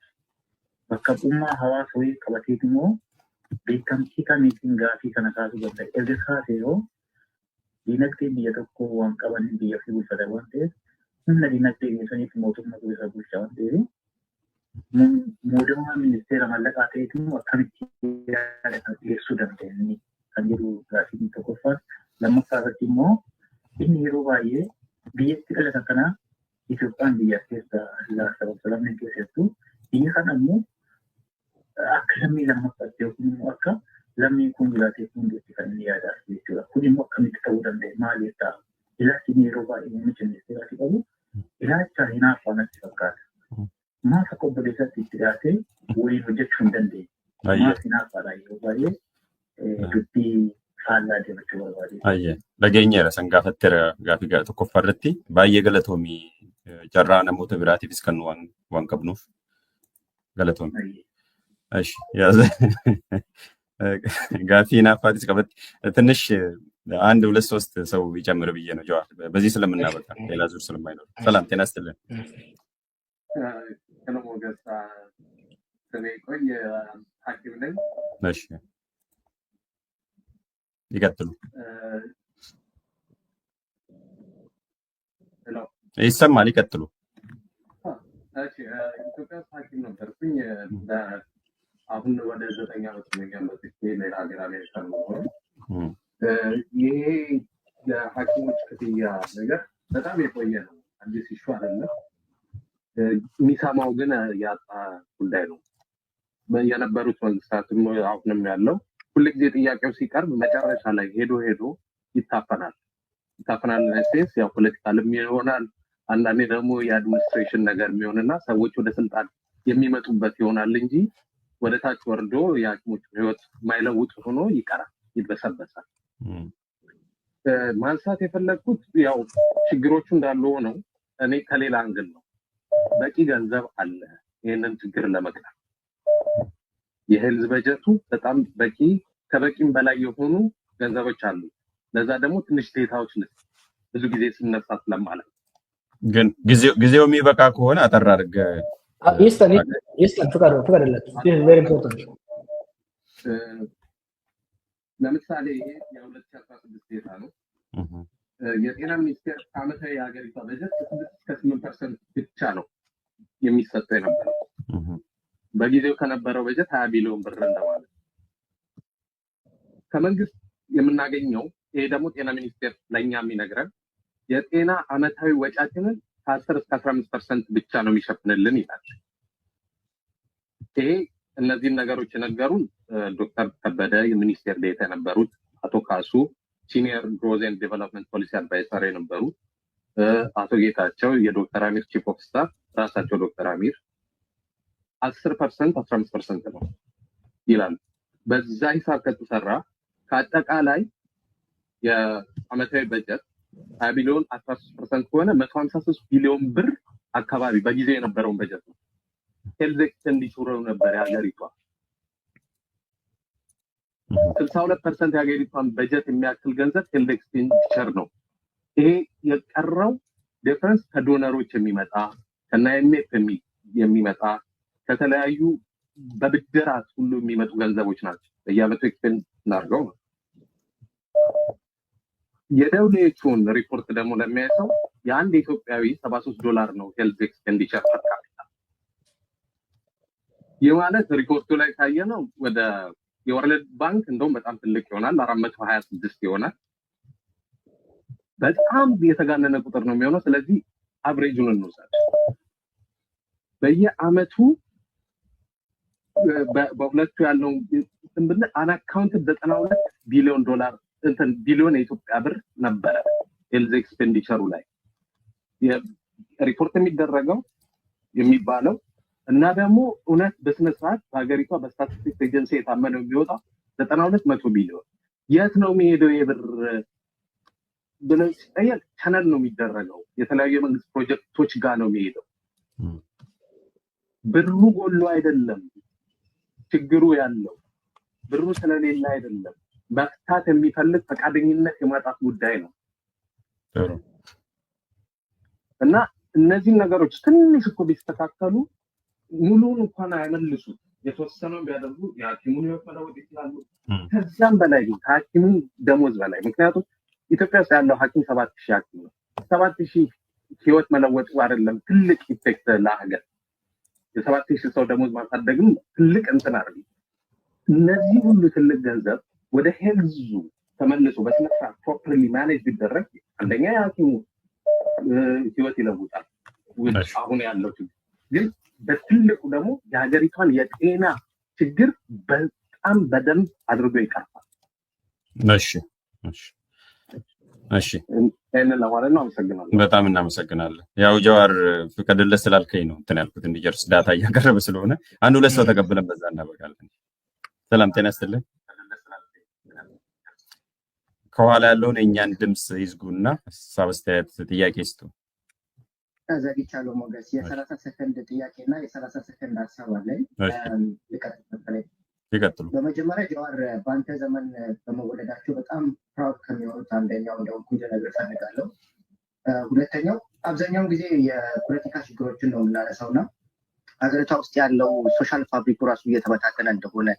bakka bu'ummaa hawaasa wayii qabateet immoo beekamtii kamiitiin gaafii kana kaasuu danda'a. Erga kaasee yoo dinagdeen biyya tokko waan qabaniin biyya fi bulfatan waan ta'eef humna dinagdee biyya saniif mootummaa isa bulchaa waan ta'eef mootummaa ministeera mallaqaa ta'eetu akkamitti yaada kana dhiyeessuu danda'anii kan jedhu gaafii tokkoffaa. Lammaffaa irratti immoo inni yeroo baay'ee biyyatti dhalatan kana Itoophiyaan biyya keessa sababa lammii keessattuu biyya kana immoo akka lammii lammaffaatti yookiin immoo akka lammiin kun jiraatee hundeetti kan inni yaadaa jechuudha. Kun immoo akkamitti ta'uu danda'e maaliif ta'a? Ilaalchi yeroo baay'ee muummicha ministeeraatti qabu ilaalcha hinaaffaa natti fakkaata. Maaf akka obboleessaatti itti dhiyaatee waliin hojjechuu hin dandeenye. Maaf hinaaffaadha yeroo baay'ee dubbii faallaa deemachuu barbaade. Dhageenyeera san gaafatteera gaafii tokkoffaa irratti baay'ee galatoomii carraa namoota biraatiifis kan waan qabnuuf galatoomii. ጋፊ ናፋቲስ ቀበጥ ትንሽ አንድ ሁለት ሶስት ሰው ይጨምር ብዬ ነው ጀዋር በዚህ ስለምናበቃ ሌላ ዙር ስለማይኖር። ሰላም ጤና ይስጥልን። ሞገስ ስሜ ቆይ ሐኪም ነኝ። እሺ ይቀጥሉ። ይሰማል? ይቀጥሉ። እሺ ኢትዮጵያ ሐኪም ነበርኩኝ። አሁን ወደ 9 ዓመት ነው ሌላ ሀገር አሜሪካ ነው። ይሄ የሐኪሞች ክፍያ ነገር በጣም የቆየ ነው። አዲስ ኢሹ አይደለም። የሚሰማው ግን ያጣ ጉዳይ ነው። የነበሩት መንግስታትም አሁንም ያለው ሁልጊዜ ጥያቄው ሲቀርብ መጨረሻ ላይ ሄዶ ይታፈናል። ስፔስ ያው ፖለቲካልም ይሆናል። አንዳንዴ ደግሞ የአድሚኒስትሬሽን ነገር የሚሆንና ሰዎች ወደ ስልጣን የሚመጡበት ይሆናል እንጂ ወደ ታች ወርዶ የሐኪሞች ህይወት ማይለውጥ ሆኖ ይቀራል፣ ይበሰበሳል። ማንሳት የፈለግኩት ያው ችግሮቹ እንዳሉ ሆነው እኔ ከሌላ አንግል ነው። በቂ ገንዘብ አለ ይሄንን ችግር ለመቅረፍ። የሄልዝ በጀቱ በጣም በቂ ከበቂም በላይ የሆኑ ገንዘቦች አሉ። ለዛ ደግሞ ትንሽ ዴታዎች ብዙ ጊዜ ሲነሳ ስለማለት ግን ጊዜው የሚበቃ ከሆነ አጠር አድርገህ ይስጠን ፍቀድለት። ቬሪ ኢምፖርታንት። ለምሳሌ ይሄ የ2016 ዴታ ነው። የጤና ሚኒስቴር ዓመታዊ የሀገሪቷ በጀት ከ6-8% ብቻ ነው የሚሰጠው የነበረው። በጊዜው ከነበረው በጀት 20 ቢሊዮን ብር እንደማለት። ከመንግስት የምናገኘው ይሄ ደግሞ ጤና ሚኒስቴር ለእኛ የሚነግረን የጤና ዓመታዊ ወጫችንን ከ10-15% ብቻ ነው የሚሸፍንልን ይላል። ይሄ እነዚህን ነገሮች የነገሩን ዶክተር ከበደ የሚኒስቴር ዴታ የነበሩት፣ አቶ ካሱ ሲኒየር ግሮዝ ኤንድ ዴቨሎፕመንት ፖሊሲ አድቫይዘር የነበሩት፣ አቶ ጌታቸው የዶክተር አሚር ቺፍ ኦፍ ስታፍ ራሳቸው ዶክተር አሚር 10% 15% ነው ይላሉ። በዛ ሂሳብ ከተሰራ ከአጠቃላይ የዓመታዊ በጀት 20 ቢሊዮን 13% ከሆነ 153 ቢሊዮን ብር አካባቢ በጊዜው የነበረውን በጀት ነው። ሄልዝ ኤክስፔንዲቸሩ ነበር የሀገሪቷ 62% የሀገሪቷን በጀት የሚያክል ገንዘብ ሄልዝ ኤክስፔንዲቸር ነው። ይሄ የቀረው ዲፈረንስ ከዶነሮች የሚመጣ ከናይሜት የሚመጣ ከተለያዩ በብድራት ሁሉ የሚመጡ ገንዘቦች ናቸው። በየዓመቱ ኤክስፔንድ እናድርገው ነው። የደብሊውኤችኦን ሪፖርት ደግሞ ለሚያየው የአንድ ኢትዮጵያዊ $73 ነው ሄልዝ ኤክስፔንዲቸር ፐር ካፒታ። ይህ ማለት ሪፖርቱ ላይ ካየነው ወደ የወርልድ ባንክ እንደውም በጣም ትልቅ ይሆናል፣ 426 ይሆናል። በጣም የተጋነነ ቁጥር ነው የሚሆነው። ስለዚህ አቨሬጁን እንውሰድ። በየዓመቱ በሁለቱ ያለው ብለ አናካውንትድ $92 ቢሊዮን ቢሊዮን የኢትዮጵያ ብር ነበረ ሄልዝ ኤክስፔንዲቸሩ ላይ ሪፖርት የሚደረገው የሚባለው እና ደግሞ እውነት በስነ ስርዓት በሀገሪቷ በስታቲስቲክስ ኤጀንሲ የታመነው የሚወጣው 92 ቢሊዮን የት ነው የሚሄደው የብር ብለን ሲጠየቅ ቻናል ነው የሚደረገው። የተለያዩ የመንግስት ፕሮጀክቶች ጋር ነው የሚሄደው። ብሩ ጎሎ አይደለም ችግሩ ያለው፣ ብሩ ስለሌለ አይደለም። መፍታት የሚፈልግ ፈቃደኝነት የማጣት ጉዳይ ነው እና እነዚህ ነገሮች ትንሽ እኮ ቢስተካከሉ ሙሉን እንኳን አይመልሱ፣ የተወሰነውን ቢያደርጉ የሐኪሙን ህይወት መለወጥ ይችላሉ። ከዛም በላይ ግን ከሐኪሙ ደሞዝ በላይ ምክንያቱም ኢትዮጵያ ውስጥ ያለው ሐኪም 7000 ሐኪም ነው። 7000 ህይወት መለወጡ አይደለም ትልቅ ኢፌክት ለሀገር። የ7000 ሰው ደሞዝ ማሳደግም ትልቅ እንትን አይደለም። እነዚህ ሁሉ ትልቅ ገንዘብ ወደ ሄልዙ ተመልሶ በስነስርዓት ፕሮፐርሊ ማኔጅ ቢደረግ አንደኛ የሐኪሙ ህይወት ይለውጣል። አሁን ያለው ችግር ግን በትልቁ ደግሞ የሀገሪቷን የጤና ችግር በጣም በደንብ አድርጎ ይቀርፋል። እሺ ይህንን ለማለት ነው። አመሰግናለሁ። በጣም እናመሰግናለን። ያው ጀዋር ፍቀድለት ስላልከኝ ነው እንትን ያልኩት እንዲጨርስ ዳታ እያቀረበ ስለሆነ አንድ ሁለት ሰው ተቀብለን በዛ እናበቃለን። ሰላም ጤና ይስጥልኝ። ከኋላ ያለውን የእኛን ድምፅ ይዝጉና ሀሳብ አስተያየት ጥያቄ ይስጡ። ዘግቻለሁ ሞገስ። የ30 ሰከንድ ጥያቄ እና የ30 ሰከንድ ሀሳብ አለኝ። ይቀጥሉ። በመጀመሪያ ጀዋር በአንተ ዘመን በመወለዳቸው በጣም ፕራውድ ከሚሆኑት አንደኛው እንደውም ልነግርህ እፈልጋለሁ። ሁለተኛው አብዛኛውን ጊዜ የፖለቲካ ችግሮችን ነው የምናነሳው እና ሀገሪቷ ውስጥ ያለው ሶሻል ፋብሪኩ ራሱ እየተበታተነ እንደሆነ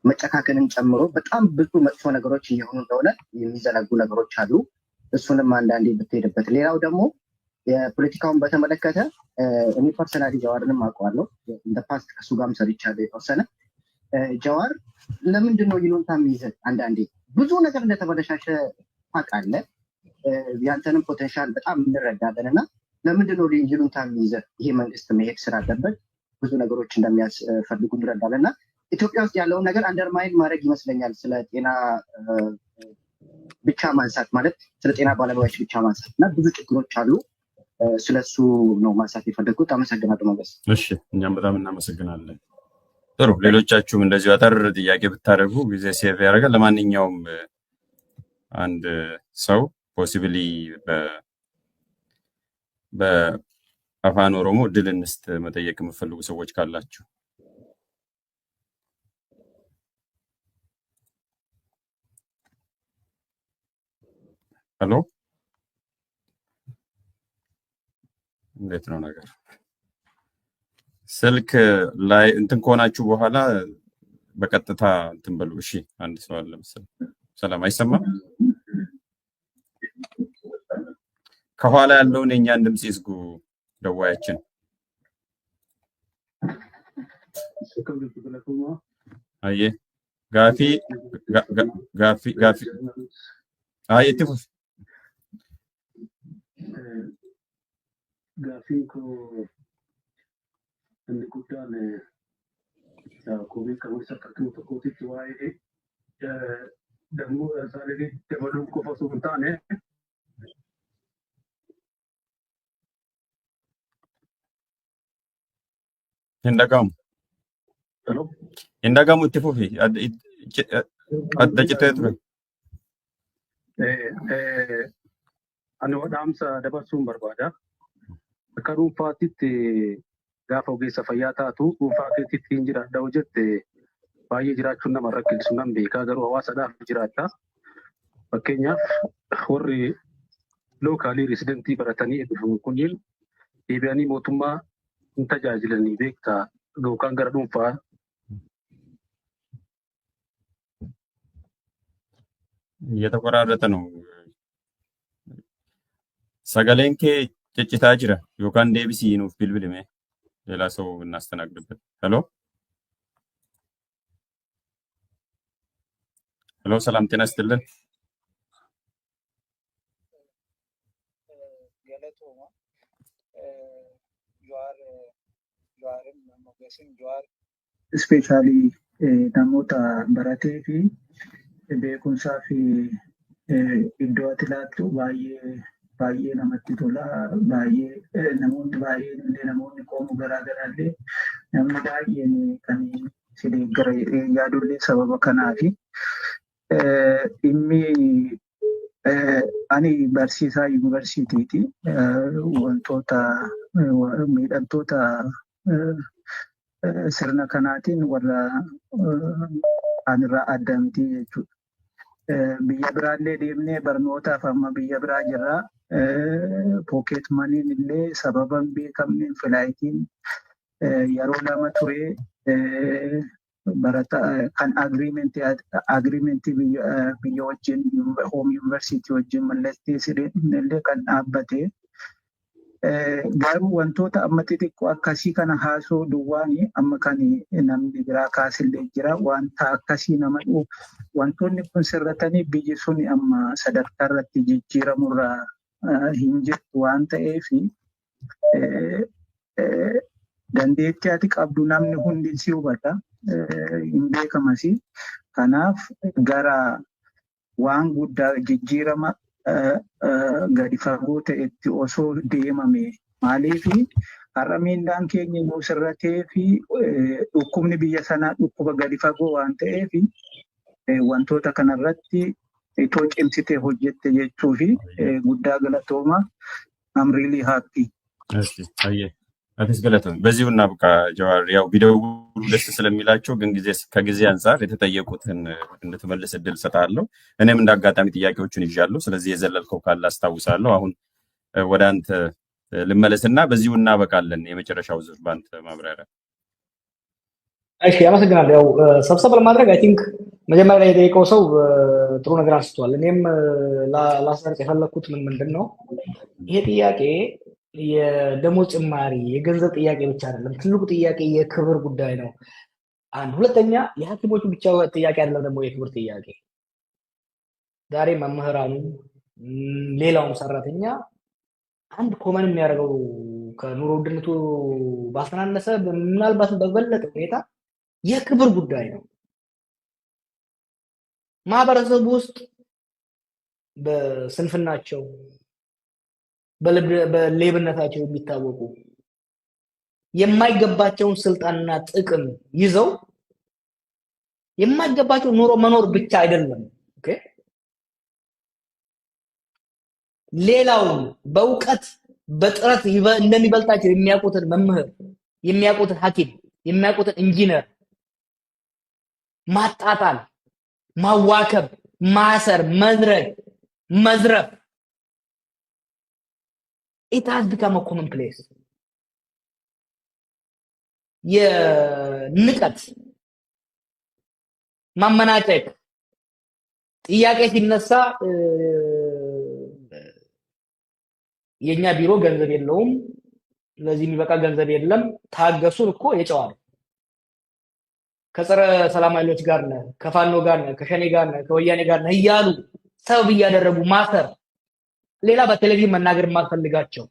መጨካከንን ጨምሮ በጣም ብዙ መጥፎ ነገሮች እየሆኑ እንደሆነ የሚዘነጉ ነገሮች አሉ። እሱንም አንዳንዴ ብትሄድበት። ሌላው ደግሞ የፖለቲካውን በተመለከተ እኔ ፐርሰናሊ ጀዋርንም አውቀዋለሁ። እንደ ፓስት ከሱ ጋርም ሰርቻለሁ የተወሰነ። ጀዋር ለምንድን ነው ይሉንታ የሚይዘን? አንዳንዴ ብዙ ነገር እንደተበለሻሸ ታውቃለህ። ያንተንም ፖቴንሻል በጣም እንረዳለን እና ለምንድን ነው ይሉንታ የሚይዘን? ይሄ መንግስት መሄድ ስላለበት ብዙ ነገሮች እንደሚያስፈልጉ እንረዳለን እና ኢትዮጵያ ውስጥ ያለውን ነገር አንደርማይን ማድረግ ይመስለኛል። ስለ ጤና ብቻ ማንሳት ማለት ስለ ጤና ባለሙያዎች ብቻ ማንሳት እና ብዙ ችግሮች አሉ። ስለሱ ነው ማንሳት የፈለጉት። አመሰግናለሁ ሞገስ። እሺ እኛም በጣም እናመሰግናለን። ጥሩ፣ ሌሎቻችሁም እንደዚሁ አጠር ጥያቄ ብታደርጉ ጊዜ ሴቭ ያደርጋል። ለማንኛውም አንድ ሰው ፖሲብሊ በአፋን ኦሮሞ እድል እንስጥ መጠየቅ የምትፈልጉ ሰዎች ካላችሁ ሄሎ እንዴት ነው ነገር? ስልክ ላይ እንትን ከሆናችሁ በኋላ በቀጥታ እንትን በሉ። እሺ አንድ ሰው አለ መሰለኝ። ሰላም አይሰማም? ከኋላ ያለውን የኛን ድምጽ ይዝጉ ደዋያችን። አየ ጋፊ አየ ትፉስ Gaafiin koo inni guddaan koomii qabeessa akka tokkootitti waa'ee dammoo isaanii dabaluu qofa osoo hin taane Indagamu itti fufi adda citee ture. Ani dhaamsa dabarsuun barbaada. Akka dhuunfaatitti gaafa ogeessa fayyaa taatu dhuunfaa keetitti hin jiraadha hojjette baay'ee jiraachuun nama rakkisu nan beekaa garuu hawaasadhaaf jiraata. Fakkeenyaaf warri lookaalii reesidentii baratanii dhufu kunniin deebi'anii mootummaa hin tajaajilanii beektaa yookaan gara dhuunfaa እየተቆራረጠ ነው። ሰገሌን ከ ጭጭታ ጅራ ዮካን ዴቢሲ ኑፍ ቢልቢልሜ ሌላ ሰው እናስተናግድበት። ሄሎ ሄሎ፣ ሰላም ጤና ይስጥልን። ስፔሻሊ namoota baratee fi beekumsaa fi iddoo ati laattu baay'ee namatti tola. Namoonni baay'een illee namoonni qomoo garaagaraa illee namni baay'een kan si deeggara yaadullee sababa kanaafi dhimmi ani barsiisaa yuunivarsiitiiti. Wantoota miidhamtoota sirna kanaatiin warra anirraa adda miti jechuudha. Biyya biraallee deemnee barnootaaf amma biyya biraa jirra. Pooket maniin illee sababa hin beekamneen filaayitiin yeroo lama ture kan agriimentii biyya wajjin hoom yuunivarsiitii wajjin mallatteessine illee kan dhaabbate. Garuu wantoota amma xixiqqoo akkasii kana haasoo duwwaani amma kan namni biraa kaasillee jira. Wanta akkasii nama dhufu wantoonni kun sirratanii biyyi sun amma sadarkaa irratti jijjiiramurraa hin jirtu waan ta'eef dandeettii ati qabdu namni hundi si hubata hin beekamas. Kanaaf gara waan guddaa jijjiirama gadi fagoo ta'etti osoo deemame maaliif har'a miindaan keenya yoo sirratee fi dhukkubni biyya sanaa dhukkuba gadi fagoo waan ta'eef wantoota kanarratti itoo cimsitee hojjette jechuu fi guddaa galatooma. I'm really happy. አዲስ ገለተን በዚሁ እናብቃ። ጀዋር ያው ቪዲዮው ደስ ስለሚላቸው ግን ከጊዜ አንፃር የተጠየቁትን እንድትመልስ እድል ሰጣለሁ። እኔም እንዳጋጣሚ ጥያቄዎችን ይዣለሁ። ስለዚህ የዘለልከው ካለ አስታውሳለሁ። አሁን ወደ አንተ ልመለስና በዚሁ እናበቃለን። የመጨረሻው ዙር ባንተ ማብራሪያ። እሺ አመሰግናለሁ። ያው ሰብሰብ ለማድረግ አይ ቲንክ መጀመሪያ ላይ የጠየቀው ሰው ጥሩ ነገር አንስቷል። እኔም ላስመርጥ የፈለኩት ምንድነው ይሄ ጥያቄ የደሞዝ ጭማሪ የገንዘብ ጥያቄ ብቻ አይደለም። ትልቁ ጥያቄ የክብር ጉዳይ ነው። አንድ ሁለተኛ የሐኪሞቹ ብቻ ጥያቄ አይደለም ደግሞ የክብር ጥያቄ። ዛሬ መምህራኑ ሌላውም ሰራተኛ አንድ ኮመን የሚያደርገው ከኑሮ ውድነቱ ባስተናነሰ ምናልባት በበለጠ ሁኔታ የክብር ጉዳይ ነው። ማህበረሰቡ ውስጥ በስንፍናቸው በሌብነታቸው የሚታወቁ የማይገባቸውን ስልጣንና ጥቅም ይዘው የማይገባቸው ኑሮ መኖር ብቻ አይደለም። ኦኬ ሌላው በእውቀት በጥረት እንደሚበልጣቸው የሚያውቁትን መምህር፣ የሚያውቁትን ሐኪም፣ የሚያውቁትን ኢንጂነር ማጣጣል፣ ማዋከብ፣ ማሰር፣ መዝረፍ it has become a commonplace. የንቀት ማመናጨቅ ጥያቄ ሲነሳ የኛ ቢሮ ገንዘብ የለውም ለዚህ የሚበቃ ገንዘብ የለም ታገሱን እኮ የጨዋ ነው። ከጸረ ሰላም ኃይሎች ጋር ነው ከፋኖ ጋር ነው ከሸኔ ጋር ነው ከወያኔ ጋር ነው እያሉ ሰበብ እያደረጉ ማሰር ሌላ በቴሌቪዥን መናገር የማልፈልጋቸው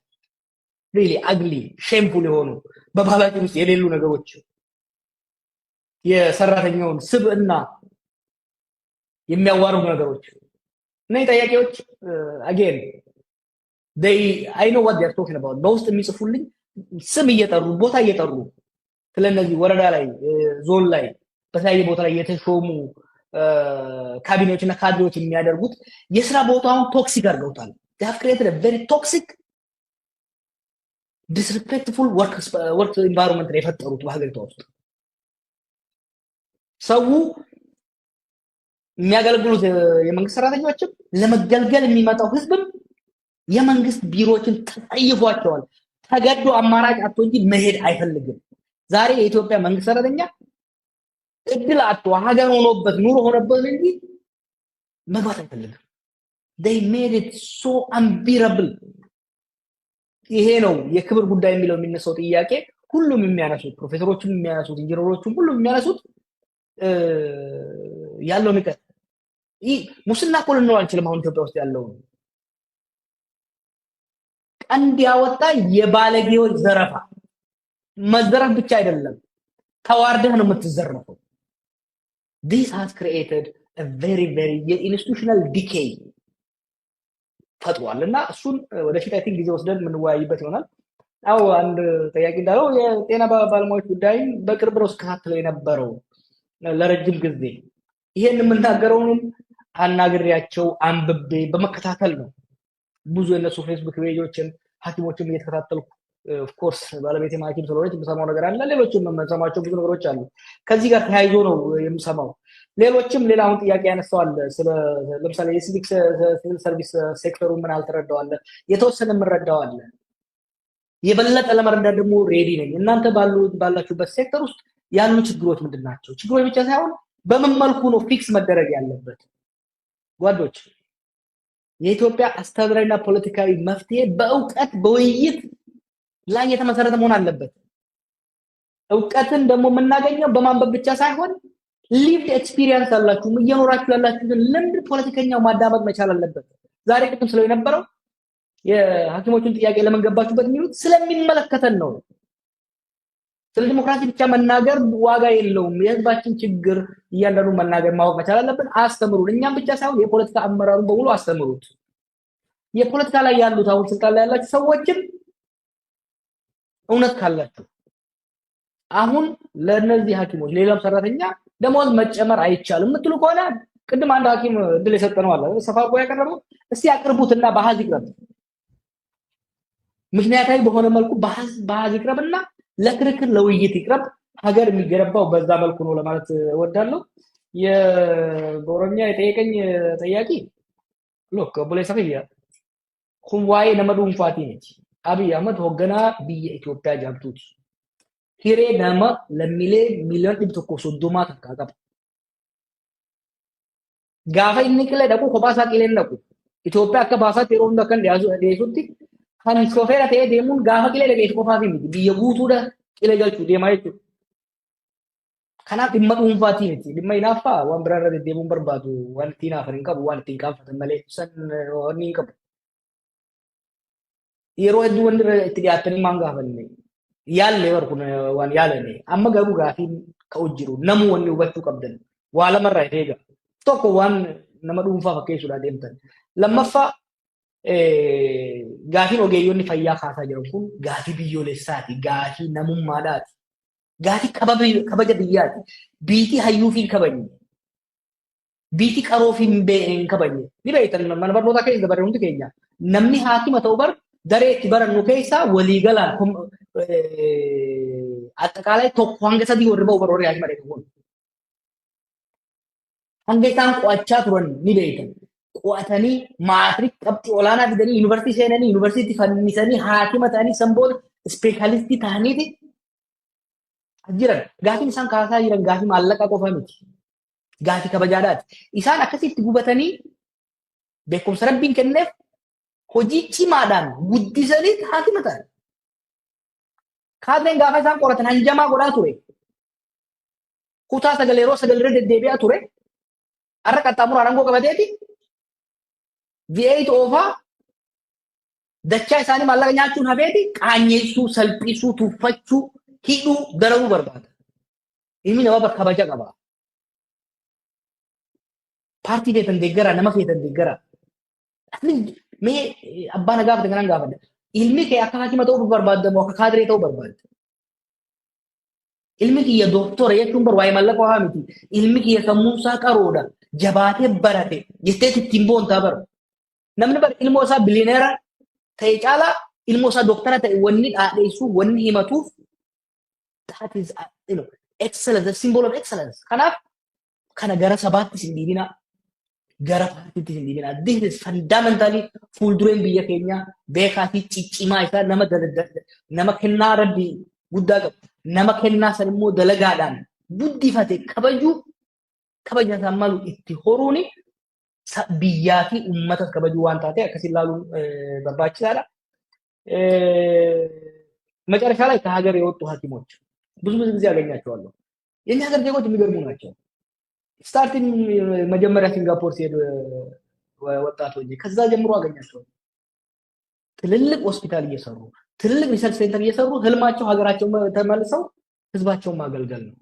really ugly shameful የሆኑ በባህላችን ውስጥ የሌሉ ነገሮች የሰራተኛውን ስብዕና የሚያዋርዱ ነገሮች እነዚህ ጥያቄዎች again I know what they are talking about በውስጥ የሚጽፉልኝ ስም እየጠሩ ቦታ እየጠሩ ስለነዚህ ወረዳ ላይ ዞን ላይ በተለያየ ቦታ ላይ የተሾሙ ካቢኔዎችና ካድሬዎች የሚያደርጉት የሥራ ቦታውን ቶክሲክ አድርገውታል። they have created a very toxic disrespectful work environment ላይ የፈጠሩት በሀገሪቷ ውስጥ ሰው የሚያገልግሉት የመንግስት ሰራተኞችም ለመገልገል የሚመጣው ህዝብም የመንግስት ቢሮዎችን ተጠይፏቸዋል። ተገዶ አማራጭ አጥቶ እንጂ መሄድ አይፈልግም። ዛሬ የኢትዮጵያ መንግስት ሰራተኛ እድል አጥቶ ሀገር ሆኖበት ኑሮ ሆኖበት እንጂ መግባት አይፈልግም። they made it so unbearable። ይሄ ነው የክብር ጉዳይ የሚለው የሚነሳው ጥያቄ ሁሉም የሚያነሱት ፕሮፌሰሮችም የሚያነሱት ኢንጂነሮችም ሁሉም የሚያነሱት ያለው ንቀት ሙስና እኮ ልንለው አንችልም። አሁን ኢትዮጵያ ውስጥ ያለው ቀንድ ያወጣ የባለጌዎች ዘረፋ መዘረፍ ብቻ አይደለም ተዋርደህ ነው የምትዘረፈው። this has created a very institutional decay ፈጥሯልና እሱን ወደፊት አይ ቲንክ ጊዜ ወስደን የምንወያይበት ይሆናል። አው አንድ ጥያቄ እንዳለው የጤና ባለሙያዎች ጉዳይ በቅርብ ነው ስከታተለው የነበረው ለረጅም ጊዜ ይሄን የምናገረውንም አናግሬያቸው አንብቤ በመከታተል ነው። ብዙ የነሱ ፌስቡክ ፔጆችን ሐኪሞችን እየተከታተልኩ ኦፍ ኮርስ ባለቤቴ ሐኪም ስለሆነች የምሰማው ነገር አለ። ሌሎችም የምሰማቸው ብዙ ነገሮች አሉ። ከዚህ ጋር ተያይዞ ነው የምሰማው። ሌሎችም ሌላውን ጥያቄ ያነሳዋል ስለ ለምሳሌ የሲቪክ ሰርቪስ ሴክተሩ ምን አልተረዳዋል የተወሰነ ምረዳዋል የበለጠ ለመረዳት ደግሞ ሬዲ ነኝ። እናንተ ባላችሁበት ሴክተር ውስጥ ያሉ ችግሮች ምንድናቸው? ችግሮች ብቻ ሳይሆን በምን መልኩ ነው ፊክስ መደረግ ያለበት? ጓዶች የኢትዮጵያ አስተዳደራዊና ፖለቲካዊ መፍትሄ በእውቀት በውይይት ላይ የተመሰረተ መሆን አለበት። እውቀትን ደግሞ የምናገኘው በማንበብ ብቻ ሳይሆን lived experience አላችሁ እየኖራችሁ ያላችሁትን ልምድ ፖለቲከኛው ማዳመጥ መቻል አለበት። ዛሬ ቅድም ስለው የነበረው የሐኪሞችን ጥያቄ ለምን ገባችሁበት የሚሉት ስለሚመለከተን ነው። ስለ ዲሞክራሲ ብቻ መናገር ዋጋ የለውም። የህዝባችን ችግር እያንዳንዱ መናገር ማወቅ መቻል አለብን። አስተምሩን። እኛም ብቻ ሳይሆን የፖለቲካ አመራሩን በሙሉ አስተምሩት። የፖለቲካ ላይ ያሉት አሁን ስልጣን ላይ ያላችሁ ሰዎችም እውነት ካላችሁ አሁን ለነዚህ ሐኪሞች ሌላም ሰራተኛ ደሞዝ መጨመር አይቻልም የምትሉ ከሆነ ቅድም አንድ ሐኪም እድል የሰጠነው አለ ሰፋቆ ያቀረበው እስቲ ያቅርቡትና በአሃዝ ይቅረብ። ምክንያታዊ በሆነ መልኩ በአሃዝ ይቅረብና ለክርክር ለውይይት ይቅረብ። ሀገር የሚገነባው በዛ መልኩ ነው ለማለት እወዳለሁ። የቦሮኛ የጠየቀኝ ጥያቄ ሎክ ቦሌ ሰፈያ ኩምዋይ ነመዱን ፋቲ ነች አብይ አህመድ ሆገና በኢትዮጵያ ጃብቱት ሂሬ ነማ ለሚሌ ሚሊዮን ዲብቶኮ ሶዶማ ተካቀብ ጋፋ ይንቅለ ደቁ ኮባሳ ቂሌን ደቁ ኢትዮጵያ ከባሳ ቴሮ እንደከን ያዙ ዴሱቲ kan shofera ta'ee deemuun gaafa qilee dhaqeetu qofaaf miti biyya guutuudha qilee galchuu deemaa jechuudha. Kanaaf dhimma dhuunfaatii miti dhimma hinaaffaa waan biraa irra deddeemuun barbaadu waan ittiin haafan hin qabu waan ittiin qaanfatan malee san wanni hin qabu. Yeroo hedduu wanni irra itti dhiyaatanii maan gaafanne yaallee bar kun waan yaalame amma garuu gaafiin ka'u jiru namuu wanni hubachuu qabdan waa lamarraa eega tokko waan nama dhuunfaa fakkeessuudhaa deemtan lammaffaa gaafii ogeeyyoonni fayyaa kaasaa jiran kun gaafii biyyoolessaati, gaafii namummaadhaati, gaafii kabaja biyyaati. Biitii hayyuufiin kabanye, biitii qaroofiin hin kabanye. Ni beektan mana barnootaa keessa dabarre hundi keenya namni haakima ta'u bar daree itti barannu keessaa waliigalaan attaaqaalaa tokko hanga sadii warri ba'u barooree haakima dheedu kun hanga isaan qo'achaa turan ni beektan. qo'atanii maatrik qabxii olaanaa fidanii yuunivarsiitii seenanii yuunivarsiitii fannisanii haakima ta'anii sanboon ispeeshaalistii ta'aniiti jiran. Gaafiin isaan kaasaa jiran gaafii maallaqa qofa miti. Gaafii kabajaadhaati. Isaan akkasitti gubatanii beekumsa rabbiin kenneef hojii cimaadhaan guddisanii haakima ta'an. Kaadreen gaafa isaan qoratan hanjamaa godhaa ture. Kutaa sagaleeroo sagalirra deddeebi'aa ture. Har'a qaxxaamura aangoo qabateeti. V8 oofaa dachaa isaanii maallaqa nyaachuun hafeeti qaanyeessuu, salphisuu, tuffachuu, hidhuu, dararuu barbaada. Ilmi namaa bakka kabaja qaba. Paartii feetan deeggaraa, nama feetan deeggaraa. Mee abbaa na gaafate kanaan gaafadha. Ilmi kee akka haakima ta'uu barbaadda moo akka kaadiree ta'uu barbaadda? Ilmi kiyya dooktora jechuun bar waa'ee maallaqa waa miti. Ilmi kiyya sammuunsaa qaroodha. Jabaatee barate jettee ittiin boontaa bara. Namni bar ilmoo isaa bilineera ta'e caalaa ilmoo isaa dooktara ta'e wanni dhaadheessuu wanni himatuuf that is excellence, the symbol of excellence. Kanaaf kana gara sabaatti sin dhiibina. Gara paartiitti sin dhiibina. This is fundamentally fuuldureen biyya keenyaa beekaa fi ciccimaa isaa nama kennaa rabbii guddaa qabu. Nama kennaa san immoo dalagaadhaan guddifate kabaja isaa malu itti horuuni biyyaa fi uummata kabajuu waan taate akkasiin ilaaluun barbaachisaadha. መጨረሻ ላይ ከሀገር የወጡ ሐኪሞች ብዙ ጊዜ ያገኛቸዋለሁ። የኛ ሀገር ዜጎች የሚገርሙ ናቸው። ስታርቲንግ መጀመሪያ ሲንጋፖር ሲሄድ ወጣት ሆኜ ከዛ ጀምሮ አገኛቸዋለሁ። ትልልቅ ሆስፒታል እየሰሩ ትልልቅ ሪሰርች ሴንተር እየሰሩ ህልማቸው ሀገራቸው ተመልሰው ህዝባቸውን ማገልገል ነው።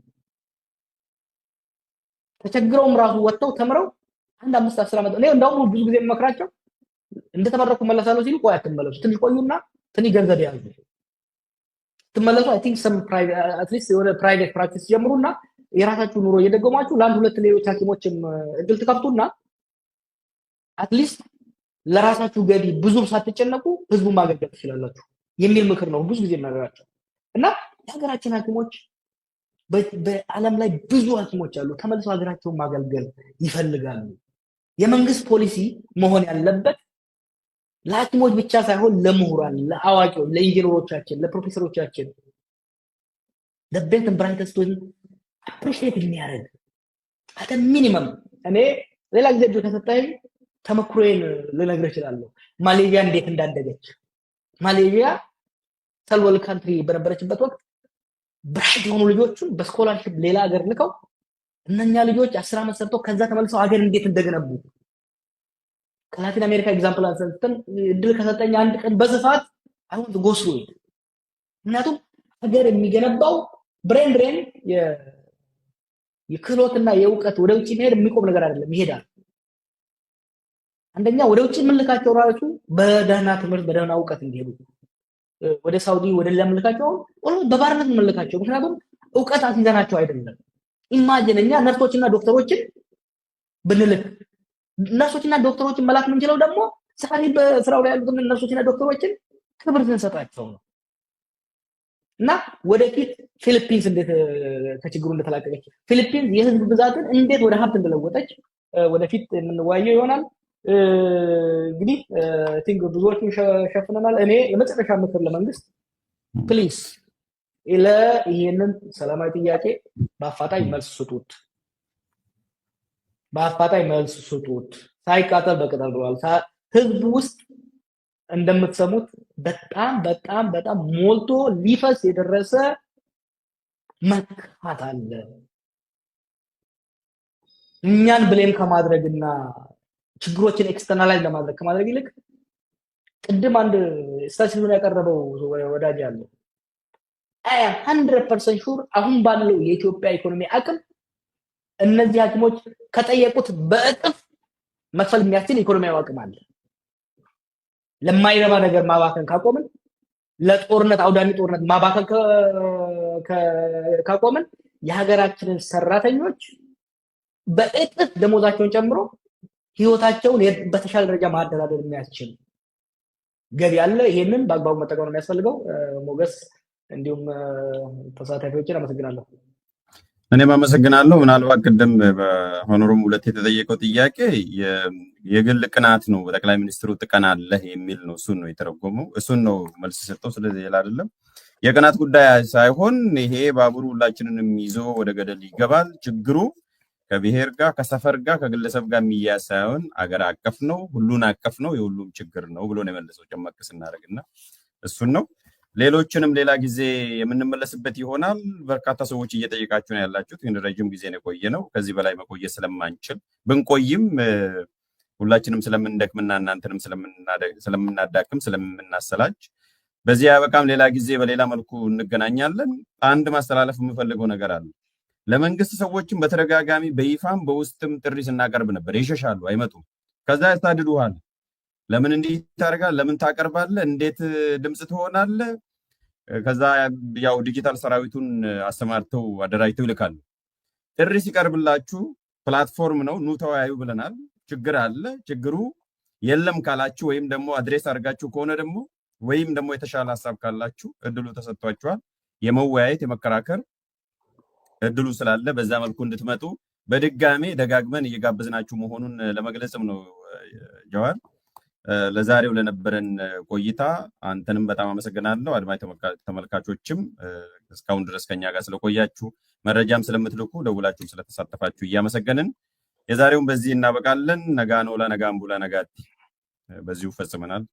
ተቸግረውም ራሱ ወጥተው ተምረው አንድ 5-10 ዓመት እኔ እንደውም ብዙ ጊዜ የምመክራቸው እንደተመረቁ መለሳለሁ ሲሉ ቆይ አትመለሱ፣ ትንሽ ቆዩና ትንሽ ገንዘብ ያዙ። ትመለሱ አይ ቲንክ ሰም ፕራይቬት አትሊስት የሆነ ፕራይቬት ፕራክቲስ ጀምሩና የራሳችሁ ኑሮ እየደገማችሁ ለአንድ ሁለት ሌሎች ሐኪሞችም እድል ትከፍቱና አትሊስት ለራሳችሁ ገቢ ብዙም ሳትጨነቁ ህዝቡን ማገልገል ትችላላችሁ የሚል ምክር ነው ብዙ ጊዜ የምነግራቸው። እና የሀገራችን ሐኪሞች በዓለም ላይ ብዙ ሐኪሞች አሉ ተመልሰው ሀገራቸውን ማገልገል ይፈልጋሉ። የመንግስት ፖሊሲ መሆን ያለበት ለሐኪሞች ብቻ ሳይሆን ለምሁራን፣ ለአዋቂዎች፣ ለኢንጂነሮቻችን፣ ለፕሮፌሰሮቻችን the best and brightest to appreciate የሚያደርግ at a minimum እኔ ሌላ ጊዜ እጁ ከሰጠኝ ተመክሮዬን ልነግርህ እችላለሁ። ማሌዥያ እንዴት እንዳደገች ማሌዥያ ሰልወል ካንትሪ በነበረችበት ወቅት ብራይት የሆኑ ልጆችን በስኮላርሺፕ ሌላ ሀገር ልከው እነኛ ልጆች 10 ዓመት ሰርተው ከዛ ተመልሰው ሀገር እንዴት እንደገነቡ ከላቲን አሜሪካ ኤግዛምፕል አንስተን እድል ከሰጠኝ አንድ ቀን በስፋት አሁን ጎስሩ ምክንያቱም ሀገር የሚገነባው ብሬን የክህሎትና የእውቀት ወደ ውጪ መሄድ የሚቆም ነገር አይደለም፣ ይሄዳል። አንደኛ ወደ ውጪ ምልካቸው ራሱ በደህና ትምህርት በደህና እውቀት እንዲሄዱ ወደ ሳውዲ ወደ ሌላ ምልካቸው በባርነት ምልካቸው፣ ምክንያቱም እውቀት አስይዘናቸው አይደለም። ኢማጂን እኛ ነርሶችና ዶክተሮችን ብንልክ ነርሶችና ዶክተሮችን መላክ የምንችለው ደግሞ ዛሬ በስራው ላይ ያሉትን ነርሶችና ዶክተሮችን ክብር ስንሰጣቸው ነው። እና ወደፊት ፊሊፒንስ እንዴት ከችግሩ እንደተላቀቀች ፊሊፒንስ የህዝብ ብዛትን እንዴት ወደ ሀብት እንደለወጠች ወደፊት የምንወያየው ይሆናል። እንግዲህ ቲንክ ብዙዎቹን ሸፍነናል። እኔ የመጨረሻ ምክር ለመንግስት ፕሊዝ ይሄንን ሰላማዊ ጥያቄ በአፋጣኝ መልስ ስጡት። በአፋጣኝ መልስ ስጡት። ሳይቃጠል በቅጠል ብለዋል። ህዝብ ውስጥ እንደምትሰሙት በጣም በጣም በጣም ሞልቶ ሊፈስ የደረሰ መካት አለ። እኛን ብሌም ከማድረግና ችግሮችን ኤክስተርናላይዝ ለማድረግ ከማድረግ ይልቅ ቅድም አንድ ስታቲስቲክስ ያቀረበው ወዳጅ አለ 100% ሹር አሁን ባለው የኢትዮጵያ ኢኮኖሚ አቅም እነዚህ ሐኪሞች ከጠየቁት በእጥፍ መክፈል የሚያስችል ኢኮኖሚያዊ አቅም አለ። ለማይረባ ነገር ማባከን ካቆምን፣ ለጦርነት አውዳሚ ጦርነት ማባከን ካቆምን የሀገራችንን ሰራተኞች በእጥፍ ደሞዛቸውን ጨምሮ ህይወታቸውን በተሻለ ደረጃ ማደራደር የሚያስችል ገቢ አለ። ይሄንን በአግባቡ መጠቀም ነው የሚያስፈልገው። ሞገስ እንዲሁም ተሳታፊዎችን አመሰግናለሁ። እኔም አመሰግናለሁ። ምናልባት ቅድም በሆኖሩም ሁለት የተጠየቀው ጥያቄ የግል ቅናት ነው፣ በጠቅላይ ሚኒስትሩ ትቀናለህ የሚል ነው። እሱን ነው የተረጎመው፣ እሱን ነው መልስ ሰጠው። ስለዚህ ሌላ አይደለም። የቅናት ጉዳይ ሳይሆን ይሄ ባቡር ሁላችንንም ይዞ ወደ ገደል ይገባል። ችግሩ ከብሔር ጋር ከሰፈር ጋር ከግለሰብ ጋር የሚያያዝ ሳይሆን አገር አቀፍ ነው፣ ሁሉን አቀፍ ነው፣ የሁሉም ችግር ነው ብሎ ነው የመለሰው ጨመቅ ስናደርግና እሱን ነው። ሌሎችንም ሌላ ጊዜ የምንመለስበት ይሆናል። በርካታ ሰዎች እየጠየቃችሁ ነው ያላችሁት። ግን ረጅም ጊዜ ነው የቆየ ነው። ከዚህ በላይ መቆየት ስለማንችል ብንቆይም ሁላችንም ስለምንደክምና እናንተንም ስለምናዳክም ስለምናሰላች በዚህ ያበቃም። ሌላ ጊዜ በሌላ መልኩ እንገናኛለን። አንድ ማስተላለፍ የምፈልገው ነገር አለ። ለመንግስት ሰዎችም በተደጋጋሚ በይፋም በውስጥም ጥሪ ስናቀርብ ነበር። ይሸሻሉ፣ አይመጡም። ከዛ ያስታድዱሃል። ለምን እንዲህ ታደርጋለህ? ለምን ታቀርባለህ? እንዴት ድምጽ ትሆናለህ? ከዛ ያው ዲጂታል ሰራዊቱን አሰማርተው አደራጅተው ይልካሉ። ጥሪ ሲቀርብላችሁ ፕላትፎርም ነው ኑ ተወያዩ ብለናል። ችግር አለ። ችግሩ የለም ካላችሁ ወይም ደግሞ አድሬስ አድርጋችሁ ከሆነ ደግሞ ወይም ደግሞ የተሻለ ሀሳብ ካላችሁ እድሉ ተሰጥቷችኋል። የመወያየት የመከራከር እድሉ ስላለ በዛ መልኩ እንድትመጡ በድጋሜ ደጋግመን እየጋበዝናችሁ መሆኑን ለመግለጽም ነው። ጀዋር ለዛሬው ለነበረን ቆይታ አንተንም በጣም አመሰግናለሁ። አድማጭ ተመልካቾችም እስካሁን ድረስ ከኛ ጋር ስለቆያችሁ መረጃም ስለምትልኩ ደውላችሁም ስለተሳተፋችሁ እያመሰገንን የዛሬውን በዚህ እናበቃለን። ነጋኖ ለነጋምቡ ለነጋቲ በዚሁ ፈጽመናል።